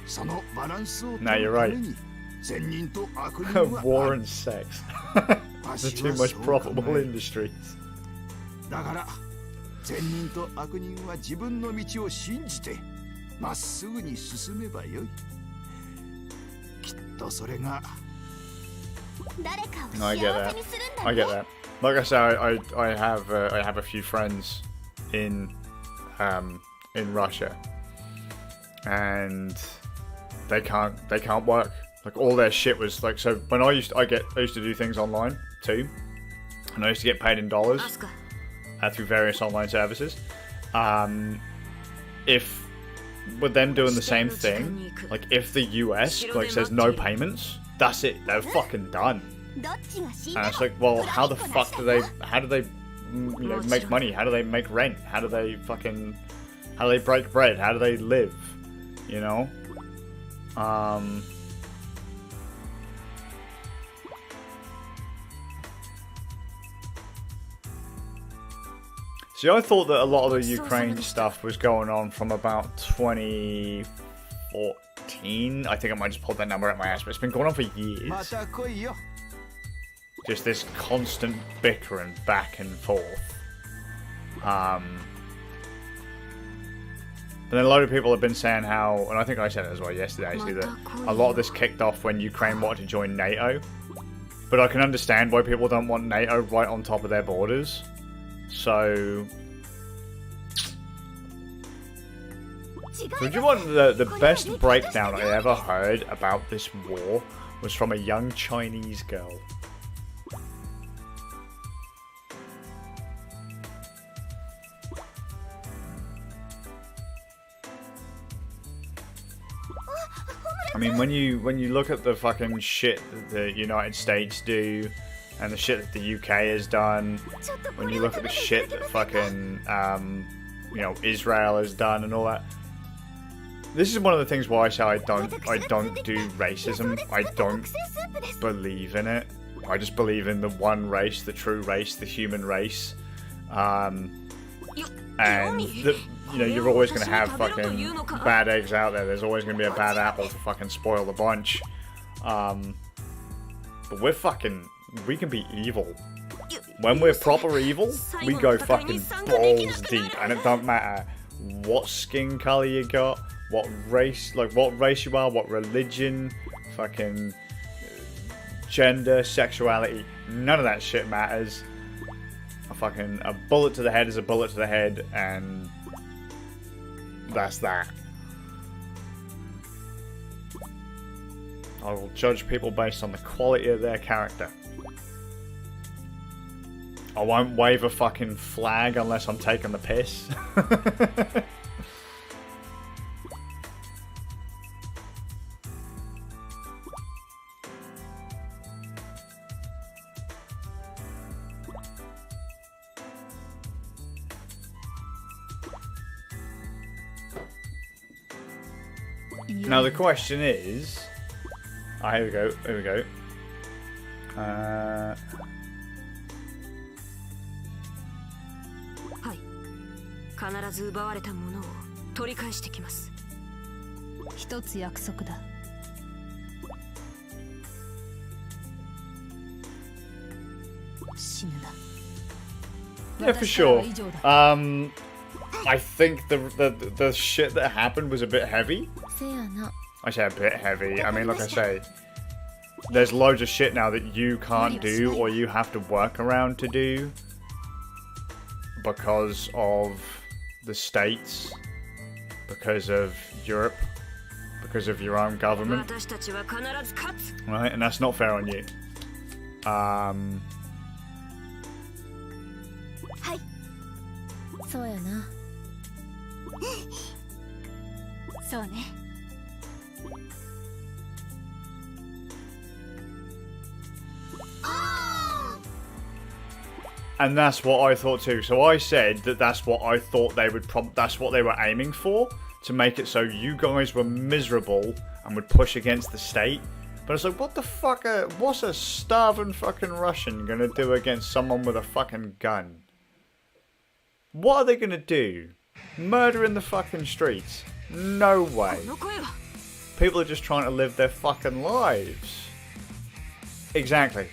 そのバランスを取 Nah, る you're た right. めに善人と悪人は war あ and る。 sex. The two most profitable industries. だから善人と悪人は自分の道を信じてまっすぐに進めばよい。きっとそれが誰かを No, I 幸 get せ that. にするんだ I ね。 get that. Like I said, I have a few friends in Russia, and they can't work. Like all their shit was like, so when I used to do things online too, and I used to get paid in dollars アスカ。 through various online services. If with them doing the same thing, like if the US like says no payments, that's it. They're fucking done. どっちが死んで And も it's like, well, プ how ロ the にこな fuck した do んだ。 how do they make money? How do they make rent? How do they break bread? How do they live? You know? See, I thought that a lot of the Ukraine stuff was going on from about 2014. I think I might just pull that number out my ass, but it's been going on for ま years. た来いよ。 Just this constant bickering back and forth. But then a load of people have been saying how, and I think I said it as well yesterday actually, that a lot of this kicked off when Ukraine wanted to join NATO. But I can understand why people don't want NATO right on top of their borders. So 違う So do you want the best breakdown I ever heard about this war was from a young Chinese girl. I mean, when you look at the fucking shit that the United States do, and the shit that the UK has done, when you look at the shit that fucking you know, Israel has done and all that, this is one of the things why I say I don't do racism. I don't believe in it. I just believe in the one race, the true race, the human race. And you know, you're always going to have fucking bad eggs out there. There's always going to be a bad apple to fucking spoil the bunch. But we can be evil. When we're proper evil, we go fucking balls deep, and it don't matter what skin color you got, what race you are, what religion, fucking gender, sexuality. None of that shit matters. A bullet to the head is a bullet to the head, and that's that. I will judge people based on the quality of their character. I won't wave a fucking flag unless I'm taking the piss. Now the question is... here we go, here we go. 必ず奪われたものを取り返してきます。一つ約束だ。死ぬな。 Yeah, for sure. I think the shit that happened was a bit heavy. I say a bit heavy. I mean, like I say, there's loads of shit now that you can't do or you have to work around to do because of the States, because of Europe, because of your own government. Right, and that's not fair on you. And that's what I thought too. So I said that that's what I thought they would that's what they were aiming for, to make it so you guys were miserable and would push against the state. But it's like, what the fuck? What's a starving fucking Russian gonna do against someone with a fucking gun? What are they gonna do? Murder in the fucking streets? No way. People are just trying to live their fucking lives. Exactly.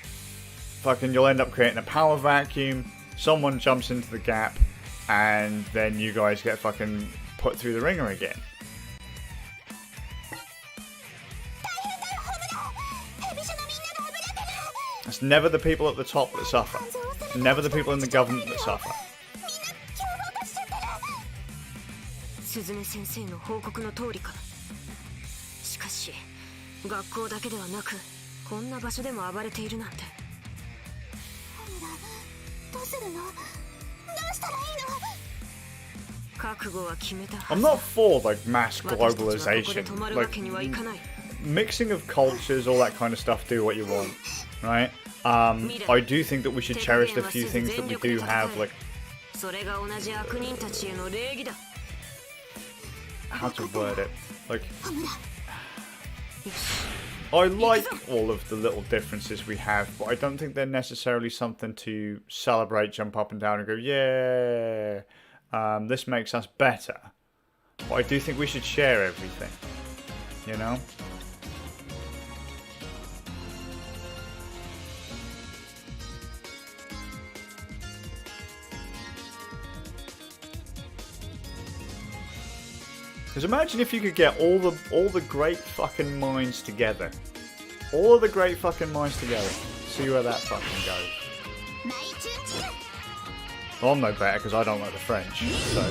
Fucking, you'll end up creating a power vacuum, someone jumps into the gap, and then you guys get fucking put through the ringer again. It's never the people at the top that suffer. Never the people in the government that suffer. 鈴音先生の報告の通りか。しかし、学校だけではなく、こんな場所でも暴れているなんて。 I'm not for like mass globalization, like mixing of cultures, all that kind of stuff. Do what you want, right? I do think that we should cherish the few things that we do have, like how to word it, like. I like all of the little differences we have, but I don't think they're necessarily something to celebrate, jump up and down and go, yeah, this makes us better. But I do think we should share everything, you know? Because imagine if you could get all the great fucking minds together. All of the great fucking minds together. See where that fucking goes. Well, I'm no better because I don't like the French, so...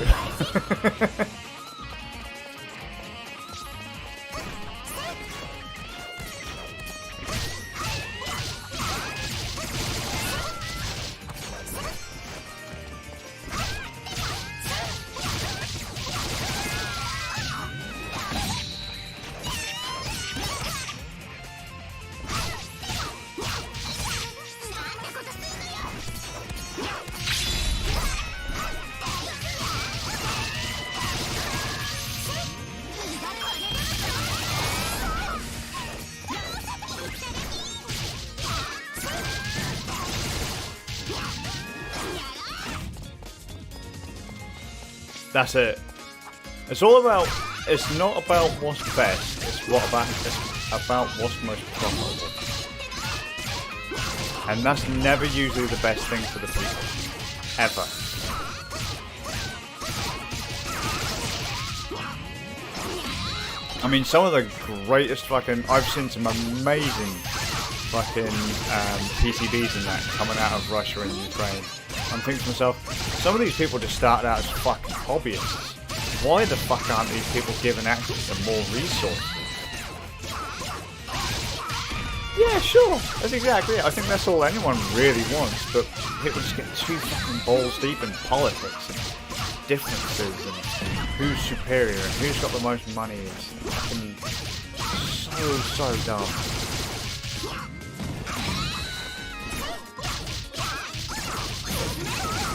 That's it. It's all about. It's not about what's best. It's about what's most profitable. And that's never usually the best thing for the people. Ever. I mean, some of the greatest fucking... I've seen some amazing fucking PCBs and that coming out of Russia and Ukraine. I'm thinking to myself, some of these people just started out as fucking hobbyists. Why the fuck aren't these people given access to more resources? Yeah, sure. That's exactly it. I think that's all anyone really wants, but people just get too fucking balls deep in politics and differences and who's superior and who's got the most money. It's fucking so dumb.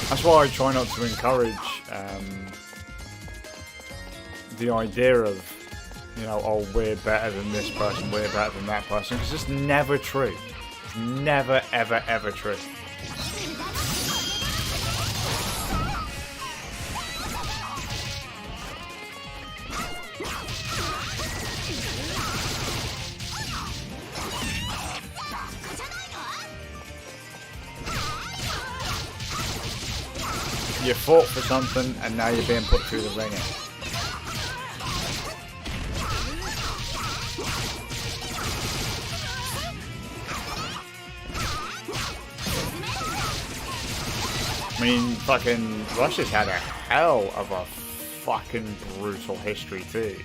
That's why I try not to encourage the idea of, you know, oh, we're better than this person, we're better than that person, because it's never true. It's never, ever, ever true. You fought for something and now you're being put through the ringer. I mean, fucking Russia's had a hell of a fucking brutal history too.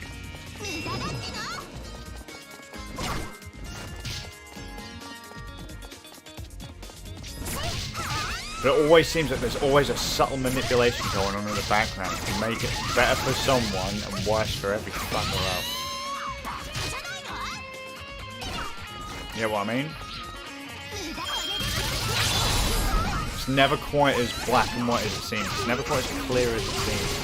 But it always seems like there's always a subtle manipulation going on in the background to make it better for someone and worse for every fucker else. You know what I mean? It's never quite as black and white as it seems. It's never quite as clear as it seems.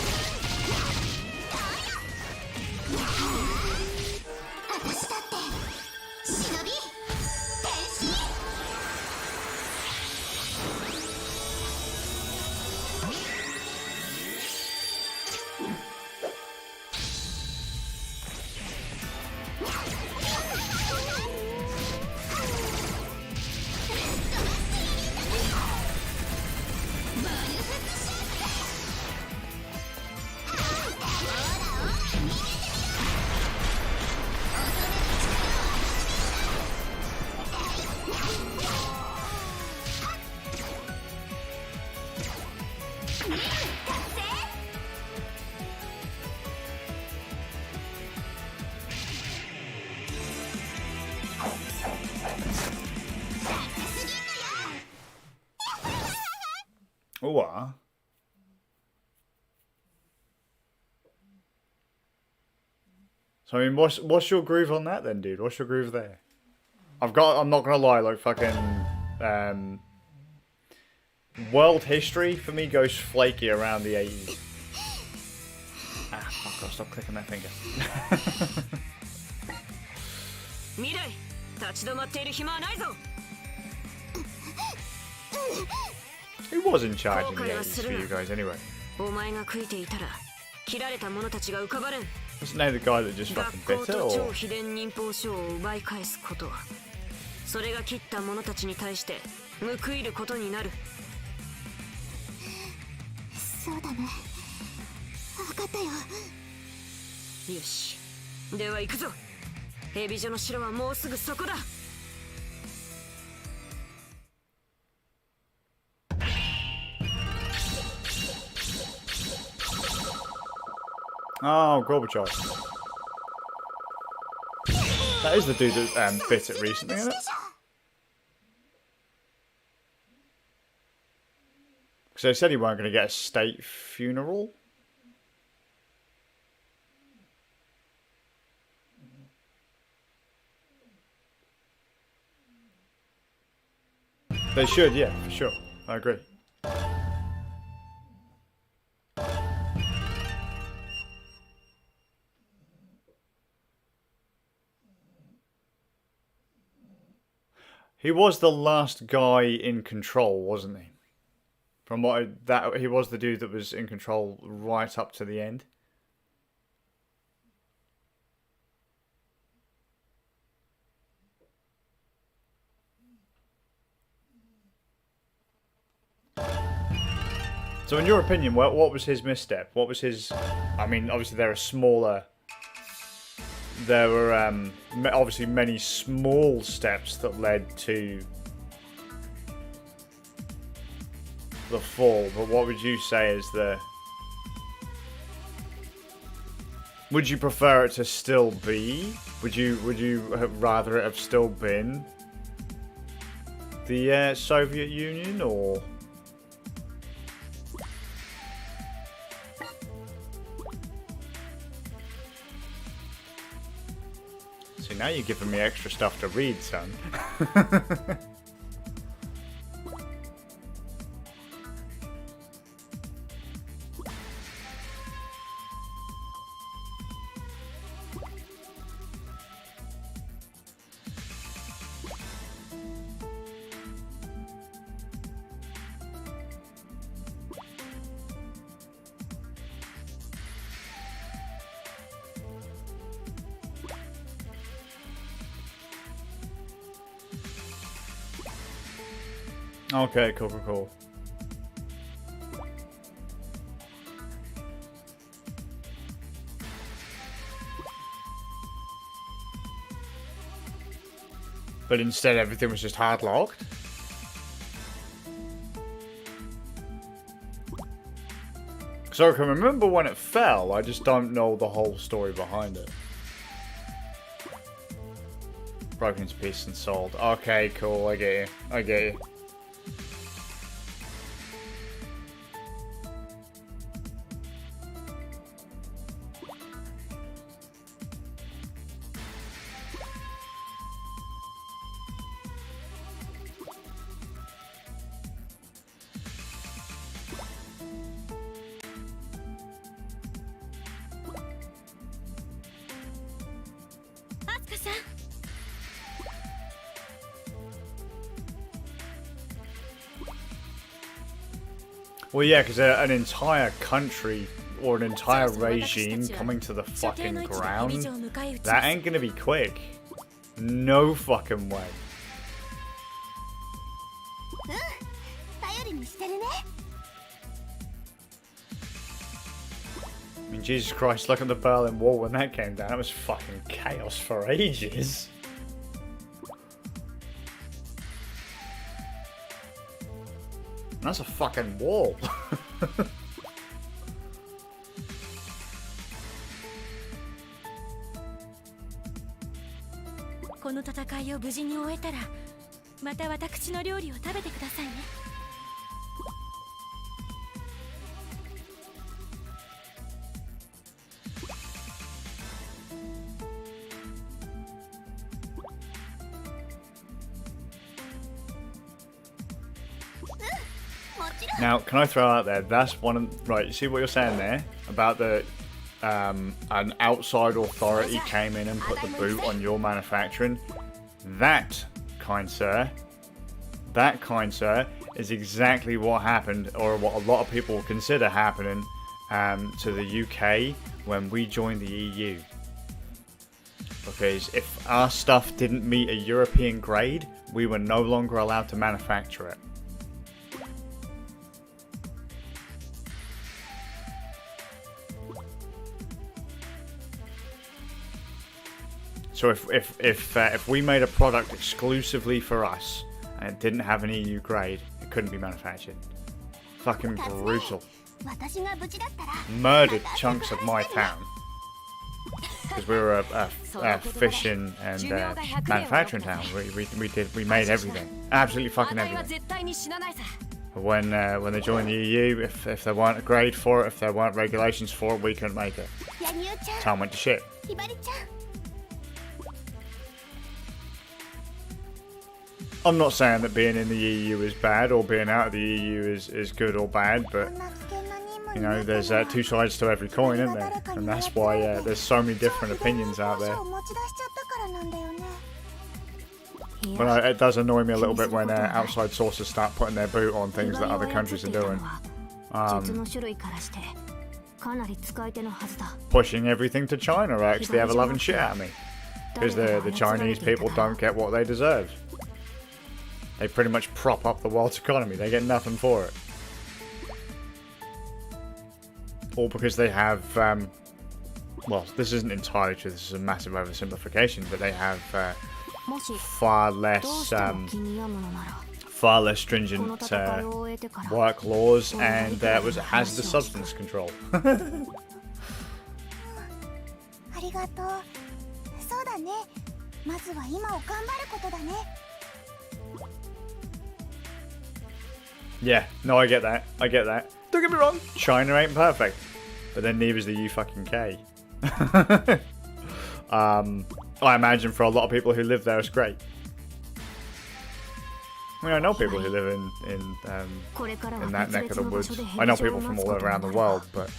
What? So I mean, what's your groove on that then, dude? What's your groove there? I'm not gonna lie, like fucking world history for me goes flaky around the 80s. Ah, fuck, I'll stop clicking that finger. Who was in charge in the 80s for you guys anyway? Wasn't that the guy that just fucking bit it, or? それが切った者たちに対して報いることになる。そうだね。分かったよ。よし。では行くぞ。ヘビ女の城はもうすぐそこだ。Oh, Gorbachev. That is the dude that bit it recently, isn't it? Because they said he weren't going to get a state funeral. They should, yeah, for sure. I agree. He was the last guy in control, wasn't he? From what that he was the dude that was in control right up to the end. So in your opinion, what was his misstep? What was his... I mean, obviously there are smaller... There were obviously many small steps that led to the fall, but what would you say is the... Would you prefer it to still be? Would you rather it have still been the Soviet Union, or... See, now you're giving me extra stuff to read, son. Okay, cool. But instead everything was just hard locked? So I can remember when it fell, I just don't know the whole story behind it. Broken into pieces and sold. Okay, cool, I get you. Well, yeah, because an entire country or an entire regime coming to the fucking ground, that ain't gonna be quick. No fucking way. I mean, Jesus Christ, look at the Berlin Wall when that came down. That was fucking chaos for ages. That's a fucking wall. Now, can I throw out there, that's one of... Right, you see what you're saying there? About the... an outside authority came in and put the boot on your manufacturing. That, kind sir, is exactly what happened, or what a lot of people consider happening to the UK when we joined the EU. Because if our stuff didn't meet a European grade, we were no longer allowed to manufacture it. So if we made a product exclusively for us and it didn't have an EU grade, it couldn't be manufactured. Fucking brutal. Murdered chunks of my town because we were a fishing and manufacturing town. We made everything, absolutely fucking everything. But when they joined the EU, if there weren't a grade for it, if there weren't regulations for it, we couldn't make it. Town went to shit. I'm not saying that being in the EU is bad or being out of the EU is good or bad, but you know, there's two sides to every coin, isn't there? And that's why there's so many different opinions out there. But it does annoy me a little bit when outside sources start putting their boot on things that other countries are doing. Pushing everything to China actually ever loving shit at me. Because the Chinese people don't get what they deserve. They pretty much prop up the world's economy. They get nothing for it. All because they have, well, this isn't entirely true. This is a massive oversimplification, but they have far less stringent work laws and hazardous substance control. ありがとう。そうだね。まずは今を頑張ることだね。 Yeah, no, I get that. I get that. Don't get me wrong, China ain't perfect, but then neither's the UK. I imagine for a lot of people who live there, it's great. I mean, I know people who live in that neck of the woods. I know people from all around the world, but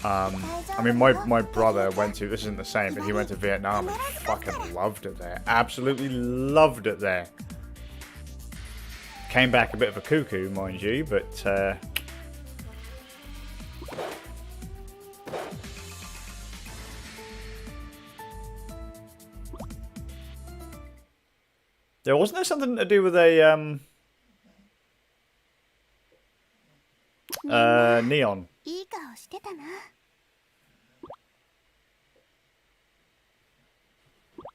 I mean, my brother went to, this isn't the same, but he went to Vietnam and fucking loved it there. Absolutely loved it there. Came back a bit of a cuckoo, mind you, but there wasn't there something to do with a neon? いい顔してたな。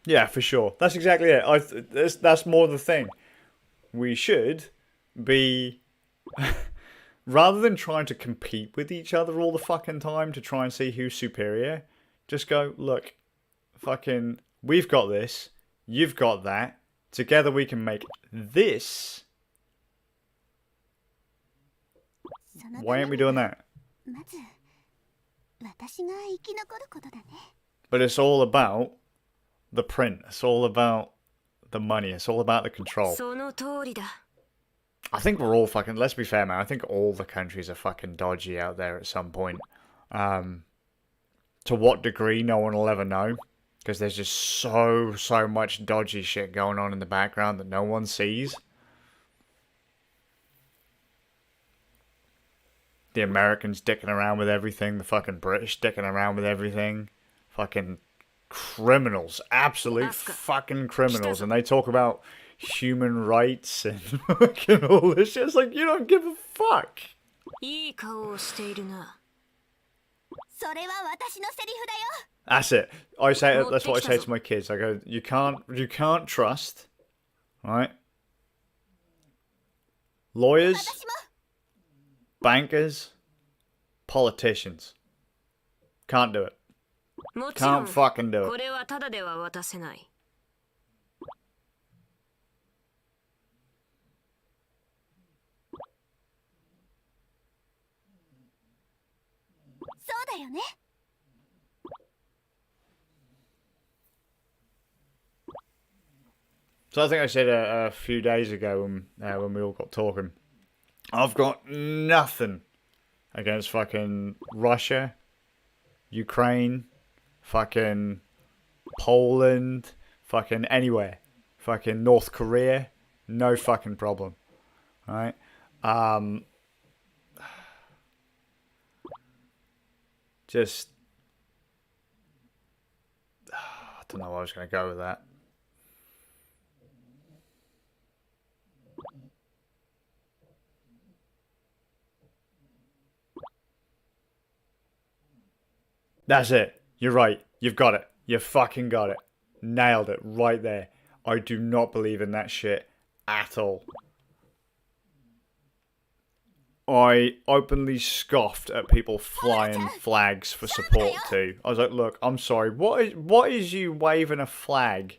Yeah, for sure. That's exactly it. That's more the thing. We should be, rather than trying to compete with each other all the fucking time to try and see who's superior, just go, look, fucking, we've got this, you've got that, together we can make this. Why aren't we doing that? But it's all about the print, it's all about the money, it's all about the control. I think we're all fucking, let's be fair, man, I think all the countries are fucking dodgy out there at some point. To what degree, no one will ever know. Because there's just so much dodgy shit going on in the background that no one sees. The Americans dicking around with everything, the fucking British dicking around with everything. Fucking criminals, absolute fucking criminals, and they talk about human rights and fucking all this shit. It's like, you don't give a fuck. That's it. I say that's what I say to my kids. I go, you can't trust, right? Lawyers, bankers, politicians. Can't do it. Can't fucking do it. So I think I said a few days ago when we all got talking, I've got nothing against fucking Russia, Ukraine, fucking Poland, fucking anywhere, fucking North Korea, no fucking problem, right? Just, I don't know where I was going to go with that. That's it. You're right. You've got it. You fucking got it. Nailed it right there. I do not believe in that shit at all. I openly scoffed at people flying flags for support too. I was like, look, I'm sorry. What is you waving a flag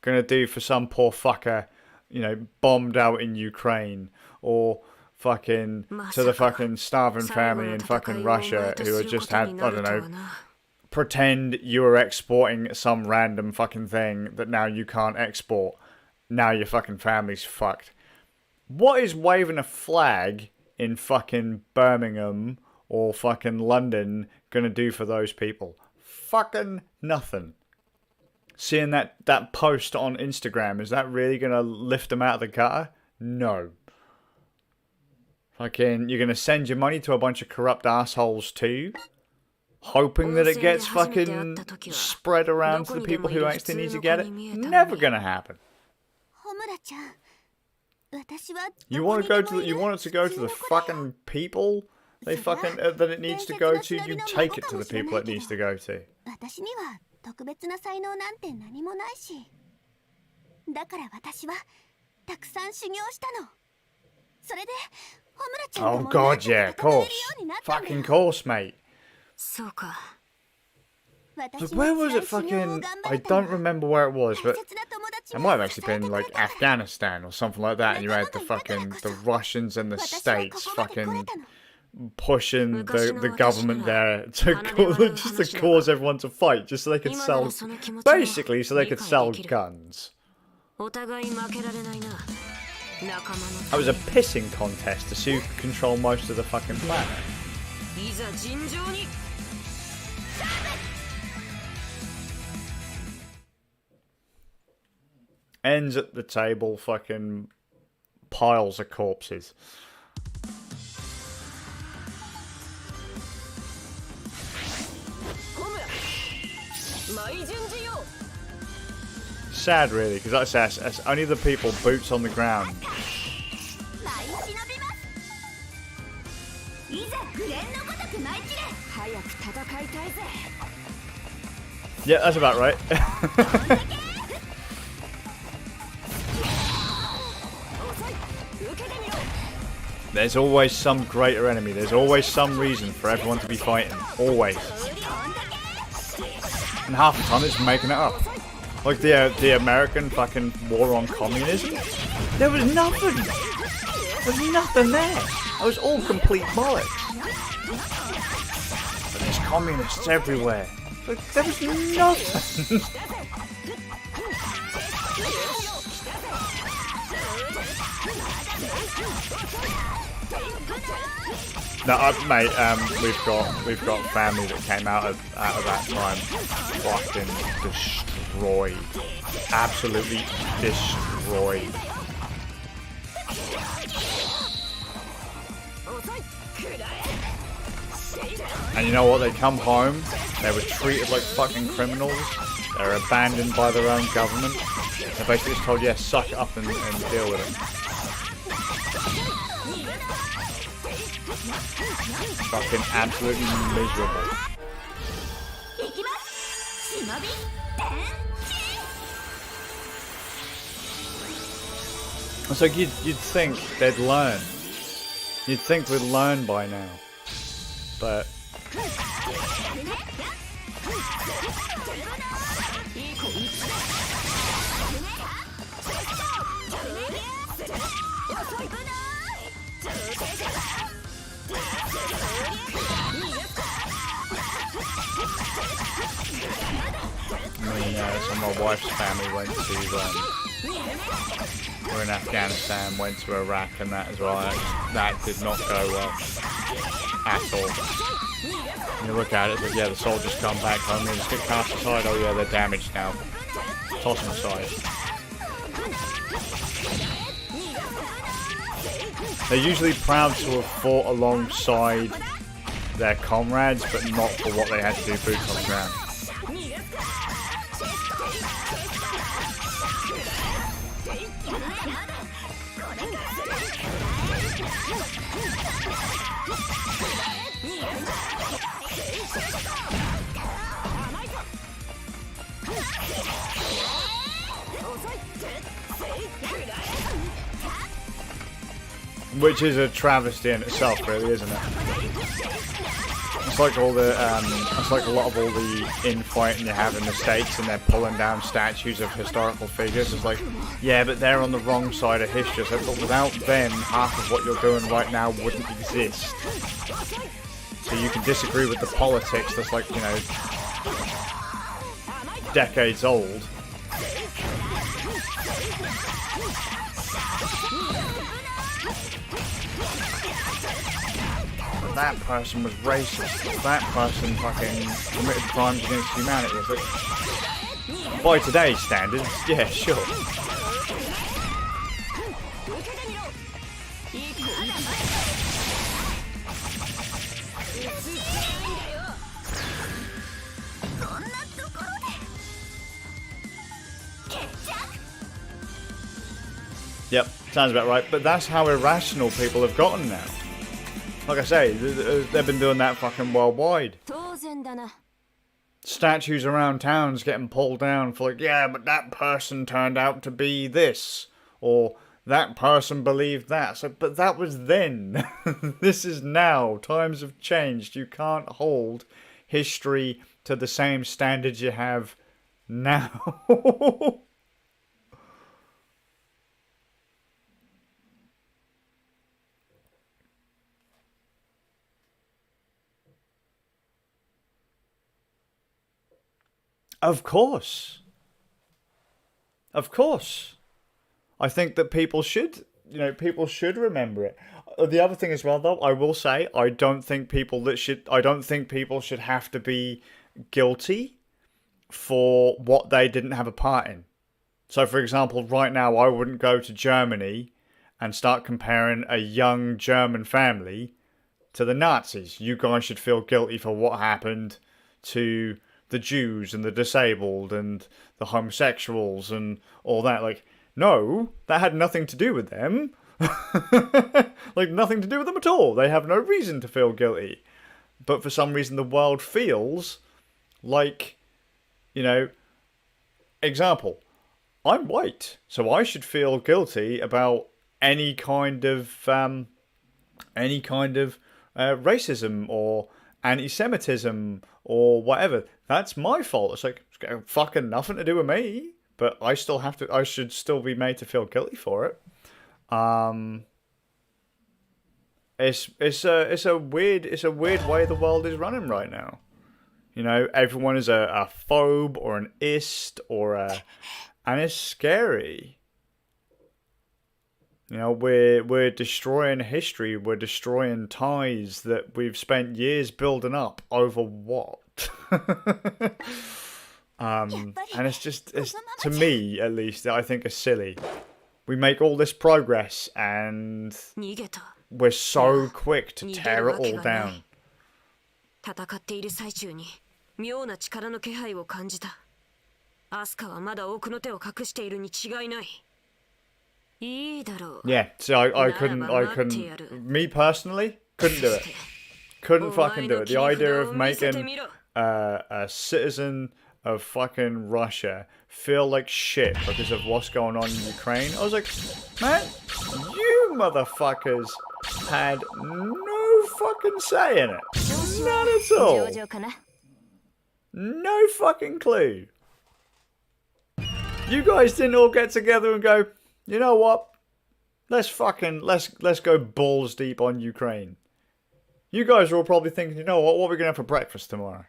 gonna do for some poor fucker, you know, bombed out in Ukraine, or fucking to the fucking starving family in fucking Russia who have just had, I don't know, pretend you were exporting some random fucking thing that now you can't export. Now your fucking family's fucked. What is waving a flag in fucking Birmingham or fucking London gonna do for those people? Fucking nothing. seeing that post on Instagram, is that really going to lift them out of the gutter? No. Fucking, you're going to send your money to a bunch of corrupt assholes too? Hoping that it gets fucking spread around to the people who actually need to get it? Never going to happen. You want it to go to the fucking people they fucking that it needs to go to? You take it to the people it needs to go to. Oh god, yeah, of course. Fucking course, mate. But where was it fucking... I don't remember where it was, but it might have actually been like Afghanistan or something like that, and you had the fucking the Russians and the States fucking pushing the government there to just to cause everyone to fight, just so they could sell, basically so they could sell guns. It was a pissing contest to see who could control most of the fucking planet. Ends at the table, fucking piles of corpses. Sad, really, because that's only the people boots on the ground. Yeah, that's about right. There's always some greater enemy. There's always some reason for everyone to be fighting. Always. And half the time it's making it up. Like the American fucking war on communism. There was nothing. There was nothing there. It was all complete bollocks. But there's communists everywhere. Like, there was nothing. No, mate, we've got family that came out of that time, fucking destroyed, absolutely destroyed. And you know what? They come home, they were treated like fucking criminals. They're abandoned by their own government. They're basically just told, yeah, suck it up and deal with it. Fucking absolutely miserable. It's like you'd think they'd learn. You'd think we'd learn by now. But... so my wife's family went to, were in Afghanistan, went to Iraq and that as well. That did not go well at all. And you look at it, it's like, yeah, the soldiers come back home, they just get cast aside. Oh yeah, they're damaged now. Toss them aside. They're usually proud to have fought alongside their comrades, but not for what they had to do boots on the ground. Which is a travesty in itself, really, isn't it? It's like all the, it's like a lot of all the infighting you have in the States, and they're pulling down statues of historical figures. It's like, yeah, but they're on the wrong side of history. So, but without them, half of what you're doing right now wouldn't exist. So you can disagree with the politics that's like, you know, decades old. That person was racist. That person fucking committed crimes against humanity. It's like, By today's standards, yeah, sure. Yep, sounds about right. But that's how irrational people have gotten now. Like I say, they've been doing that fucking worldwide. Statues around towns getting pulled down for like, yeah, but that person turned out to be this. Or that person believed that. So, but that was then. This is now. Times have changed. You can't hold history to the same standards you have now. Of course. Of course. I think that people should, people should remember it. The other thing as well, though, I will say, I don't think people should have to be guilty for what they didn't have a part in. So, for example, right now, I wouldn't go to Germany and start comparing a young German family to the Nazis. You guys should feel guilty for what happened to the Jews and the disabled and the homosexuals and all that. Like, no, that had nothing to do with them. Like, nothing to do with them at all. They have no reason to feel guilty. But for some reason, the world feels like, example, I'm white, so I should feel guilty about any kind of racism or anti-Semitism or whatever. That's my fault. It's like, it's got fucking nothing to do with me, but I should still be made to feel guilty for it. It's a weird way the world is running right now. Everyone is a phobe or an ist and it's scary. We're destroying history. We're destroying ties that we've spent years building up over what? And it's to me, at least, I think it's silly. We make all this progress and we're so quick to tear it all down. 戦っている最中に妙な力の気配を感じた。アスカはまだ奥の手を隠しているに違いない。いいだろう。Yeah, so I couldn't, me personally, couldn't do it. Couldn't fucking do it. The idea of making a citizen of fucking Russia feel like shit because of what's going on in Ukraine. I was like, man, you motherfuckers had no fucking say in it. None at all. No fucking clue. You guys didn't all get together and go, you know what? Let's go balls deep on Ukraine. You guys are all probably thinking, you know what are we gonna have for breakfast tomorrow?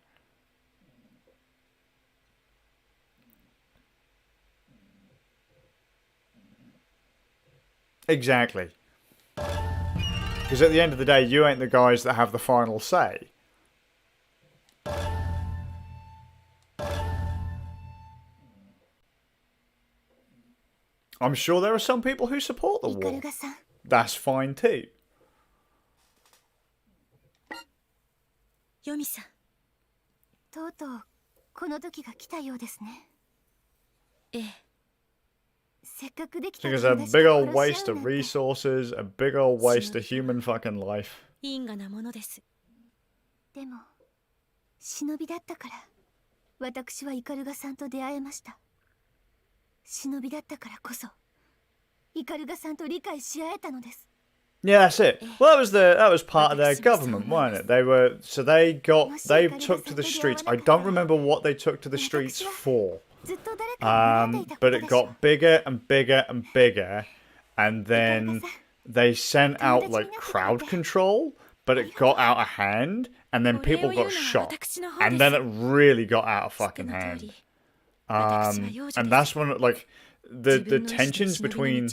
Exactly. Because at the end of the day, you ain't the guys that have the final say. I'm sure there are some people who support the war. That's fine too. ヨミさん、とうとうこの時が来たようですね。ええ。せっかくできた Because a big old waste of resources, a big old waste of human fucking life. 因果なものです。でも、忍びだったから、私はイカルガさんと出会えました。忍びだったからこそ、イカルガさんと理解し合えたのです。Yeah, that's it. Well, that was part of their government, wasn't it? They took to the streets. I don't remember what they took to the streets for. But it got bigger and bigger and bigger, and then they sent out like crowd control, but it got out of hand, and then people got shot, and then it really got out of fucking hand. And that's when like the tensions between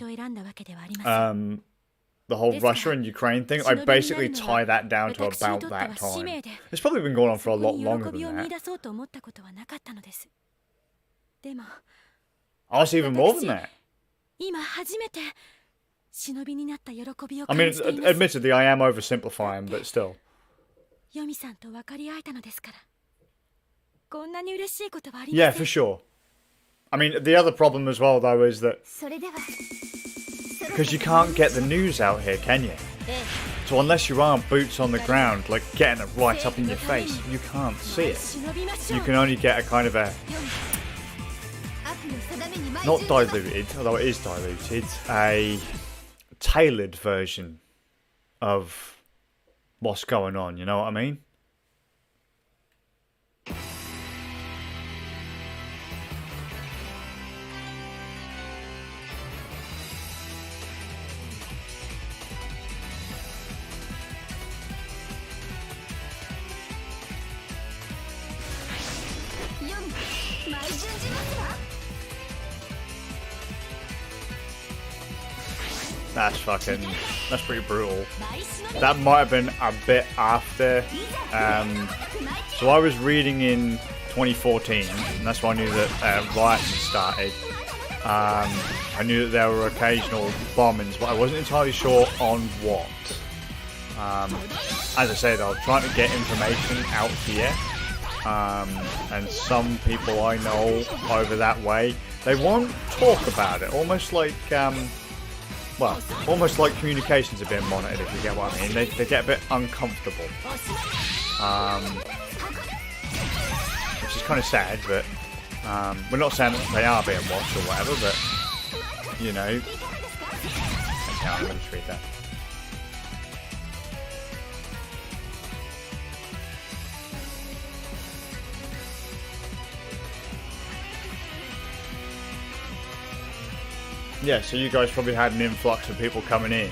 the whole Russia and Ukraine thing, I basically tie that down to about that time. It's probably been going on for a lot longer than that. でも Oh, it's even more than that. 今初めて忍びになった喜びを I 感 mean, じています。 admittedly, I am oversimplifying, but still. ヨミさんと分かり合えたのですから。こんなに嬉しいことはありません。 Yeah, for sure. I mean, the other problem as well, though, is that それでは because you can't get the news out here, can you? So unless you are boots on the ground, like getting it right up in your face, you can't see it. 忍びましょ You う。 can only get a kind of a, not diluted, although it is diluted, a tailored version of what's going on, you know what I mean? That's pretty brutal. That might have been a bit after. So I was reading in 2014, and that's when I knew that riots had started. I knew that there were occasional bombings, but I wasn't entirely sure on what. As I said, I was trying to get information out here. And some people I know over that way, they won't talk about it, almost like almost like communications are being monitored, if you get what I mean. They get a bit uncomfortable, which is kind of sad, but we're not saying that they are being watched or whatever, but you know. Okay, I'm going to read that. Yeah, so you guys probably had an influx of people coming in.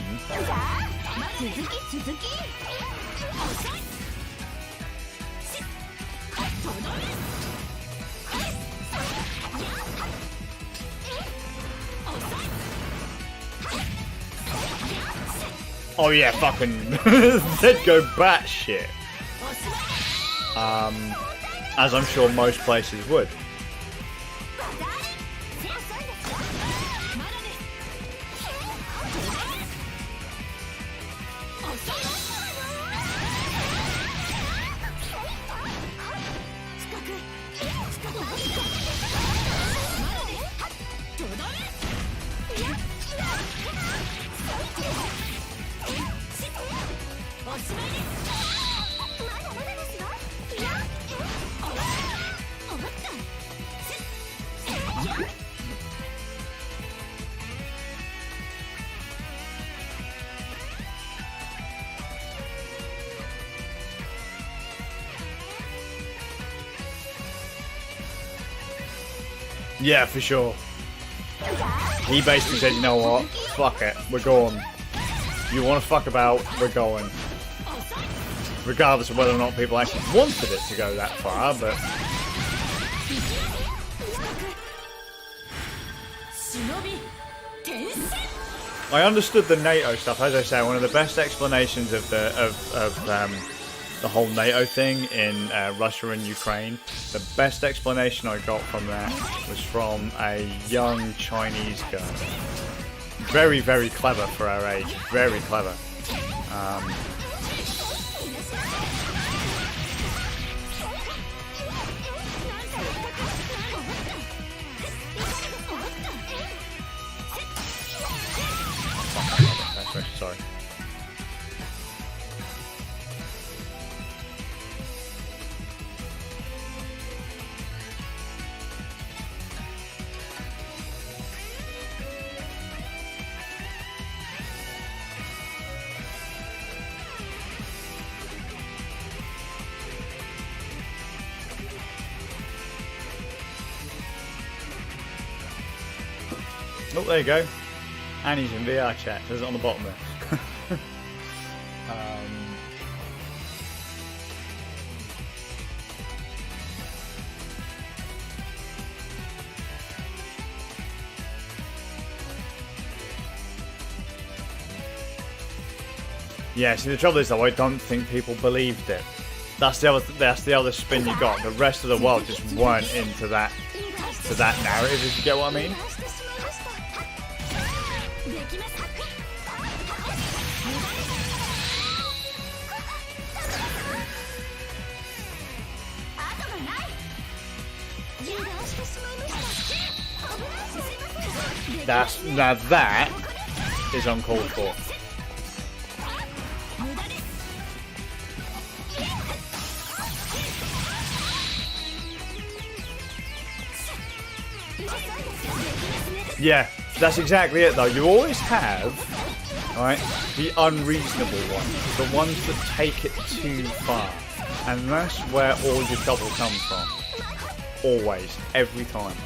Oh yeah, fucking they'd go batshit. As I'm sure most places would. Yeah, for sure. He basically said, you know what, fuck it, we're going. You want to fuck about, we're going. Regardless of whether or not people actually wanted it to go that far, but... I understood the NATO stuff, as I say, one of the best explanations of the whole NATO thing in Russia and Ukraine. The best explanation I got from that was from a young Chinese girl. Very, very clever for her age. Very clever. Sorry. Oh, there you go. Annie's in VR chat. There's it on the bottom there. Yeah, see the trouble is though, I don't think people believed it. That's the other spin you got. The rest of the world just weren't into that to that narrative, if you get what I mean. Now that is uncalled for. Yeah, that's exactly it though. You always have, right, the unreasonable ones, the ones that take it too far. And that's where all your trouble comes from. Always, every time.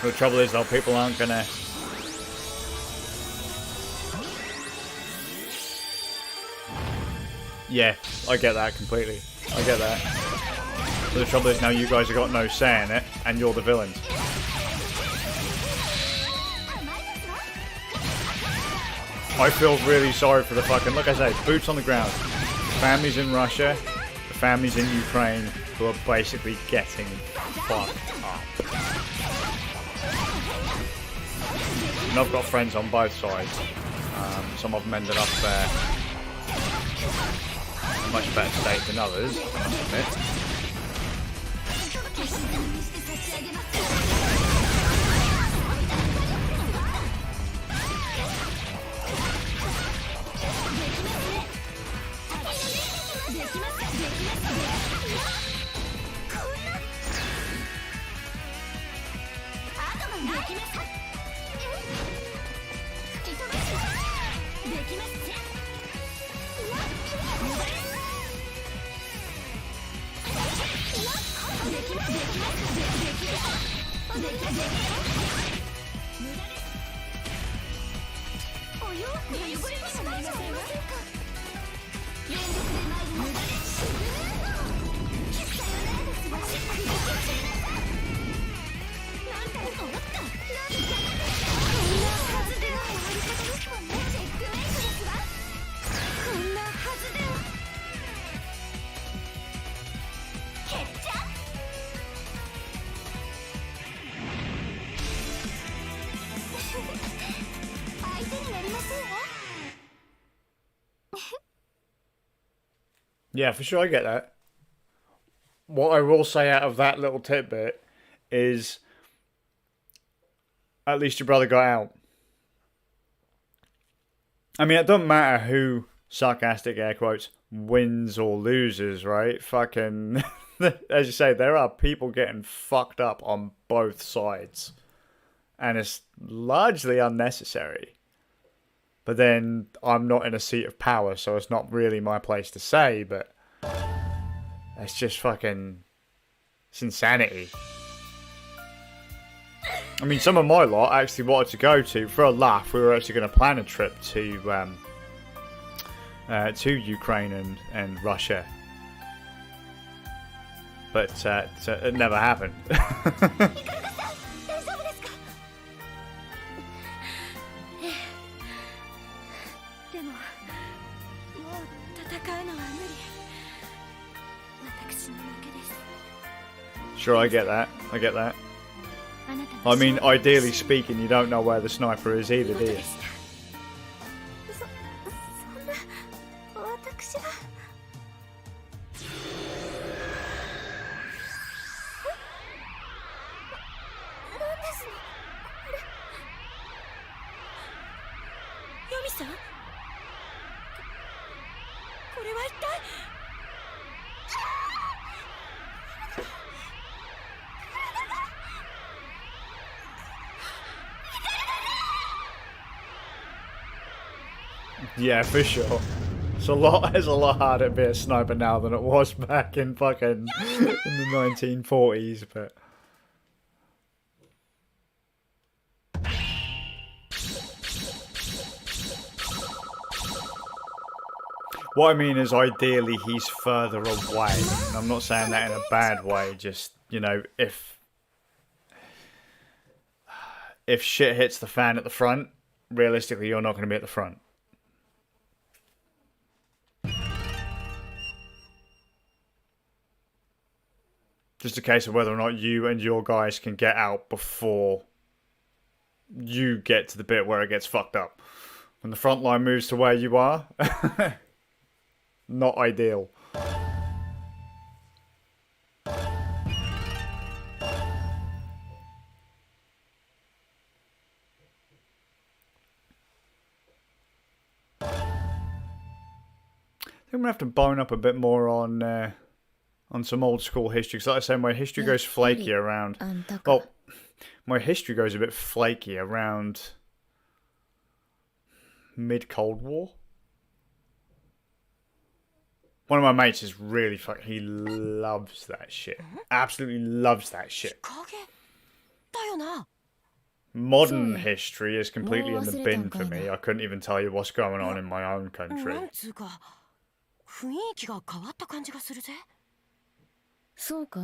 The trouble is though, people aren't gonna... Yeah, I get that completely. I get that. But the trouble is now you guys have got no say in it, and you're the villains. I feel really sorry for the fucking... Like I say, boots on the ground. Families in Russia, the families in Ukraine, who are basically getting fucked up. And I've got friends on both sides. Some of them ended up there. In a much better state than others, I must admit. Yeah, for sure, I get that. What I will say out of that little tidbit is at least your brother got out. I mean, it doesn't matter who, sarcastic air quotes, wins or loses, right? Fucking, as you say, there are people getting fucked up on both sides. And it's largely unnecessary. But then I'm not in a seat of power, so it's not really my place to say, but it's just fucking... It's insanity. I mean, some of my lot actually wanted to go to, for a laugh, we were actually going to plan a trip to Ukraine and Russia. But it never happened. Sure, I get that. I get that. I mean, ideally speaking, you don't know where the sniper is either, do you? Yeah, for sure. It's a lot harder to be a sniper now than it was back in fucking in the 1940s, but what I mean is ideally he's further away. And I'm not saying that in a bad way, just, you know, if shit hits the fan at the front, realistically, you're not going to be at the front. Just a case of whether or not you and your guys can get out before you get to the bit where it gets fucked up. When the front line moves to where you are, not ideal. I'm gonna have to bone up a bit more on some old school history. Because like I say, my history goes flaky around. Well, my history goes a bit flaky around mid-Cold War. One of my mates is really he loves that shit. Absolutely loves that shit. Modern history is completely in the bin for me. I couldn't even tell you what's going on in my own country. 雰囲気が変わった感じがするぜ。そうか？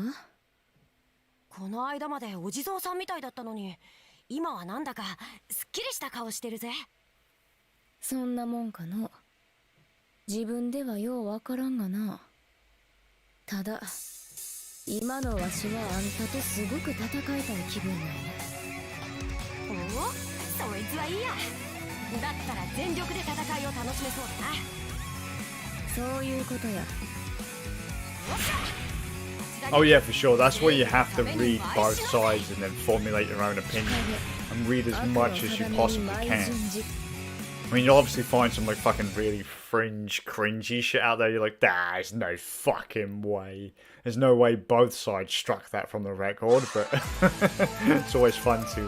この間までお地蔵さんみたいだったのに、今はなんだかすっきりした顔してるぜ。そんなもんかの。自分ではようわからんがな。ただ、今のわしはあんたとすごく戦いたい気分なんや。おお、そいつはいいや。だったら全力で戦いを楽しめそうだな。 そういうことや。 Oh yeah, for sure. That's where you have to read both sides and then formulate your own opinion and read as much as you possibly can. I mean, you'll obviously find some like fucking really fringe, cringy shit out there. You're like, there's no fucking way. There's no way both sides struck that from the record. But it's always fun to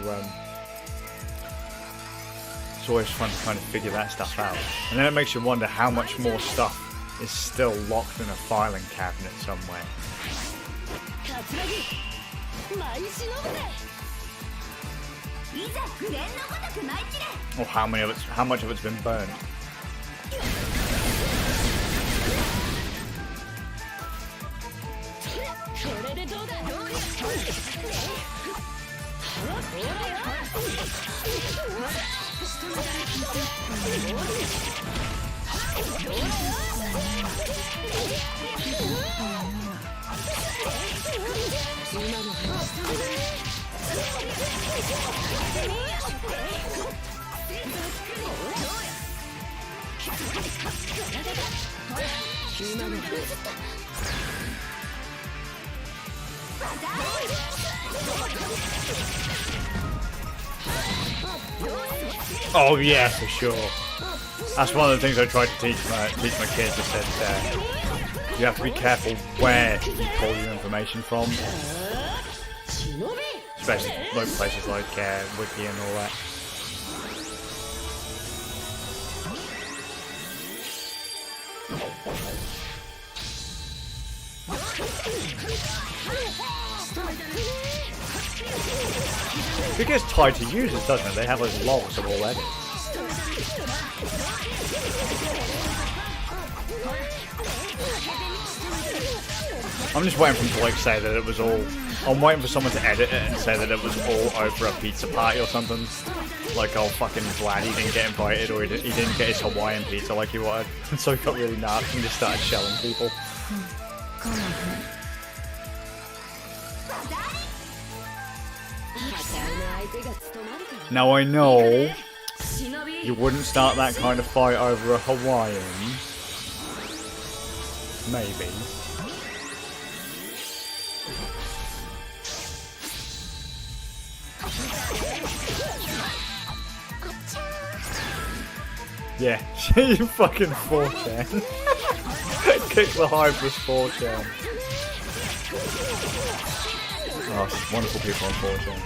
kind of figure that stuff out. And then it makes you wonder how much more stuff is still locked in a filing cabinet somewhere. Or how much of it's been burned. Oh yeah, for sure. That's one of the things I tried to teach my kids. I said you have to be careful where you pull your information from, especially like places like Wiki and all that. It gets tied to users, doesn't it? They have like logs of all edits. I'm just waiting for them to like say that it was all. I'm waiting for someone to edit it and say that it was all over a pizza party or something. Like, oh fucking Vlad, he didn't get invited, or he didn't get his Hawaiian pizza like he wanted, and so he got really nasty and just started shelling people. Now I know you wouldn't start that kind of fight over a Hawaiian. Maybe. Yeah, you fucking 4chan. Kick the hive with 4chan. Oh, wonderful people on 4chan.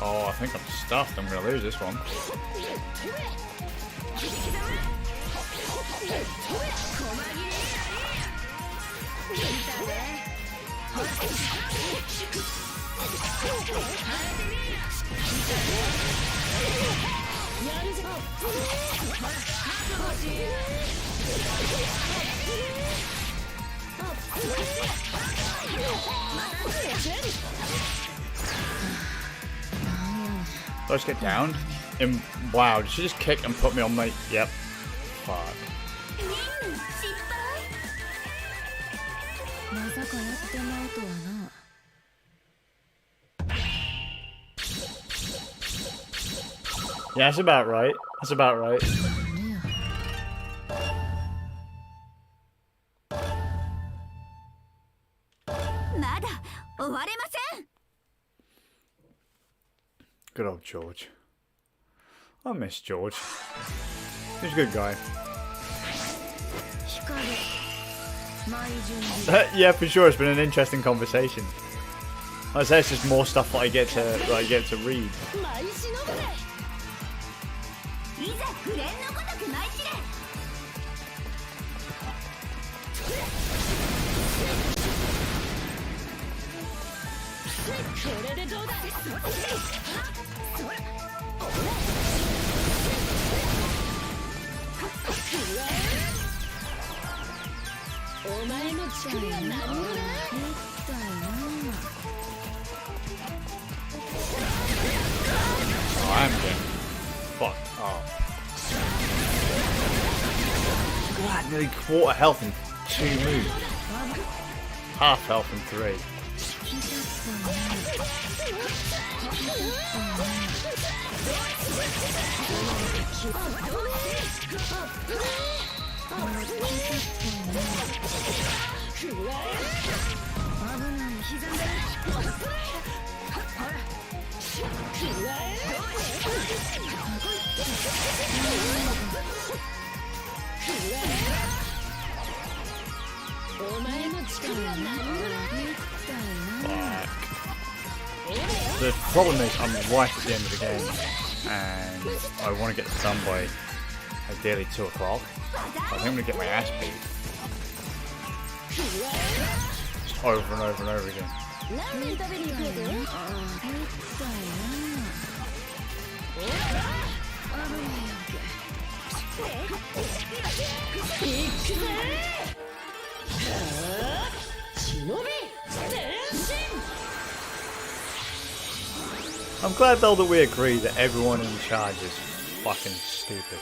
Oh, I think I'm stuffed. I'm gonna lose this one. Let's get down. And wow, did she just kick and put me on my... Yep. Fuck. まさかやってまうとはな。Yeah, that's about right. That's about right. まだ終われません。 Good old George. I miss George. He's a good guy. Yeah, for sure. It's been an interesting conversation. Like I say, it's just more stuff that I get to read. Oh, I'm getting fucked up. God, nearly quarter health in 2 moves. Half health in 3. The problem is I'm right at the end of the game and I want to get this done by ideally 2 o'clock. I think I'm going to get my ass beat. Just over and over and over again. I'm glad though that we agree that everyone in charge is fucking stupid.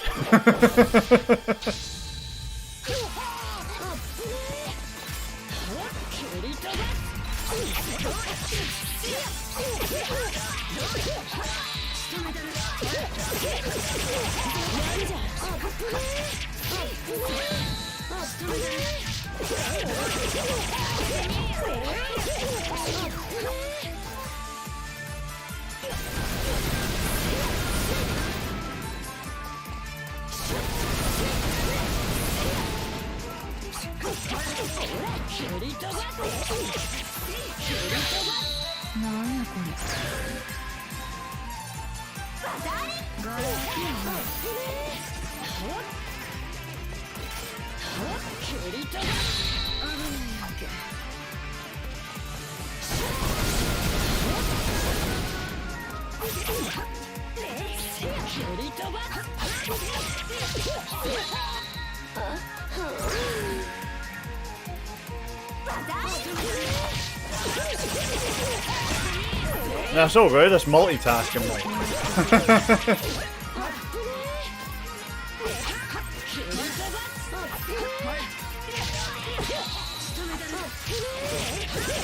That's all good, that's multitasking, mate.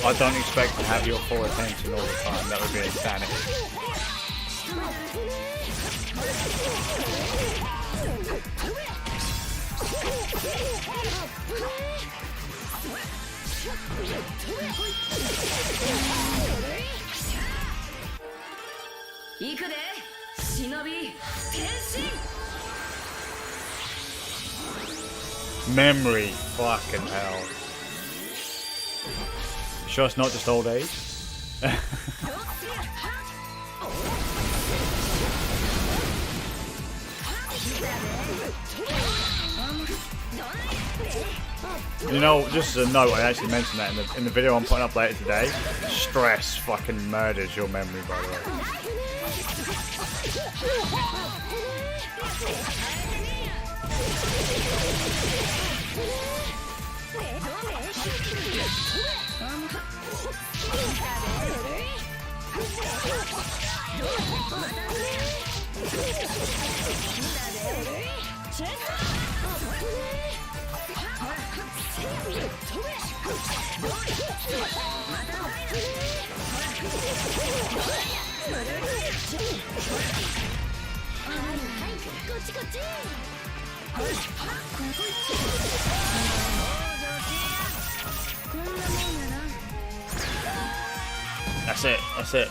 I don't expect to have your full attention all the time, that would be insanity. Memory, fucking hell. You sure it's not just old age? You know, just as a note, I actually mentioned that in the video I'm putting up later today. Stress fucking murders your memory, by the way. That's it, that's it.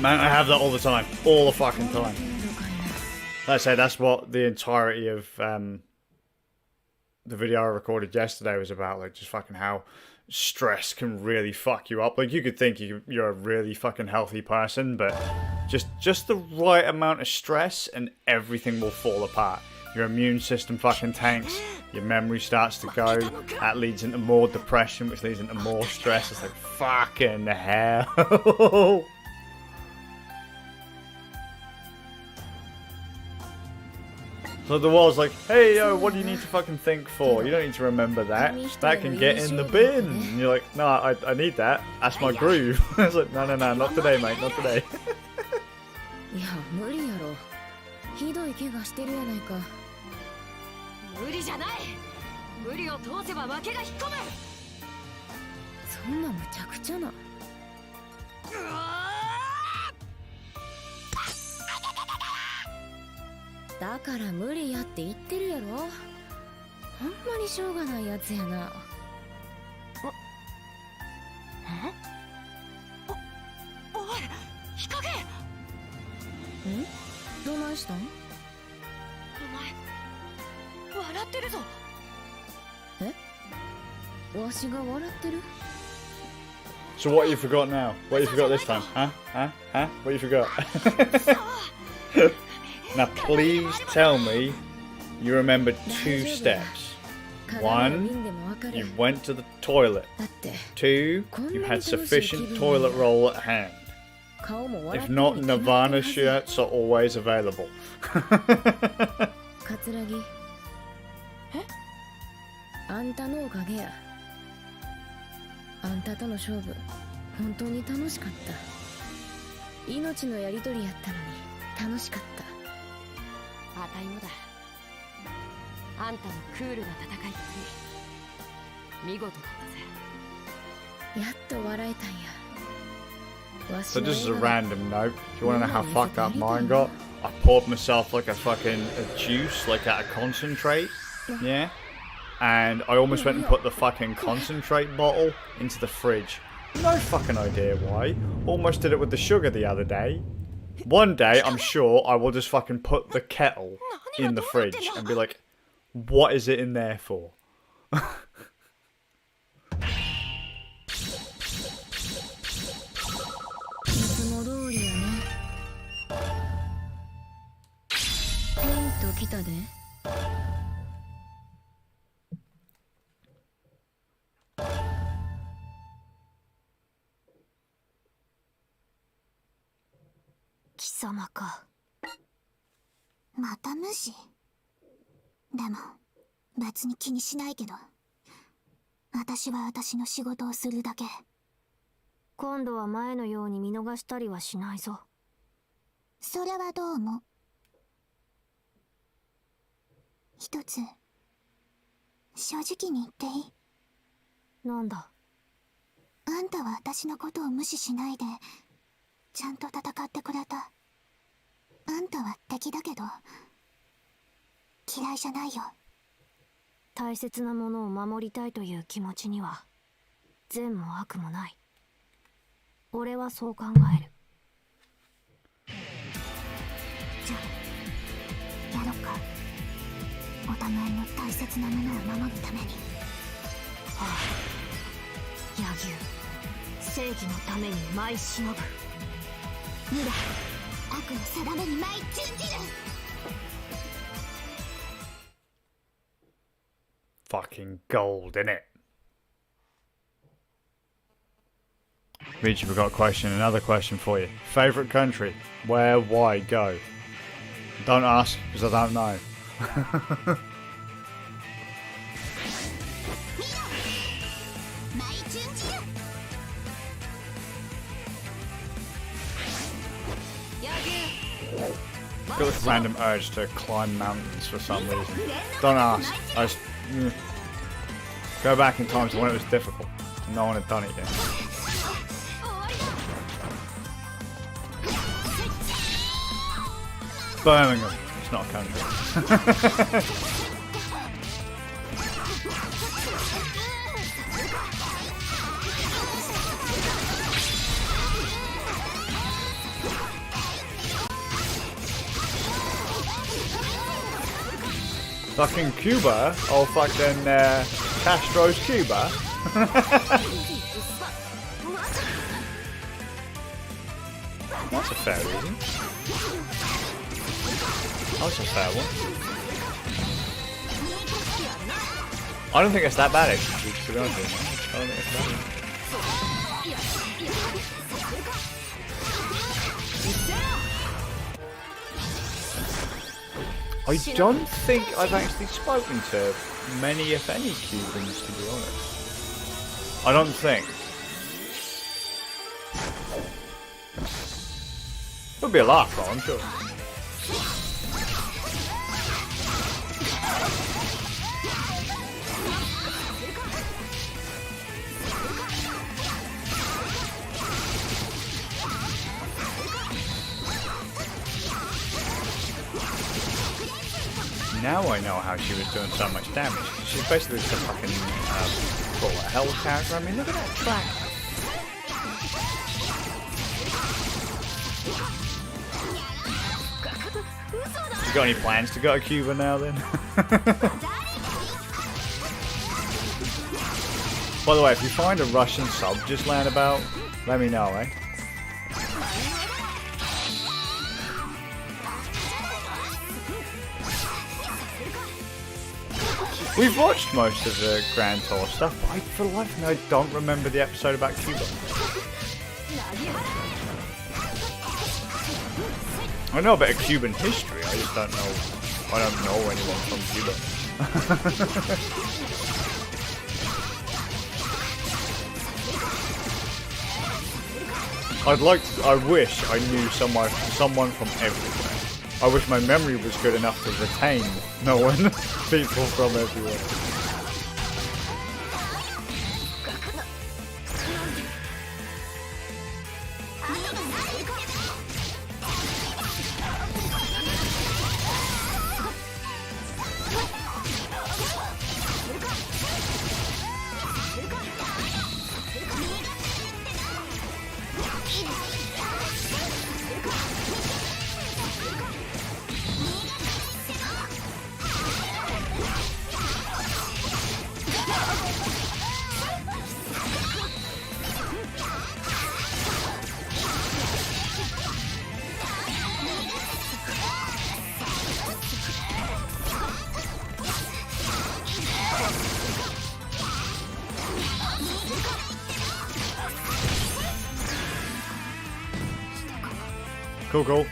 Man, I have that all the time. All the fucking time. Like I say, that's what the entirety of the video I recorded yesterday was about. Like, just fucking how stress can really fuck you up. Like, you could think you're a really fucking healthy person, but just the right amount of stress and everything will fall apart. Your immune system fucking tanks. Your memory starts to go. That leads into more depression, which leads into more stress. It's like, fucking hell. So the wall's like, hey, yo, what do you need to fucking think for? You don't need to remember that. That can get in the bin. And you're like, no, I need that. That's my groove. I was like, no, not today, mate, not today.だから無理やって言ってるやろ。ほんまにしょうがないやつやな。おい、日陰。ん？どないしたん？お前笑ってるぞ。え？わしが笑ってる？ So what you forgot now? What you forgot this time? Huh? What you forgot? Now please tell me you remembered 2 steps. 1, you went to the toilet. 2, you had sufficient toilet roll at hand. If not, Nirvana shirts are always available. カツラギ。あんたのおかげや。あんたとの勝負、本当に楽しかった。命のやりとりやったのに楽しかった。あたいもだ。あんたのクールな戦いっぷり見事だったぜ。やっと笑えたんや。 So just as a random note, if you want to know how fucked up mine got, I poured myself like a juice, like out of concentrate, yeah? And I almost went and put the fucking concentrate bottle into the fridge. No fucking idea why. Almost did it with the sugar the other day. One day, I'm sure, I will just fucking put the kettle in the fridge and be like, what is it in there for? 来たで。貴様か。また無視。でも別に気にしないけど、私は私の仕事をするだけ。今度は前のように見逃したりはしないぞ。それはどう思う？一つ正直に言っていい？なんだ？あんたは私のことを無視しないでちゃんと戦ってくれた。あんたは敵だけど嫌いじゃないよ。大切なものを守りたいという気持ちには善も悪もない。俺はそう考える。じゃあやろっか。お互いの大切なものを守るために。ああ、柳生正義のために舞い忍ぶ。無駄、悪の定めに舞い準じる。 Fucking gold, innit? Reach, we've got a question, another question for you. Favourite country? Where, why, go? Don't ask, because I don't know. Got this random urge to climb mountains for some reason. Don't ask. I just go back in time to when it was difficult. No one had done it yet. Birmingham. It's not a country. Fucking Cuba? Oh, fucking Castro's Cuba? That's a fair reason. That's a fair one. I don't think it's that bad, actually, to be honest with you. I don't think it's that bad. I don't think I've actually spoken to many, if any, Cubans, to be honest. I don't think. Would be a laugh, though, I'm sure. Now I know how she was doing so much damage. She's basically just a fucking a hell character. I mean, look at that track. You got any plans to go to Cuba now then? By the way, if you find a Russian sub just land about, let me know, eh? We've watched most of the Grand Tour stuff, but for the life of me, I don't remember the episode about Cuba. I know a bit of Cuban history, I just don't know anyone from Cuba. I wish I knew someone from everywhere. I wish my memory was good enough to retain people from everywhere. Cool, cool.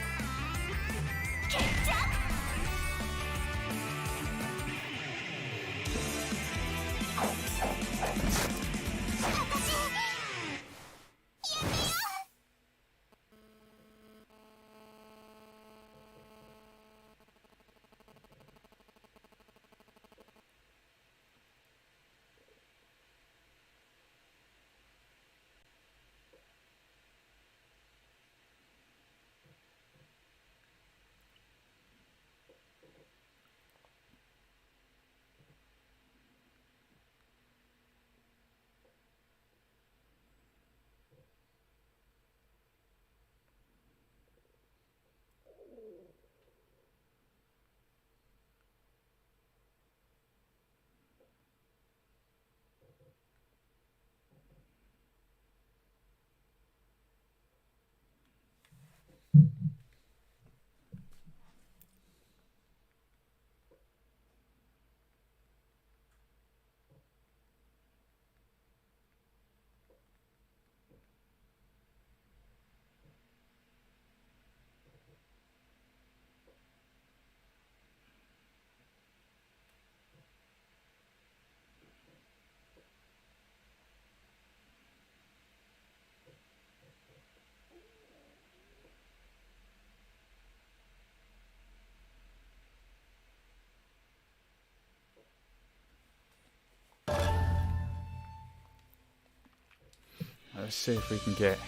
let's see if we can get.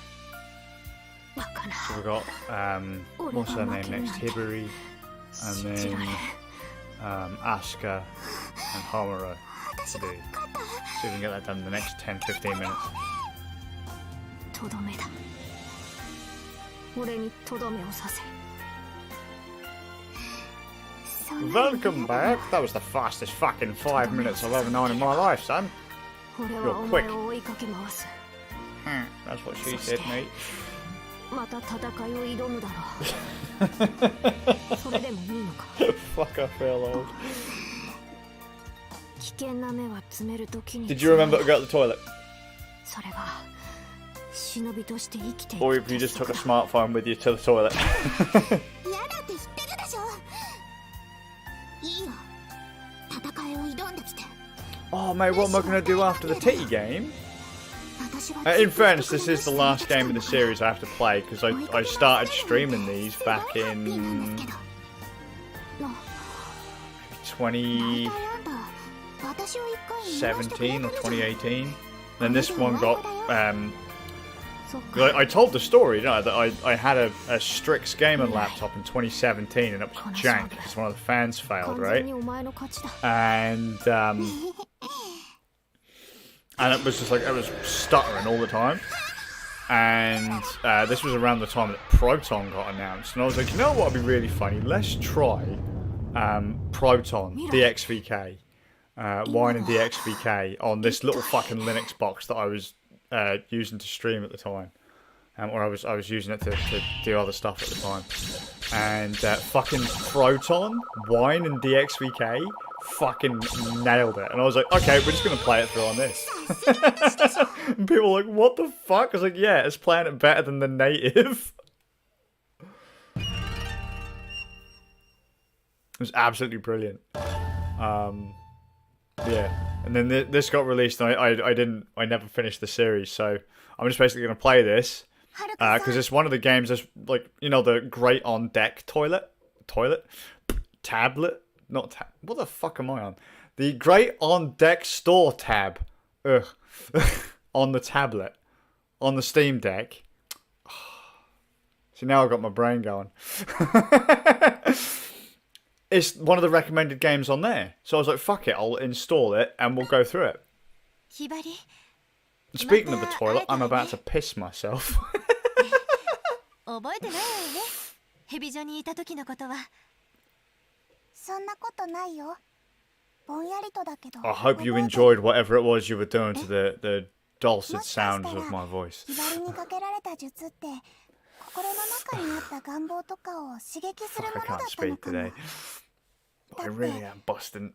So we've got what's her name next? Hibari, and then Asuka and Homura to do. See if we can get that done in the next 10-15 minutes. とどめだ。俺にとどめをさせ。 Welcome back. That was the fastest fucking 5 minutes I've ever known in my life, son. 俺はお前を追いかけ回す。 That's what she said, mate. また戦いを挑むだろう。それでもいいのか。Fuck, I feel old. 危険な目は詰めるときに。 Did you remember to go to the toilet? それが忍びとして生きていく。 Or if you just took a smartphone with you to the toilet? 嫌だって知ってるでしょ。いいよ。戦いを挑んできて。 Oh, mate, what am I going to do after the titty game? In fairness, this is the last game of the series I have to play because I started streaming these back in 2017 or 2018. Then this one got I told the story, didn't I, that I had a Strix gaming laptop in 2017 and it was jank because one of the fans failed, right? And it was just like, it was stuttering all the time. And this was around the time that Proton got announced. And I was like, you know what would be really funny? Let's try Proton DXVK, Wine and DXVK on this little fucking Linux box that I was using to stream at the time. Or I was using it to do other stuff at the time. And fucking Proton, Wine and DXVK fucking nailed it. And I was like, okay, we're just going to play it through on this. And people were like, what the fuck? I was like, yeah, it's playing it better than the native. It was absolutely brilliant. Yeah. And then this got released and I never finished the series. So I'm just basically going to play this. Because it's one of the games that's like, you know, the Great On Deck tablet. Not tab. What the fuck am I on? The Great On Deck Store tab. Ugh. On the tablet. On the Steam Deck. See, now I've got my brain going. It's one of the recommended games on there. So I was like, fuck it, I'll install it and we'll go through it. Speaking of the toilet, I'm about to piss myself. I hope you enjoyed whatever it was you were doing to the dulcet sounds of my voice. Fuck, I can't speak today. I really am busting.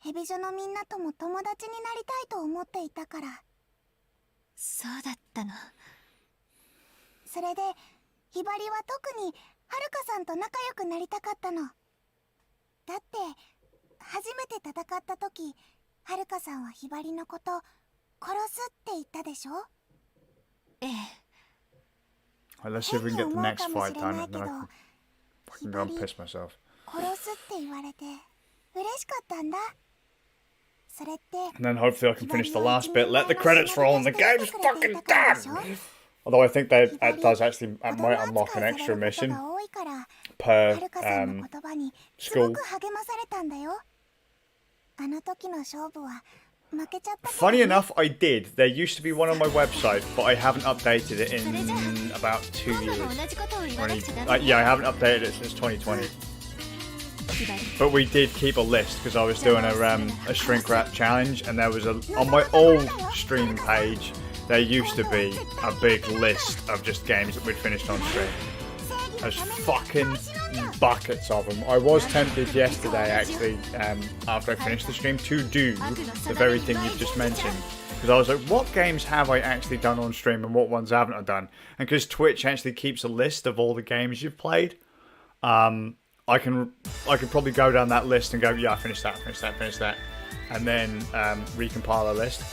ヘビ女のみんなとも友達になりたいと思っていたから。そうだったの。それでひばりは特にはるかさんと仲良くなりたかったの。だって初めて戦った時、はるかさんはひばりのこと殺すって言ったでしょ。ええ。Let's see if we can get the next fight done and then I can go and piss myself. 殺すって言われて嬉しかったんだ。And then hopefully I can finish the last bit, let the credits roll, and the game's fucking done! Although I think it does actually, it might unlock an extra mission per school. Funny enough, I did. There used to be one on my website, but I haven't updated it in about 2 years. Yeah, I haven't updated it since 2020. But we did keep a list because I was doing a shrink wrap challenge, and there was on my old stream page there used to be a big list of just games that we'd finished on stream. There's fucking buckets of them. I was tempted yesterday actually after I finished the stream to do the very thing you've just mentioned, because I was like, what games have I actually done on stream and what ones haven't I done? And because Twitch actually keeps a list of all the games you've played, I could probably go down that list and go, yeah, I finished that, and then recompile a list.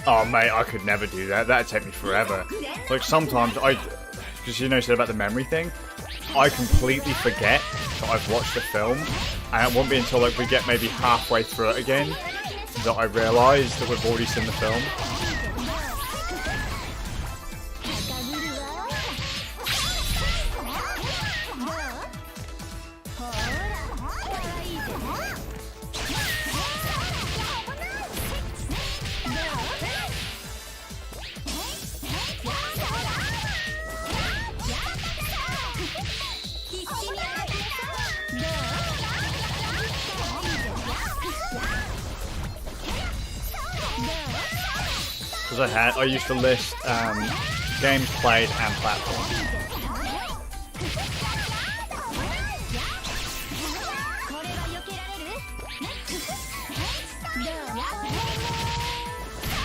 Oh mate, I could never do that. That'd take me forever. Like sometimes because you know, said about the memory thing, I completely forget that I've watched the film, and it won't be until like we get maybe halfway through it again that I realise that we've already seen the film. Because I used to list games played and platforms.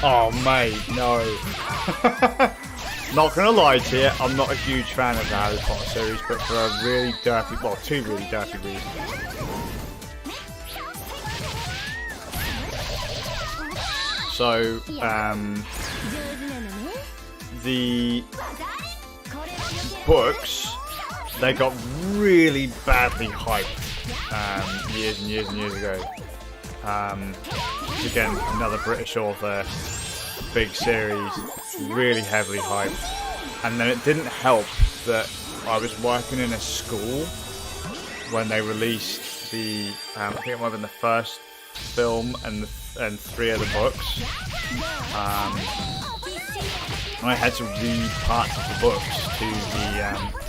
Oh mate, no. Not gonna lie to you, I'm not a huge fan of the Harry Potter series, but for a really derpy, well, two really derpy reasons. So, the books, they got really badly hyped years and years and years ago. Again, another British author, big series, really heavily hyped. And then it didn't help that I was working in a school when they released the, I think it might have been the first film and 3 other books. And I had to read parts of the books to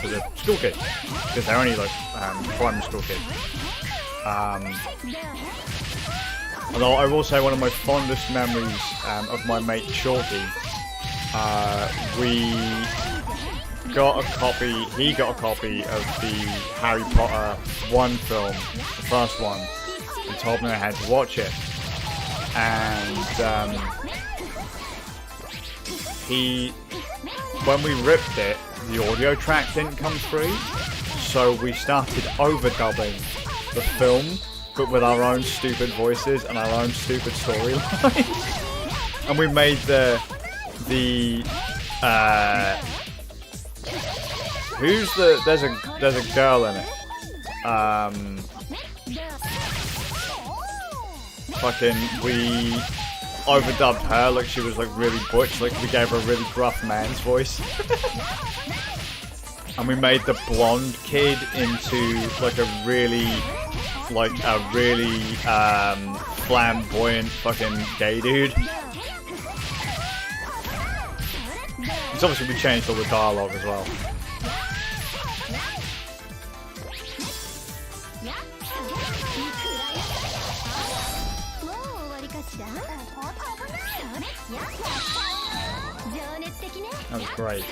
the school kids because they're only like primary school kids. Although I will say one of my fondest memories of my mate Chalky, he got a copy of the Harry Potter 1 film, the first one, and told me I had to watch it. And when we ripped it, the audio track didn't come through, so we started overdubbing the film, but with our own stupid voices and our own stupid storylines. And we made there's a girl in it. We overdubbed her like she was like really butch, like we gave her a really gruff man's voice. And we made the blonde kid into like a really flamboyant fucking gay dude. It's obviously we changed all the dialogue as well. That was great.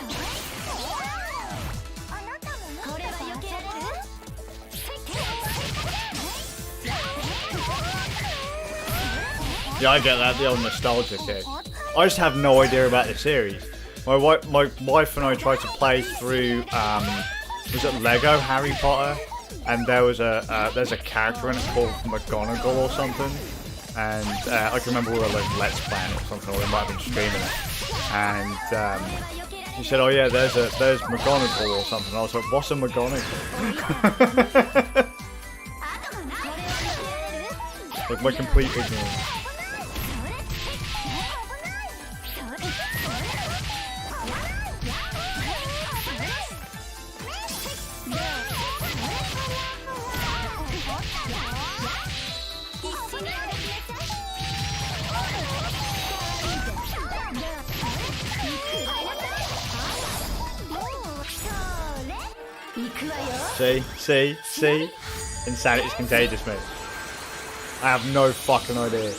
Yeah, I get that, the old nostalgia kick. I just have no idea about the series. My wife and I tried to play through, was it Lego Harry Potter? And there's a character in it called McGonagall or something. And I can remember we were like Let's Plan or something, or we might have been streaming it. And he said, "Oh yeah, there's McGonagall or something." And I was like, "What's a McGonagall?" Like my complete ignorance. See? Insanity's contagious, mate. I have no fucking idea.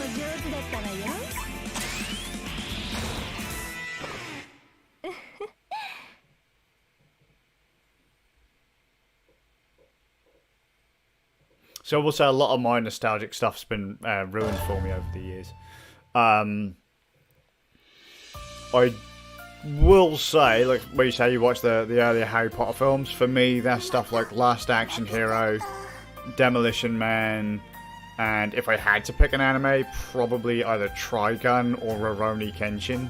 上手だったわよ。So I will say a lot of my nostalgic stuff's been ruined for me over the years. I will say, like when you say you watch the earlier Harry Potter films, for me that's stuff like Last Action Hero, Demolition Man, and if I had to pick an anime, probably either Trigun or Rurouni Kenshin.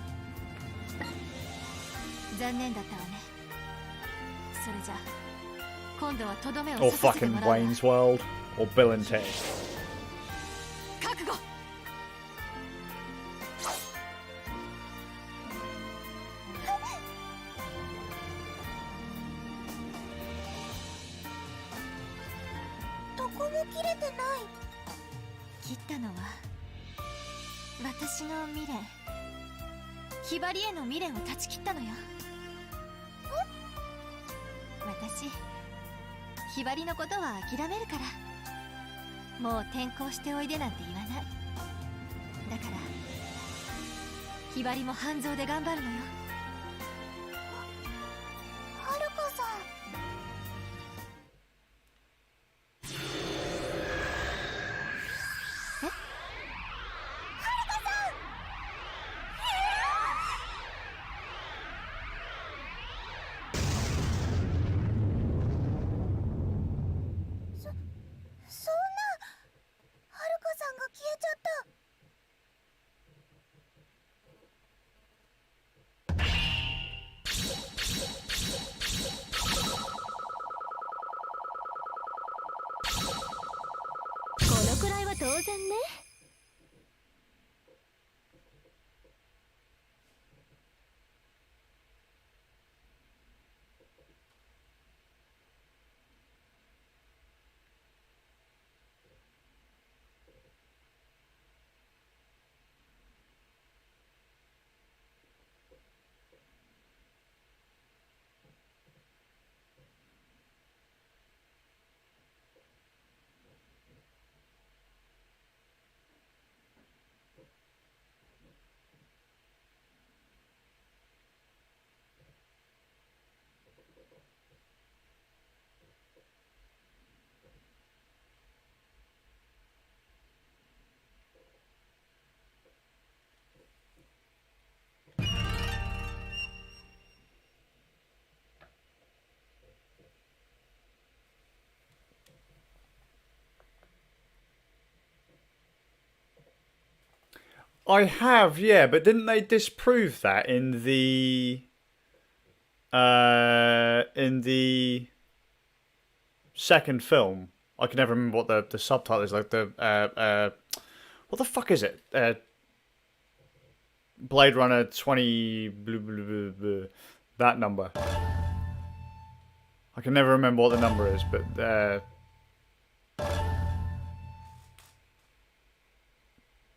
残念だったわね。それじゃ今度はとどめを Or 刺させて fucking もらうわ。 Wayne's World, or Bill and Ted. 覚悟。どこも切れてない。切ったのは私の未練、ひばりへの未練を断ち切ったのよ。私ひばりのことは諦めるから、もう転校しておいでなんて言わない。だからひばりも半蔵で頑張るのよ。はるかさん。このくらいは当然ね。I have, yeah, but didn't they disprove that in the second film? I can never remember what the subtitle is. Like the what the fuck is it? Blade Runner 20 blah, blah, blah, blah, that number. I can never remember what the number is, but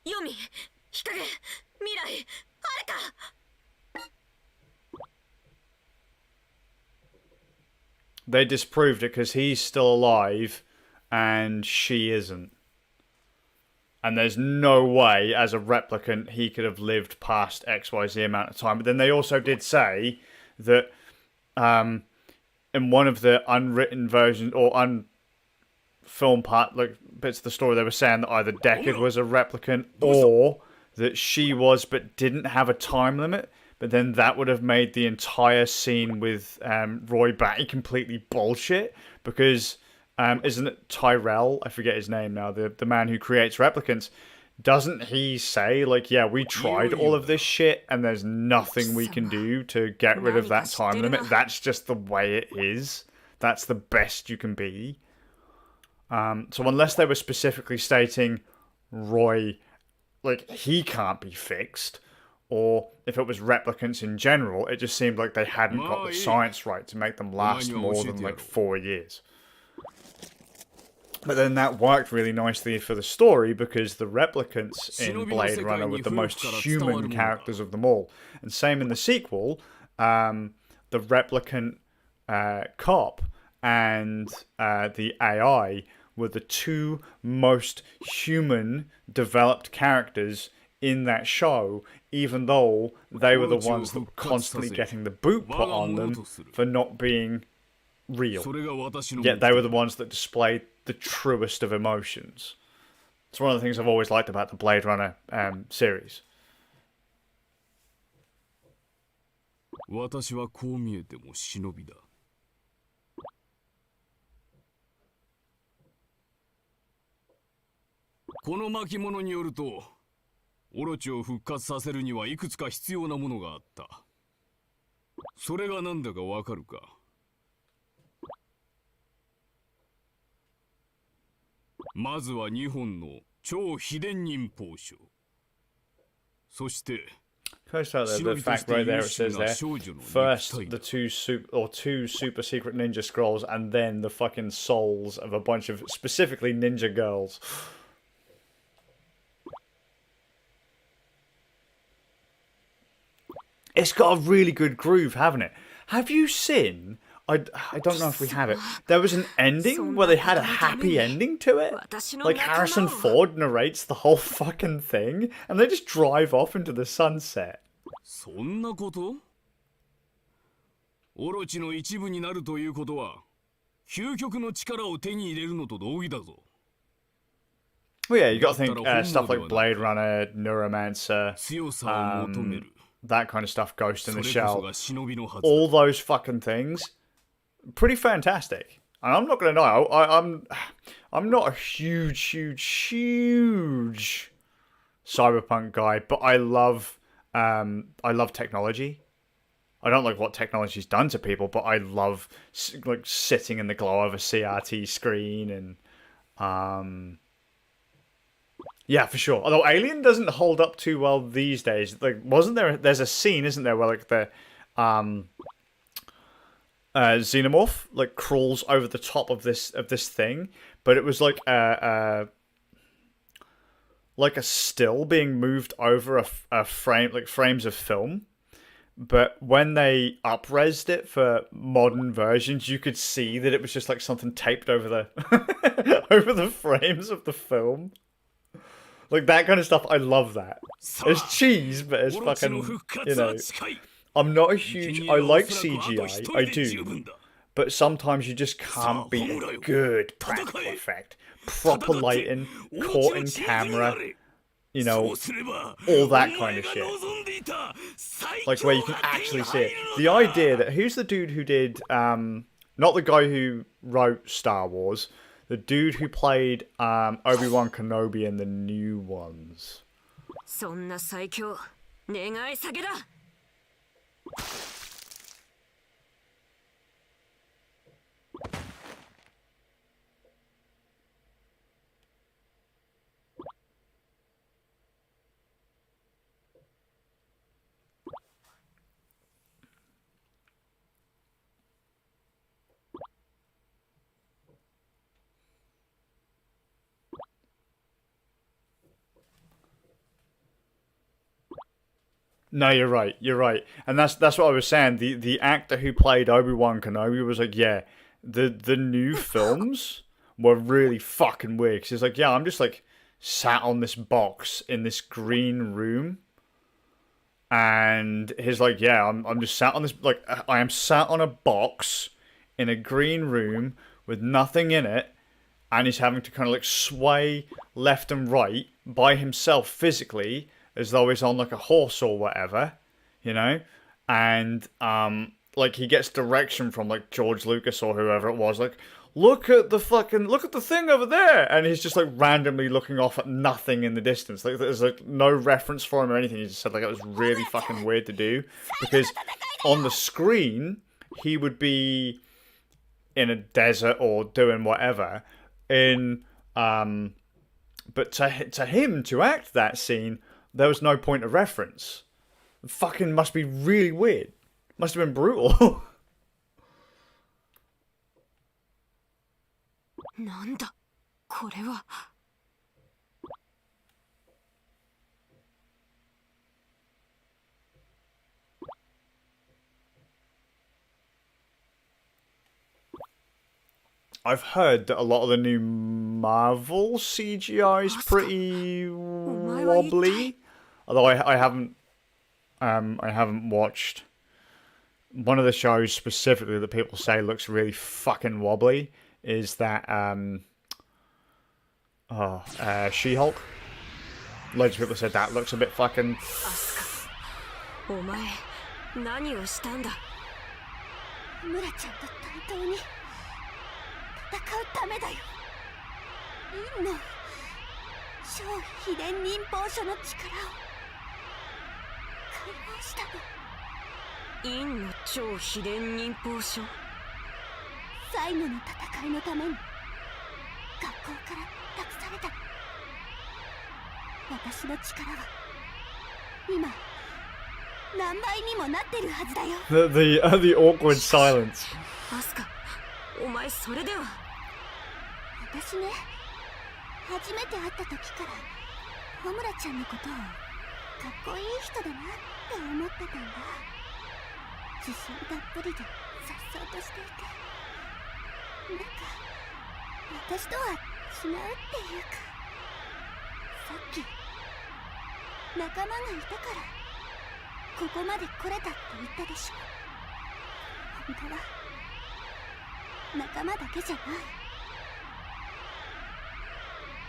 Yomi, Hikage, Mirai, Haruka. they disproved it because he's still alive and she isn't. And there's no way, as a replicant, he could have lived past XYZ amount of time. But then they also did say that in one of the unwritten versions or unfilmed part, like bits of the story, they were saying that either Deckard was a replicant or that she was, but didn't have a time limit. But then that would have made the entire scene with Roy Batty completely bullshit because. Isn't it Tyrell? I forget his name now. The man who creates replicants. Doesn't he say, like, yeah, we tried all of this shit and there's nothing we can do to get rid of that time limit. That's just the way it is. That's the best you can be. So unless they were specifically stating Roy, like, he can't be fixed, or if it was replicants in general, it just seemed like they hadn't got the science right to make them last more than, like, 4 years. But then that worked really nicely for the story because the replicants in Blade Runner were the most human characters of them all. And same in the sequel, the replicant cop and the AI were the two most human developed characters in that show, even though they were the ones that were constantly getting the boot put on them for not being real. Yet they were the ones that displayed the truest of emotions. It's one of the things I've always liked about the Blade Runner series. 私はこう見えても忍びだ。この巻物によると、オロチを復活させるにはいくつか必要なものがあった。それが何だかわかるか？まずは2本の超秘伝忍法書。そして First out there, the fact right there it says there. First, the two super secret ninja scrolls, and then the fucking souls of a bunch of specifically ninja girls. It's got a really good groove, haven't it? Have you seen? I don't know if we have it. There was an ending where they had a happy ending to it. Like Harrison Ford narrates the whole fucking thing, and they just drive off into the sunset. そんなこと？オロチの一部になるということは、究極の力を手に入れるのと同義だぞ。Well, yeah, you got to think stuff like Blade Runner, Neuromancer, that kind of stuff, Ghost in the Shell, all those fucking things, pretty fantastic. And I'm not gonna know, I'm not a huge cyberpunk guy, but I love technology. I don't like what technology's done to people, but I love like sitting in the glow of a CRT screen and yeah, for sure. Although Alien doesn't hold up too well these days. Like, there's a scene, isn't there, where like the xenomorph like crawls over the top of this thing, but it was like a still being moved over a frame, like frames of film. But when they up-resed it for modern versions, you could see that it was just like something taped over the over the frames of the film. Like that kind of stuff, I love that. It's cheese, but it's fucking, you know. I'm not a huge... I like CGI, I do. But sometimes you just can't beat a good practical effect. Proper lighting, caught in camera, you know, all that kind of shit. Like where you can actually see it. The idea that... Who's the dude who did... not the guy who wrote Star Wars... The dude who played Obi-Wan Kenobi in the new ones. No, you're right. You're right, and that's what I was saying. The actor who played Obi-Wan Kenobi was like, yeah, the new films were really fucking weird. Cause he's like, yeah, I'm just like sat on this box in this green room, and he's like, yeah, I'm just sat on this, like I am sat on a box in a green room with nothing in it, and he's having to kind of like sway left and right by himself physically, as though he's on like a horse or whatever, you know? And like he gets direction from like George Lucas or whoever it was, like, look at the thing over there, and he's just like randomly looking off at nothing in the distance. Like there's like no reference for him or anything. He just said like it was really fucking weird to do, because on the screen he would be in a desert or doing whatever but to him to act that scene, there was no point of reference. It fucking must be really weird. Must have been brutal. なんだこれは。I've heard that a lot of the new Marvel CGI is pretty wobbly. Although I haven't watched one of the shows specifically that people say looks really fucking wobbly is that She-Hulk. Loads of people said that looks a bit fucking. お前何をしたんだ。ムラちゃんと対等に戦うためだよ。陰の超秘伝忍法書の力を解放したの。陰の超秘伝忍法書。最後の戦いのために学校から託された。私の力は今何倍にもなってるはずだよ。The awkward silence. アスカ、お前それでは。私ね、初めて会った時からホムラちゃんのことをかっこいい人だなって思ってたんだ。自信たっぷりで颯爽としていて、なんか私とは違うっていうか、さっき仲間がいたからここまで来れたって言ったでしょ。本当は仲間だけじゃない。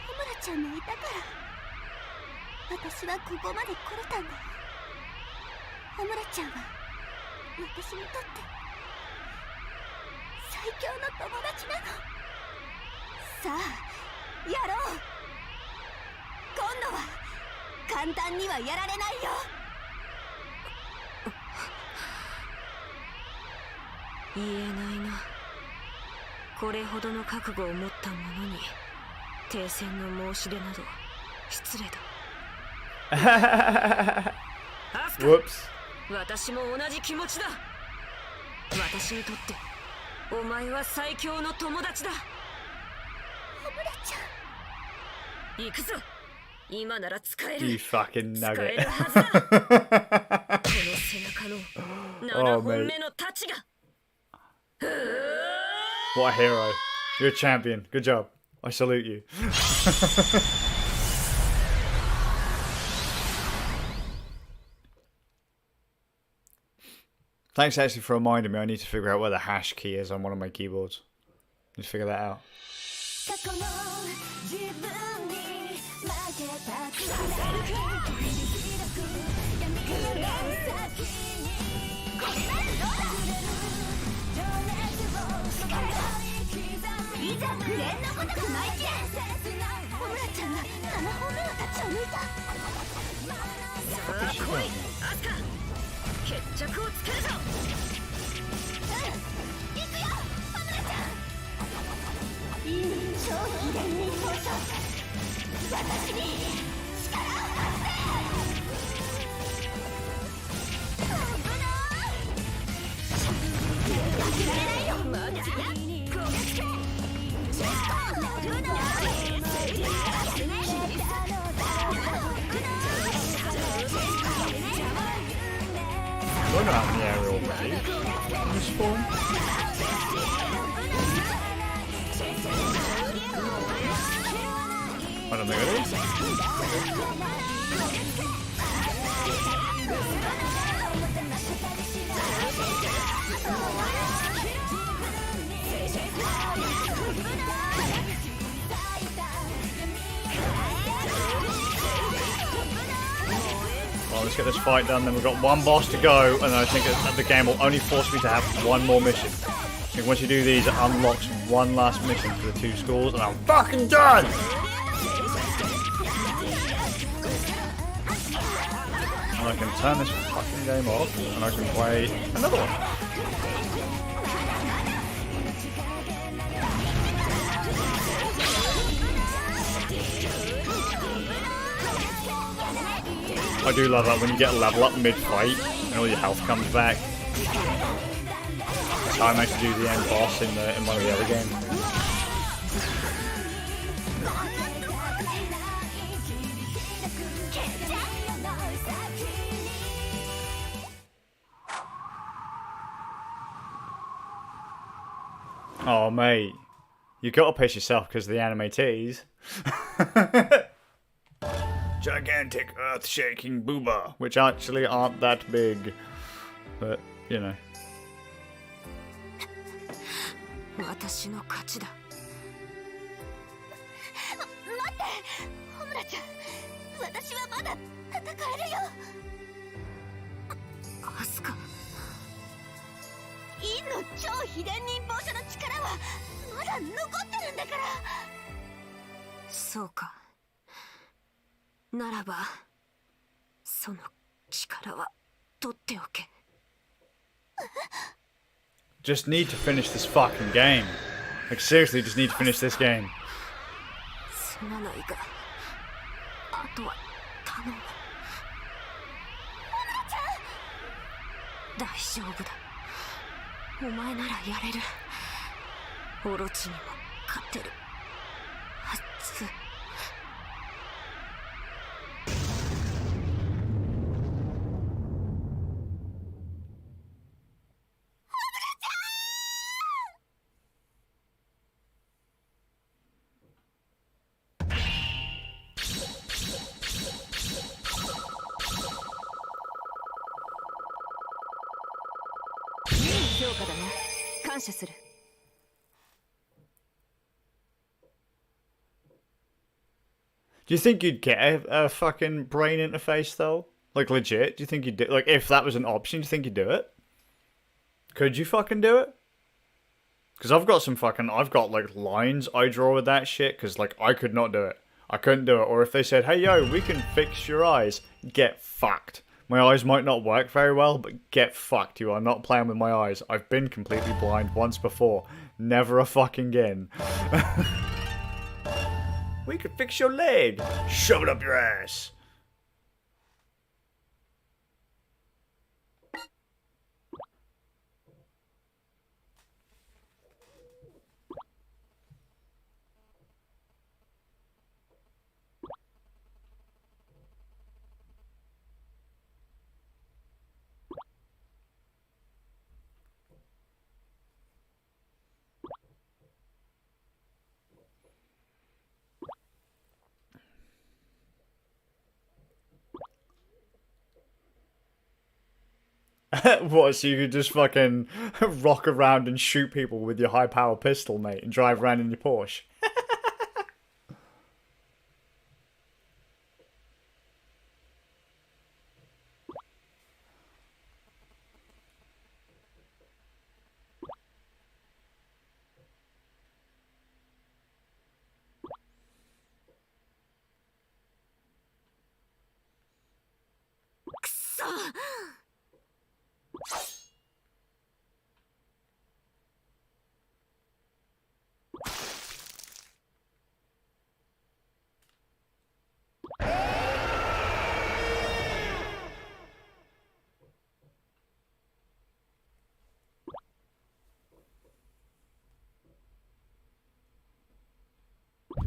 ホムラちゃんもいたから私はここまで来れたんだよ。ホムラちゃんは私にとって最強の友達なの。さあやろう。今度は簡単にはやられないよ。言えないな。これほどの覚悟を持った者に停戦の申し出など失礼だ。アスカ、私も同じ気持ちだ。私にとってお前は最強の友達だ。ホムラちゃん、行くぞ。今なら使える。 You fucking 使 nugget. えるはずだ。この背中の7本目の太刀が。What a hero. You're a champion. Good job. I salute you. Thanks actually for reminding me. I need to figure out where the hash key is on one of my keyboards. Need to figure that out. We're not in the area already. In this form. I don't think it is. Well, let's get this fight done, then we've got one boss to go, and I think the game will only force me to have one more mission. I think once you do these, it unlocks one last mission for the 2 schools, and I'm fucking done! And I can turn this fucking game off, and I can play another one. I do love that when you get a level up mid-fight and all your health comes back. That's how I managed to do the end boss in one of the other games. Oh mate, You gotta piss yourself because of the anime tease. Gigantic earth-shaking booba, which actually aren't that big. But, you know. 私の勝ちだ。待って、ホムラちゃん、私はまだ戦えるよ。アスカ。陰の超秘伝忍法者の力はまだ残ってるんだから。そうか。ならば、その力は取っておけ。Just need to finish this fucking game. Like, seriously, just need to finish this game. すまないが、あとは頼む。大丈夫だ。お前ならやれる。オロチにも勝てるはず。評価だな。感謝する。Do you think you'd get a fucking brain interface though? Like legit? Do you think you'd do, like, if that was an option, do you think you'd do it? Could you fucking do it? Because I've got like lines I draw with that shit, because like I could not do it. I couldn't do it. Or if they said, hey yo, we can fix your eyes, get fucked. My eyes might not work very well, but get fucked. You are not playing with my eyes. I've been completely blind once before. Never a fucking again. We could fix your leg. Shove it up your ass. What, so you could just fucking rock around and shoot people with your high-power pistol, mate, and drive around in your Porsche?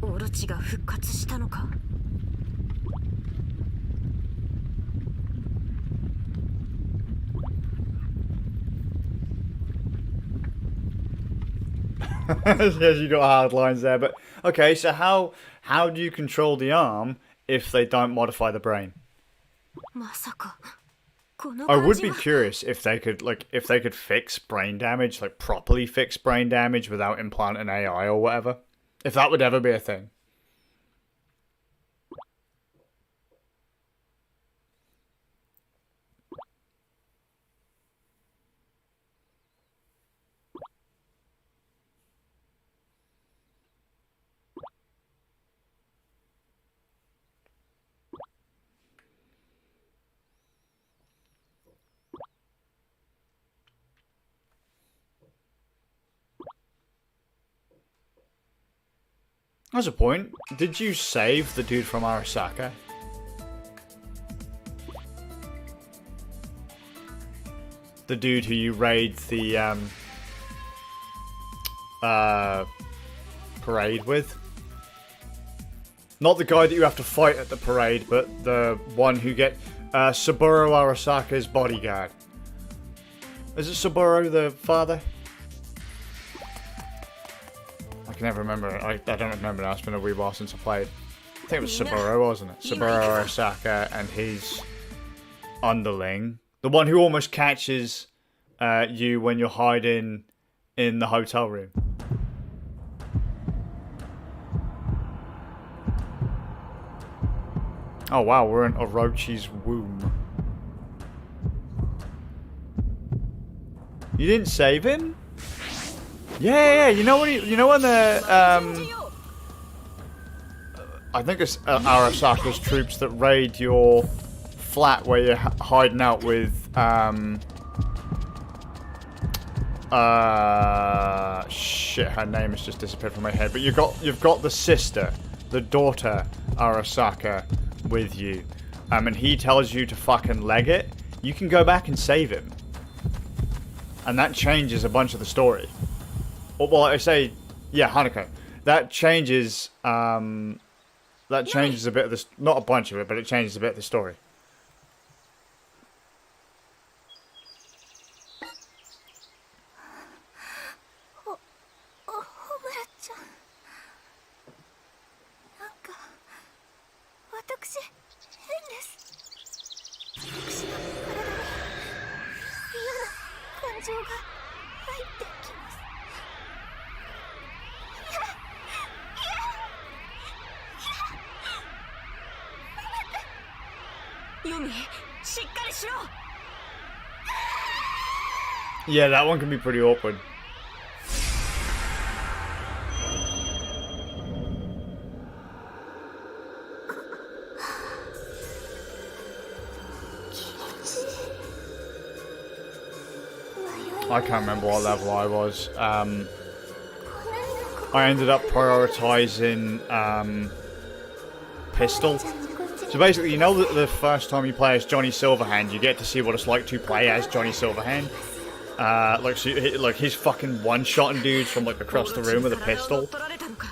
オロチが復活したのか。Yes, you got hard lines there, but okay. So how do you control the arm if they don't modify the brain? まさか。I would be curious if they could fix brain damage, like properly fix brain damage without implanting AI or whatever. If that would ever be a thing. That's a point. Did you save the dude from Arasaka? The dude who you raid the parade with? Not the guy that you have to fight at the parade, but the one who Saburo Arasaka's bodyguard. Is it Saburo the father? I can never remember. I don't remember now. It's been a wee while since I played. I think it was Saburo, wasn't it? Saburo Arasaka and his underling. The one who almost catches you when you're hiding in the hotel room. Oh wow, we're in Orochi's womb. You didn't save him? Yeah. You know when the I think it's Arasaka's troops that raid your flat where you're hiding out with shit, her name has just disappeared from my head. But you've got the sister, the daughter Arasaka with you, and he tells you to fucking leg it. You can go back and save him, and that changes a bunch of the story. Well, I say, yeah, Hanako. That changes a bit of this, not a bunch of it, but it changes a bit of the story. Yeah, that one can be pretty awkward. I can't remember what level I was. I ended up prioritizing pistol. So basically, you know that the first time you play as Johnny Silverhand, you get to see what it's like to play as Johnny Silverhand. Like he's fucking one-shotting dudes from like across the room with a pistol.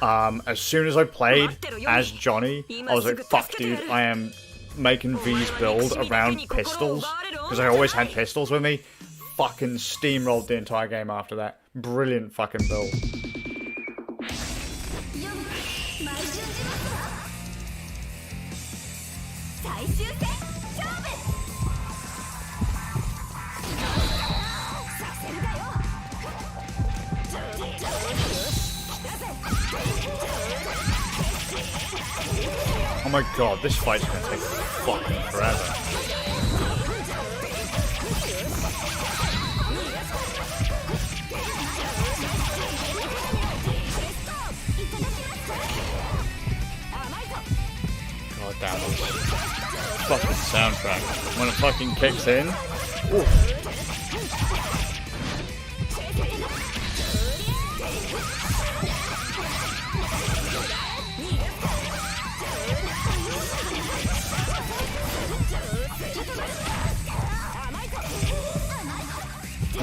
As soon as I played as Johnny, I was like, fuck dude, I am making V's build around pistols. Because I always had pistols with me. Fucking steamrolled the entire game after that. Brilliant fucking build. Oh my god, this fight's gonna take fucking forever. God damn it. Fucking soundtrack. When it fucking kicks in. Oof.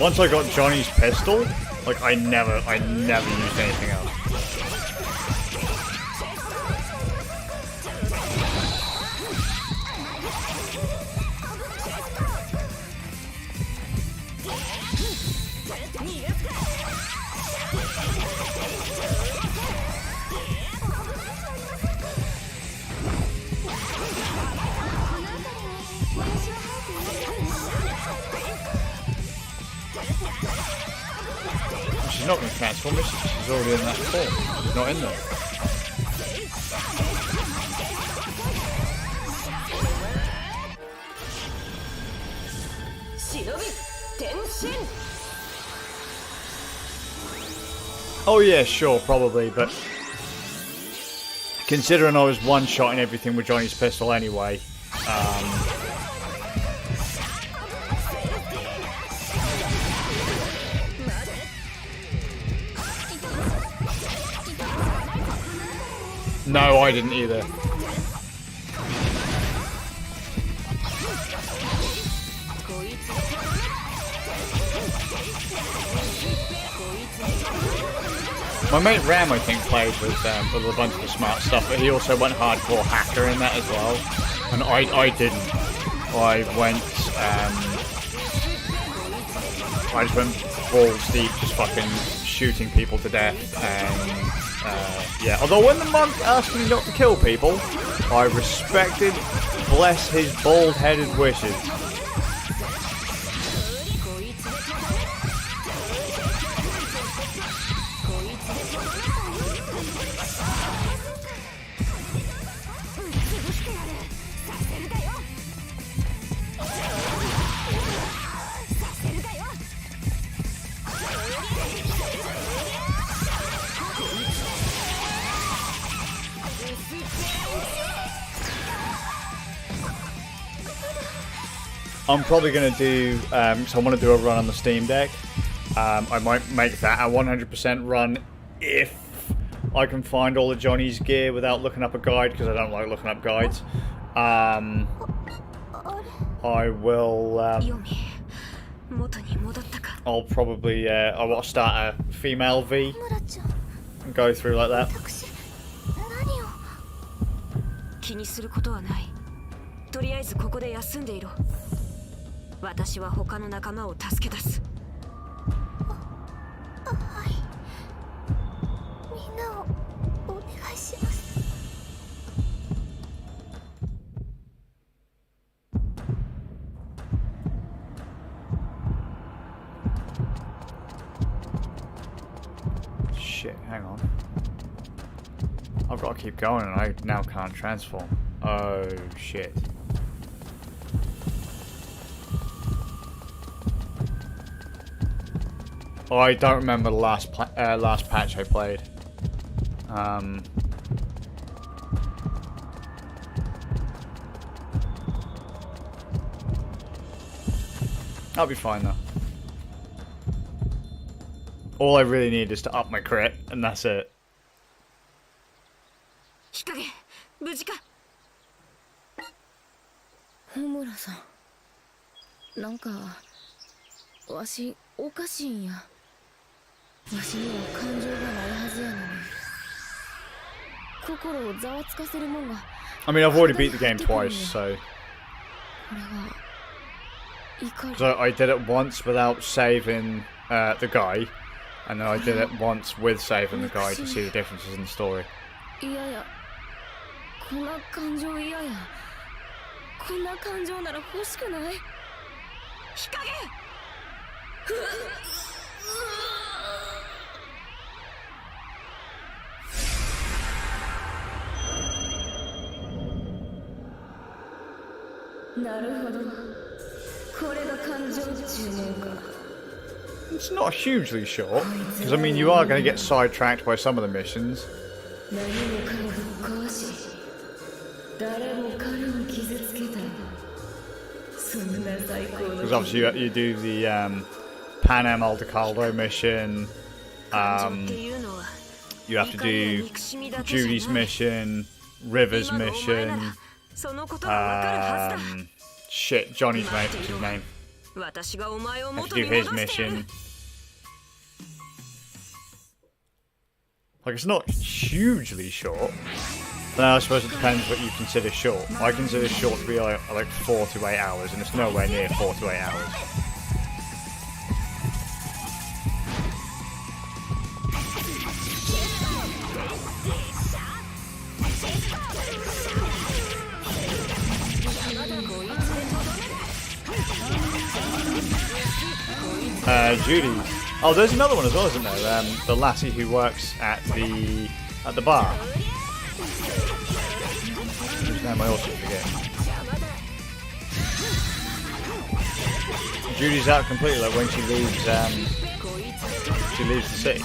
Once I got Johnny's pistol, like I never used anything else. She's not going to transform, is she? She's already in that form. She's not in there. Oh yeah, sure, probably, but considering I was one-shotting everything with Johnny's pistol anyway, no, I didn't either. My mate Ram, I think, played with a bunch of the smart stuff, but he also went hardcore hacker in that as well. And I didn't. I just went balls deep, just fucking shooting people to death and Yeah, although when the monk asked me not to kill people, I respected, bless his bald-headed wishes. I'm probably going to do, so I want to do a run on the Steam Deck. I might make that a 100% run if I can find all of Johnny's gear without looking up a guide, because I don't like looking up guides. I will, I'll probably, I want to start a female V and go through like that. 気にすることはない。とりあえずここで休んでいろ。私は他の仲間を助け出す。はい。みんなをお願いします。Shit, hang on. I've got to keep going and I now can't transform. Oh shit. Oh, I don't remember the last patch I played. I'll be fine though. All I really need is to up my crit, and that's it. 日陰、無事か。小村さん、なんかわしおかしいんや。わしには感情がないはずやのに、心をざわつかせるもんが。I mean, I've already beat the game twice, so. これが怒り。 So I did it once without saving the guy, and then I did it once with saving the guy to see the differences in the story. いやいや、こんな感情嫌や。こんな感情なら欲しくない。日陰。なるほど。これが感情中年か。It's not hugely short, because I mean you are going to get sidetracked by some of the missions. 何もかもぶっ壊し、誰も彼を傷つけた。そんな最高の。 Because obviously you do the Pan Am Aldecaldo mission. You have to do Judy's mission, River's mission. Shit, Johnny's mate, what's his name? Have to do his mission. Like, it's not hugely short. But I suppose it depends what you consider short. I consider short to be like 4 to 8 hours, and it's nowhere near 4 to 8 hours. Judy. Oh, there's another one as well, isn't there? The lassie who works at the bar. Whose name I also forget. Judy's out completely, like when she leaves the city.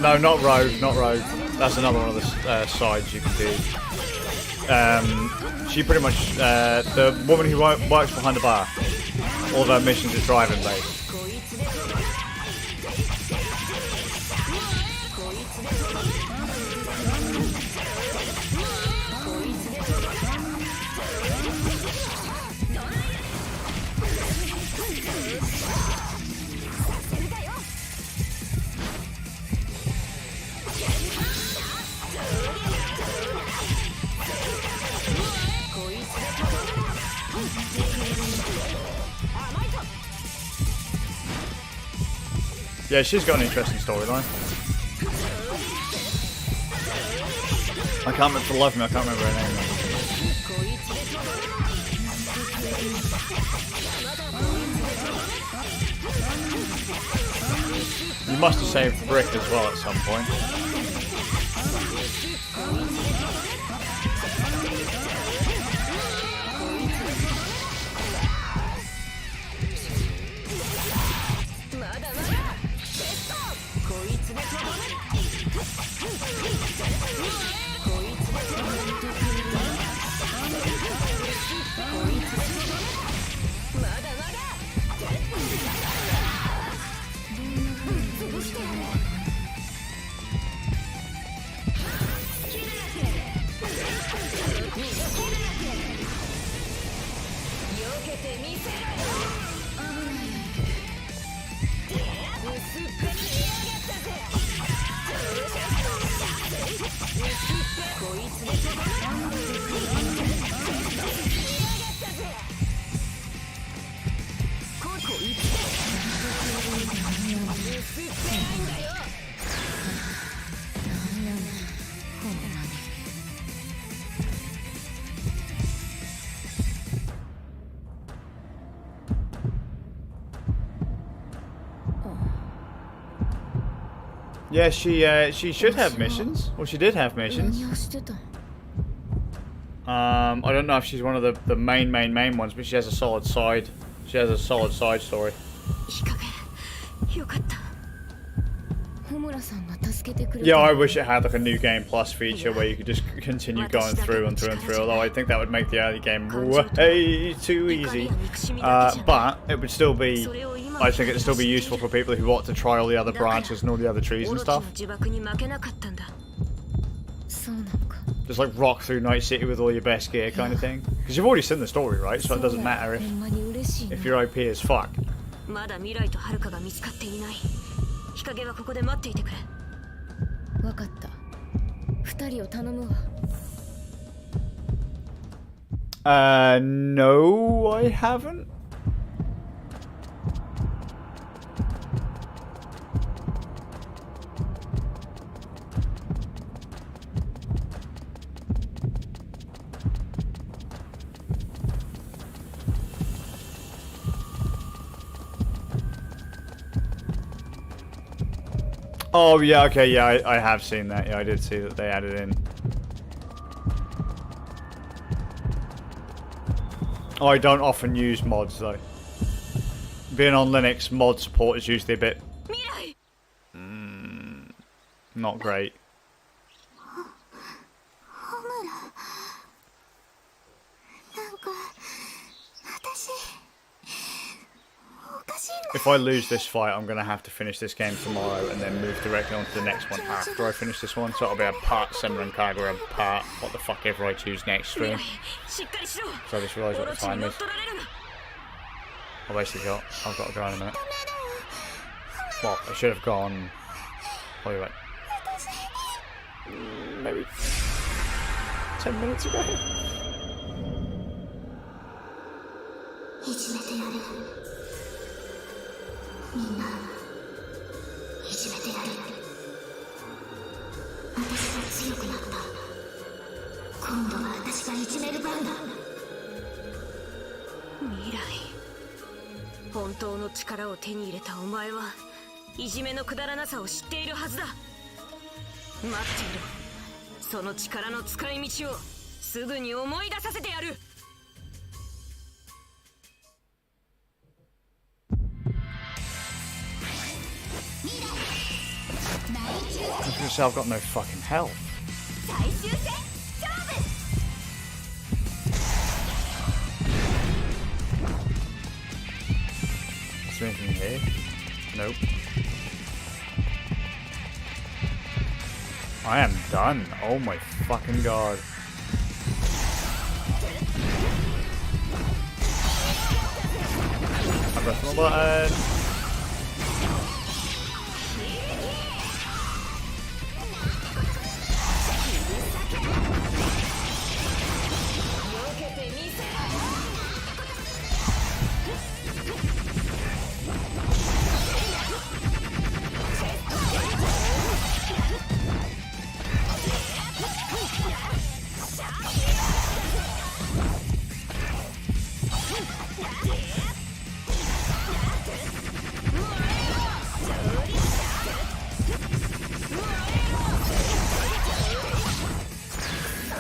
No, not Rogue, not Rogue. That's another one of the sides you can do. She pretty much, the woman who works behind the bar, all of her missions are driving based. Yeah, she's got an interesting storyline. I can't remember for the life of me. I can't remember her name. You must have saved Brick as well at some point. Yeah, she should have missions. Well, she did have missions. I don't know if she's one of the main ones, but she has a solid side. She has a solid side story. Yeah, I wish it had like a new game plus feature where you could just continue going through and through and through. Although I think that would make the early game way too easy. But it would still be. I think it'd still be useful for people who want to try all the other branches and all the other trees and stuff. Just like rock through Night City with all your best gear kind of thing. Because you've already seen the story, right? So it doesn't matter if your OP is fuck. No, I haven't. Oh, yeah, okay, yeah, I have seen that. Yeah, I did see that they added in. Oh, I don't often use mods, though. Being on Linux, mod support is usually a bit... not great. If I lose this fight, I'm going to have to finish this game tomorrow and then move directly on to the next one after I finish this one. So it'll be a part Senran Kagura, part what the fuck ever I choose next stream. So I just realised what the time is. I've got to go in a minute. Well, I should have gone... Probably like... maybe... 10 minutes ago? I was going to say, I've got no fucking health. Is there anything here? Nope. I am done. Oh my fucking god. I pressed my button.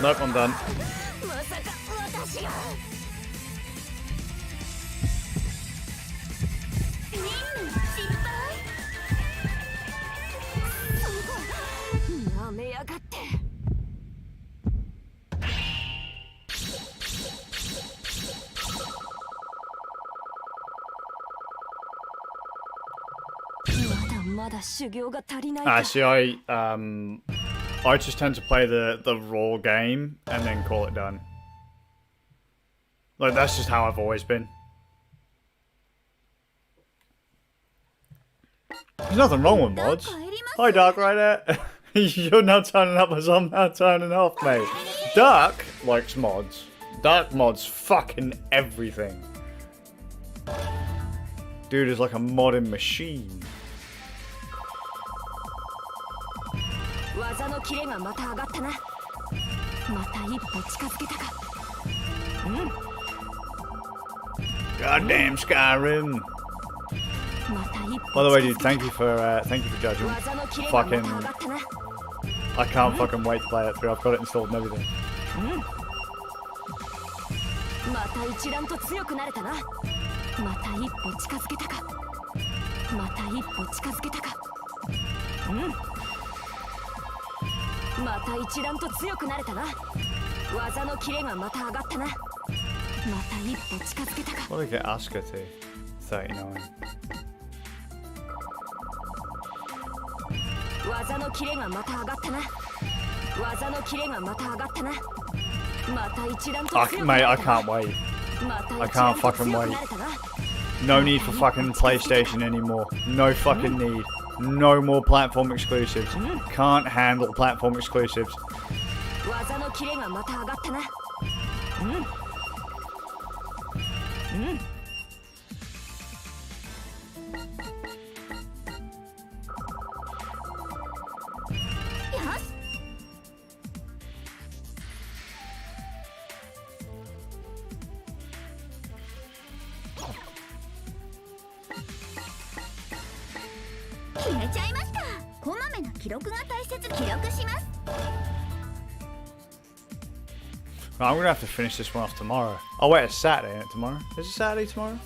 Nope, I'm done. See, I just tend to play the raw game and then call it done. Like, that's just how I've always been. There's nothing wrong with mods. Hi, Dark Rider. You're now turning up as I'm now turning off, mate. Dark likes mods. Dark mods fucking everything. Dude is like a modding machine. 技のキレがまた上がったな。また一歩近づけたか。Goddamn Skyrim. By the way, dude, thank you for judging. Fucking, I can't fucking wait to play it through. I've got it installed and everything. また一段と強くなれたな。また一歩近づけたか。また一歩近づけたか。また一段と強くなれたな。技のキレがまた上がったな。また一歩近づけたか。 What did I get Asuka to? 39. 技のキレがまた上がったな。技のキレがまた上がったな。また一段と強くなれたな。 Mate, I can't wait. I can't fucking wait. No need for fucking PlayStation anymore. No fucking need. No more platform exclusives. Can't handle platform exclusives. 技のキレがまた上がったな。決めちゃいました。こまめな記録が大切。記録します。 I'm gonna have to finish this one off tomorrow. Oh wait, it's Saturday, isn't it, tomorrow? Is it Saturday tomorrow?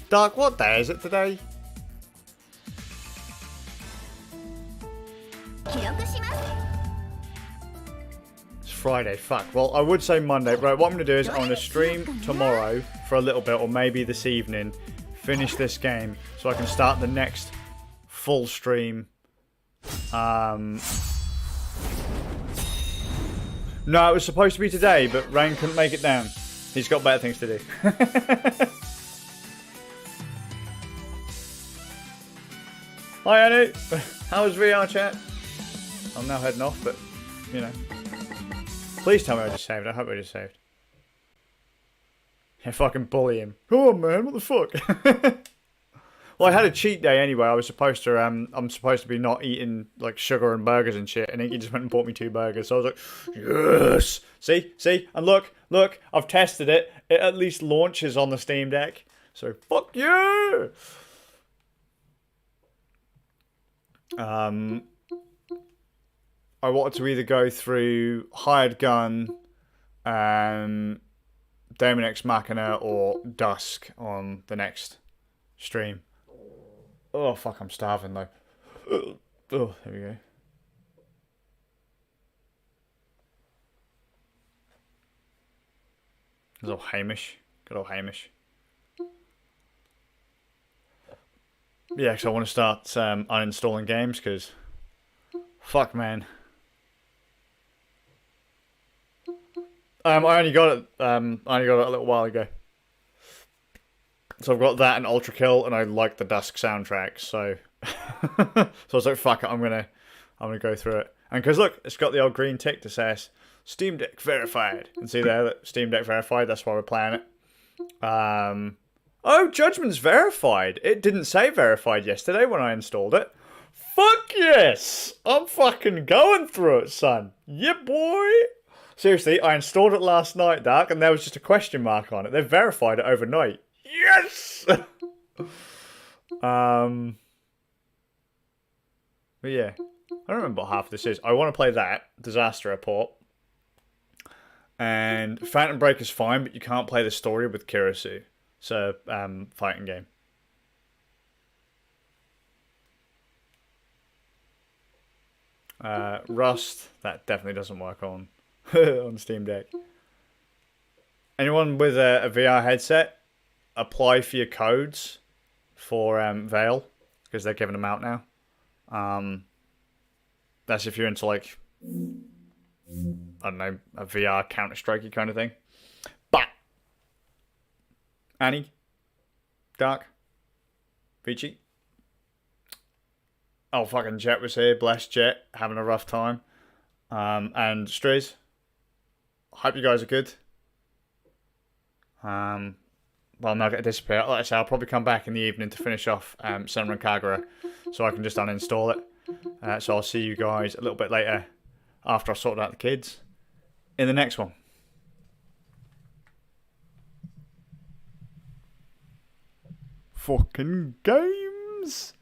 Dark, what day is it today? 記録します。 It's Friday, fuck. Well, I would say Monday, but what I'm gonna do is I'm gonna stream tomorrow for a little bit, or maybe this evening, finish this game, so I can start the next full stream. No, it was supposed to be today, but Rain couldn't make it down. He's got better things to do. Hi, Anu. How was VR chat? I'm now heading off, but, you know. Please tell me I just saved. I hope I just saved. Yeah, fucking bully him. Oh, man, what the fuck? Well, I had a cheat day anyway. I was supposed to, I'm supposed to be not eating, like, sugar and burgers and shit. And he just went and bought me 2 burgers. So I was like, yes! See? And look, I've tested it. It at least launches on the Steam Deck. So, fuck you! I wanted to either go through Hired Gun, Daemon X Machina, or Dusk on the next stream. Oh, fuck, I'm starving, though. Oh, there we go. There's old Hamish. Good old Hamish. Yeah, because I want to start uninstalling games, because... Fuck, man. I only got it a little while ago. So I've got that and Ultra Kill, and I like the Dusk soundtrack, so so I was like, fuck it, I'm gonna go through it. And because look, it's got the old green tick to say Steam Deck verified. And see there, that Steam Deck verified, that's why we're playing it. Oh, Judgment's verified. It didn't say verified yesterday when I installed it. Fuck yes! I'm fucking going through it, son. Yeah, boy! Seriously, I installed it last night, Dark, and there was just a question mark on it. They verified it overnight. Yes! But yeah, I don't remember what half of this is. I want to play that, Disaster Report. And Phantom Break is fine, but you can't play the story with Kirisu. So, fighting game. Rust, that definitely doesn't work on on Steam Deck. Anyone with a VR headset, apply for your codes for Veil, because they're giving them out now. That's if you're into, like, I don't know, a VR Counter-Strike kind of thing. But Annie, Dark, Vici. Oh, fucking Jet was here. Bless Jet, having a rough time. And Striz, hope you guys are good. Well, I'm not going to disappear. Like I say, I'll probably come back in the evening to finish off Senran Kagura, so I can just uninstall it. So I'll see you guys a little bit later after I've sorted out the kids in the next one. Fucking games!